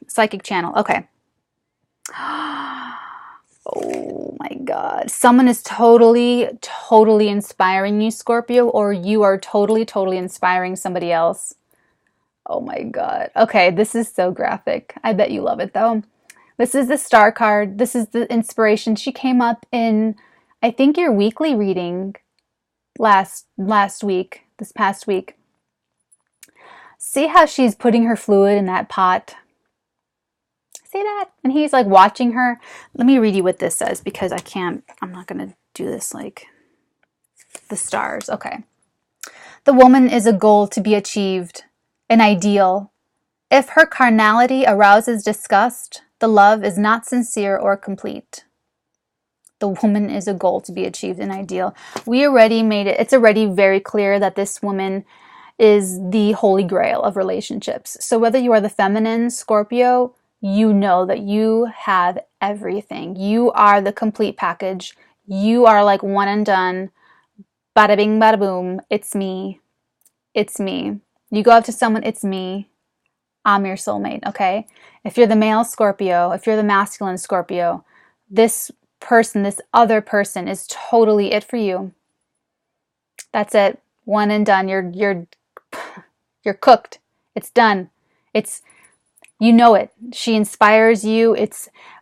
Psychic channel. Okay. Oh my God. Someone is totally, totally inspiring you, Scorpio, or you are totally, totally inspiring somebody else. Oh my God. Okay, this is so graphic. I bet you love it though. This is the star card. This is the inspiration. She came up in I think your weekly reading this past week. See how she's putting her fluid in that pot? See that? And he's like watching her. Let me read you what this says because I'm not going to do this like the stars. Okay. The woman is a goal to be achieved, an ideal. If her carnality arouses disgust, the love is not sincere or complete. The woman is a goal to be achieved, an ideal. We already made it. It's already very clear that this woman is the holy grail of relationships. So whether you are the feminine Scorpio, you know that you have everything. You are the complete package. You are like one and done. Bada bing, bada boom. It's me. It's me. You go up to someone, it's me. I'm your soulmate, okay? If you're the male Scorpio, if you're the masculine Scorpio, this person, this other person is totally it for you. That's it. One and done. You're cooked. It's done. You know it. She inspires you.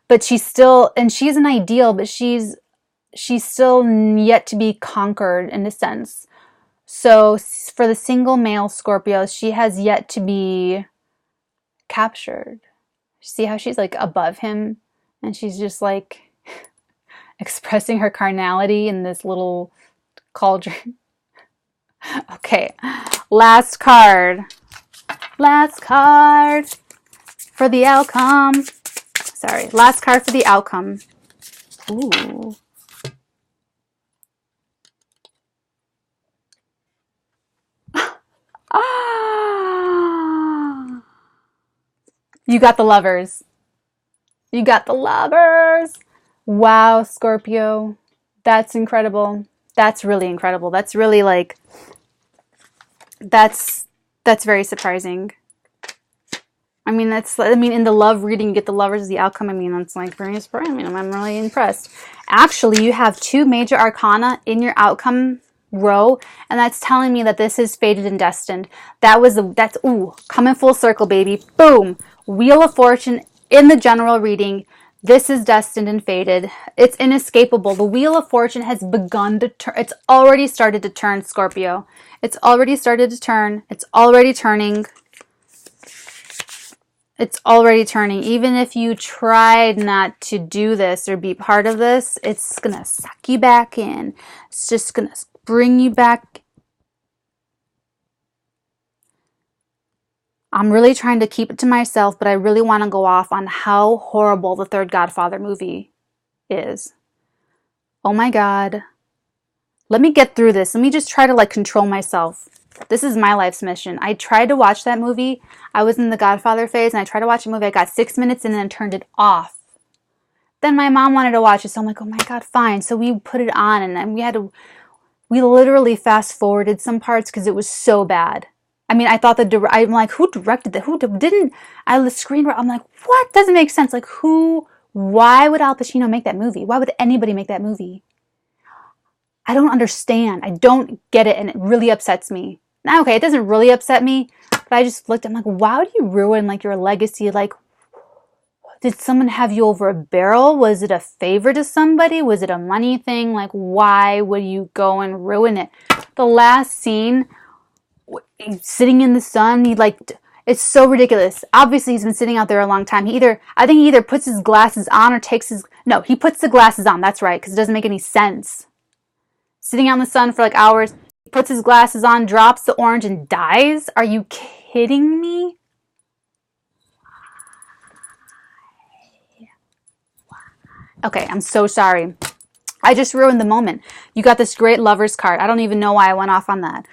But she's still, and she's an ideal, but she's still yet to be conquered in a sense. So for the single male Scorpio, she has yet to be captured. See how she's like above him and she's just like expressing her carnality in this little cauldron. Okay, last card for the outcome. Sorry, last card for the outcome. Ooh. You got the lovers. You got the lovers. Wow, Scorpio. That's incredible. That's really incredible. That's really like, that's very surprising. I mean, in the love reading, you get the lovers as the outcome. I mean, that's like very surprising. I mean, I'm really impressed. Actually, you have 2 major arcana in your outcome row, and that's telling me that this is fated and destined. That's coming full circle, baby. Boom. Wheel of Fortune in the general reading. This is destined and fated. It's inescapable. The Wheel of Fortune has begun to turn. It's already started to turn, Scorpio. It's already started to turn. It's already turning. It's already turning. Even if you tried not to do this or be part of this, it's going to suck you back in. It's just going to bring you back. I'm really trying to keep it to myself, but I really want to go off on how horrible the third Godfather movie is. Oh my God. Let me get through this. Let me just try to like control myself. This is my life's mission. I tried to watch that movie. I was in the Godfather phase and I tried to watch a movie. I got 6 minutes in and then turned it off. Then my mom wanted to watch it. So I'm like, oh my God, fine. So we put it on and then we literally fast forwarded some parts because it was so bad. I mean, I thought I'm like, who directed that? Who didn't? The screenwriter, I'm like, what? Doesn't make sense. Like why would Al Pacino make that movie? Why would anybody make that movie? I don't understand. I don't get it and it really upsets me. Now, okay, it doesn't really upset me, but I just looked, I'm like, why would you ruin like your legacy? Like, did someone have you over a barrel? Was it a favor to somebody? Was it a money thing? Like, why would you go and ruin it? The last scene, sitting in the sun, it's so ridiculous. Obviously, he's been sitting out there a long time. I think he either puts his glasses on or he puts the glasses on. That's right, because it doesn't make any sense. Sitting out in the sun for like hours, he puts his glasses on, drops the orange, and dies? Are you kidding me? Okay, I'm so sorry. I just ruined the moment. You got this great lovers card. I don't even know why I went off on that.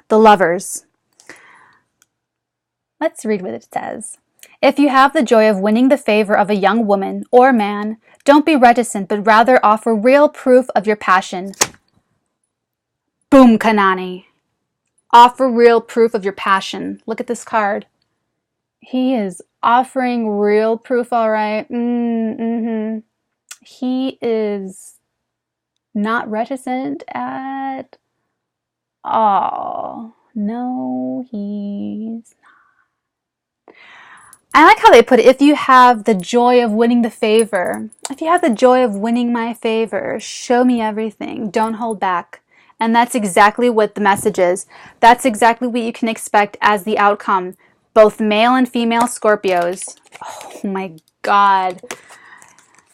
The lovers. Let's read what it says. If you have the joy of winning the favor of a young woman or man, don't be reticent, but rather offer real proof of your passion. Boom, Kanani. Offer real proof of your passion. Look at this card. He is offering real proof, all right. He is not reticent at all. No, he's not. I like how they put it, if you have the joy of winning the favor, if you have the joy of winning my favor, show me everything. Don't hold back. And that's exactly what the message is. That's exactly what you can expect as the outcome. Both male and female Scorpios. Oh my God.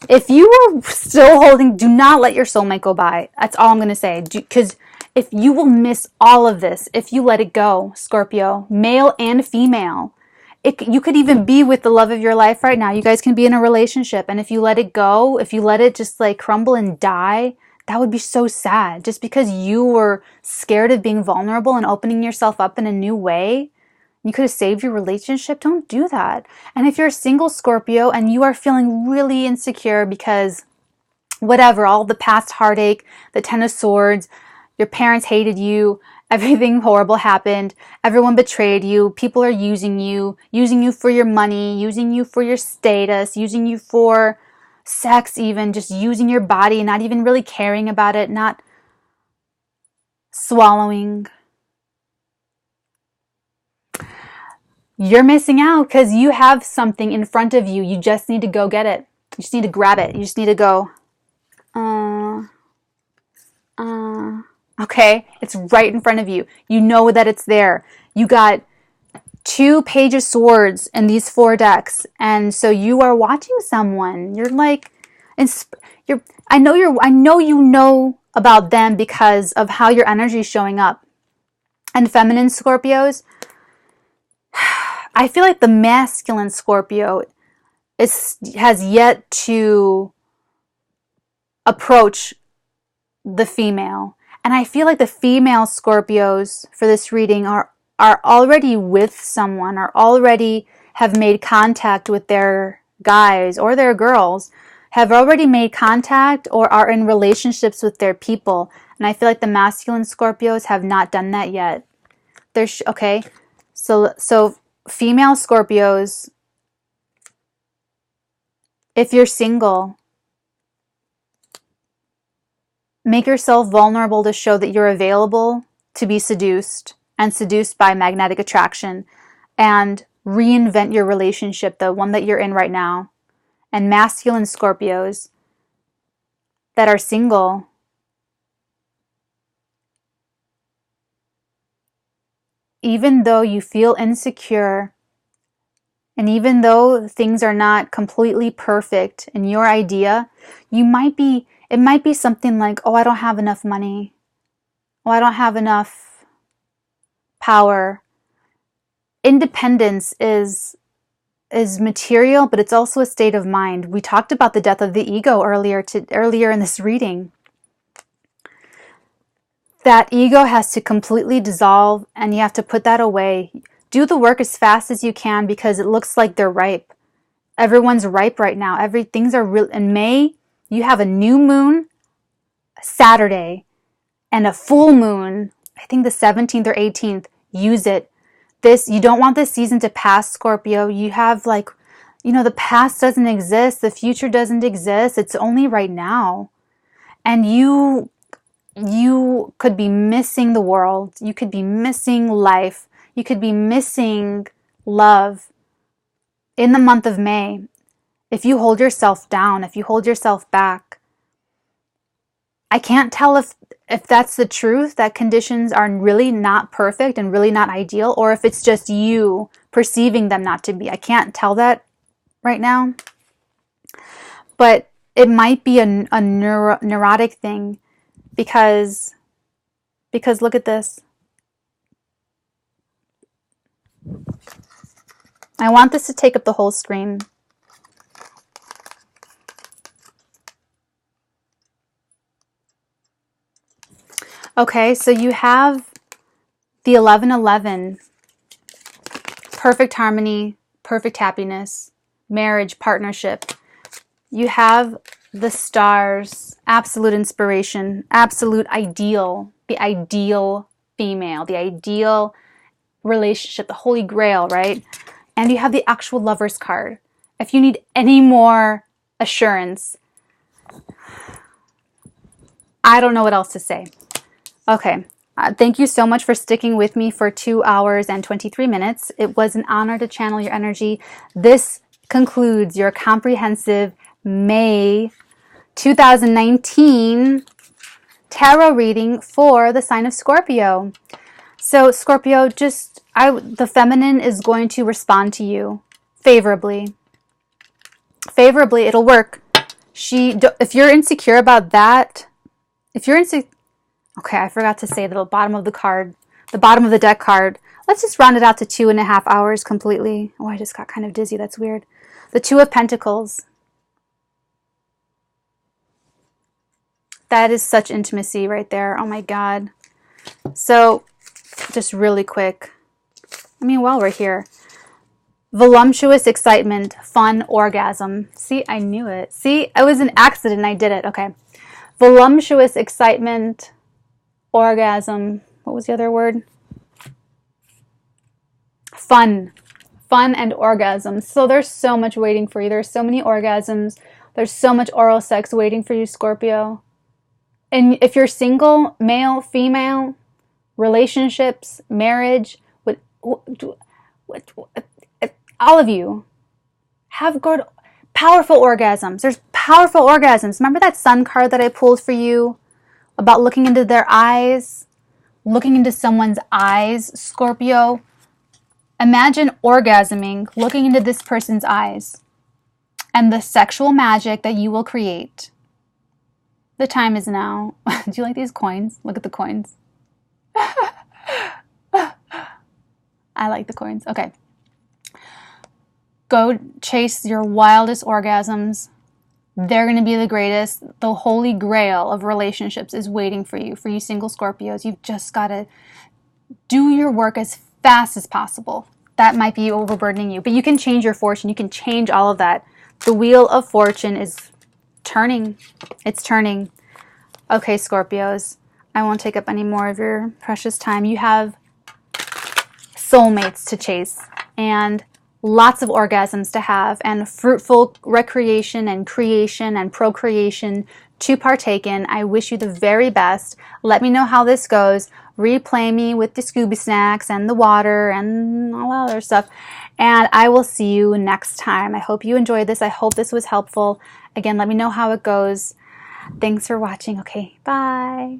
If you are still holding, do not let your soulmate go by. That's all I'm going to say. Because if you will miss all of this, if you let it go, Scorpio, male and female. You could even be with the love of your life right now. You guys can be in a relationship. And if you let it go, if you let it just like crumble and die, that would be so sad. Just because you were scared of being vulnerable and opening yourself up in a new way, you could have saved your relationship. Don't do that. And if you're a single Scorpio and you are feeling really insecure because whatever, all the past heartache, the Ten of Swords, your parents hated you, everything horrible happened, everyone betrayed you, people are using you for your money, using you for your status, using you for sex even, just using your body, not even really caring about it, not swallowing. You're missing out because you have something in front of you. You just need to go get it. You just need to grab it. You just need to go, okay, it's right in front of you. You know that it's there. You got 2 Page of Swords in these 4 decks. And so you are watching someone. You're like, I know you know about them because of how your energy is showing up. And feminine Scorpios, I feel like the masculine Scorpio has yet to approach the female. And I feel like the female Scorpios for this reading are already with someone, or already have made contact with their guys or their girls, have already made contact or are in relationships with their people. And I feel like the masculine Scorpios have not done that yet. Okay, so female Scorpios, if you're single, make yourself vulnerable to show that you're available to be seduced and seduced by magnetic attraction, and reinvent your relationship, the one that you're in right now. And masculine Scorpios that are single, even though you feel insecure, and even though things are not completely perfect in your idea, it might be something like, oh, I don't have enough money. Oh, I don't have enough power. Independence is material, but it's also a state of mind. We talked about the death of the ego earlier in this reading. That ego has to completely dissolve, and you have to put that away. Do the work as fast as you can because it looks like they're ripe. Everyone's ripe right now. Things are real. In May, you have a new moon, Saturday, and a full moon, I think the 17th or 18th. Use it. You don't want this season to pass, Scorpio. You have the past doesn't exist. The future doesn't exist. It's only right now. And you could be missing the world. You could be missing life. You could be missing love in the month of May. If you hold yourself down, if you hold yourself back. I can't tell if that's the truth, that conditions are really not perfect and really not ideal, or if it's just you perceiving them not to be. I can't tell that right now. But it might be a neurotic thing because look at this. I want this to take up the whole screen. Okay, so you have the 1111, perfect harmony, perfect happiness, marriage, partnership. You have the stars, absolute inspiration, absolute ideal, the ideal female, the ideal relationship, the holy grail, right? And you have the actual Lover's card. If you need any more assurance, I don't know what else to say. Okay, Thank you so much for sticking with me for 2 hours and 23 minutes. It was an honor to channel your energy. This concludes your comprehensive May 2019 tarot reading for the sign of Scorpio. So Scorpio, the feminine is going to respond to you favorably. Favorably, it'll work. If you're insecure about that, okay, I forgot to say the bottom of the deck card. Let's just round it out to 2.5 hours completely. Oh, I just got kind of dizzy. That's weird. The Two of Pentacles. That is such intimacy right there. Oh my God. So, just really quick. While we're here. Voluptuous excitement, fun, orgasm. See, I knew it. See, it was an accident. I did it. Okay. Voluptuous excitement, orgasm. What was the other word? Fun. Fun and orgasm. So there's so much waiting for you. There's so many orgasms. There's so much oral sex waiting for you, Scorpio. And if you're single, male, female, relationships, marriage, all of you have good, powerful orgasms. There's powerful orgasms. Remember that sun card that I pulled for you about looking into their eyes? Looking into someone's eyes, Scorpio. Imagine orgasming, looking into this person's eyes, and the sexual magic that you will create. The time is now. Do you like these coins? Look at the coins. I like the coins. Okay. Go chase your wildest orgasms. They're going to be the greatest. The holy grail of relationships is waiting for you single Scorpios. You've just got to do your work as fast as possible. That might be overburdening you, but you can change your fortune. You can change all of that. The wheel of fortune is turning. It's turning. Okay, Scorpios, I won't take up any more of your precious time. You have soulmates to chase and lots of orgasms to have and fruitful recreation and creation and procreation to partake in. I wish you the very best. Let me know how this goes. Replay me with the Scooby snacks and the water and all that other stuff. And I will see you next time. I hope you enjoyed this. I hope this was helpful. Again, let me know how it goes. Thanks for watching. Okay, bye.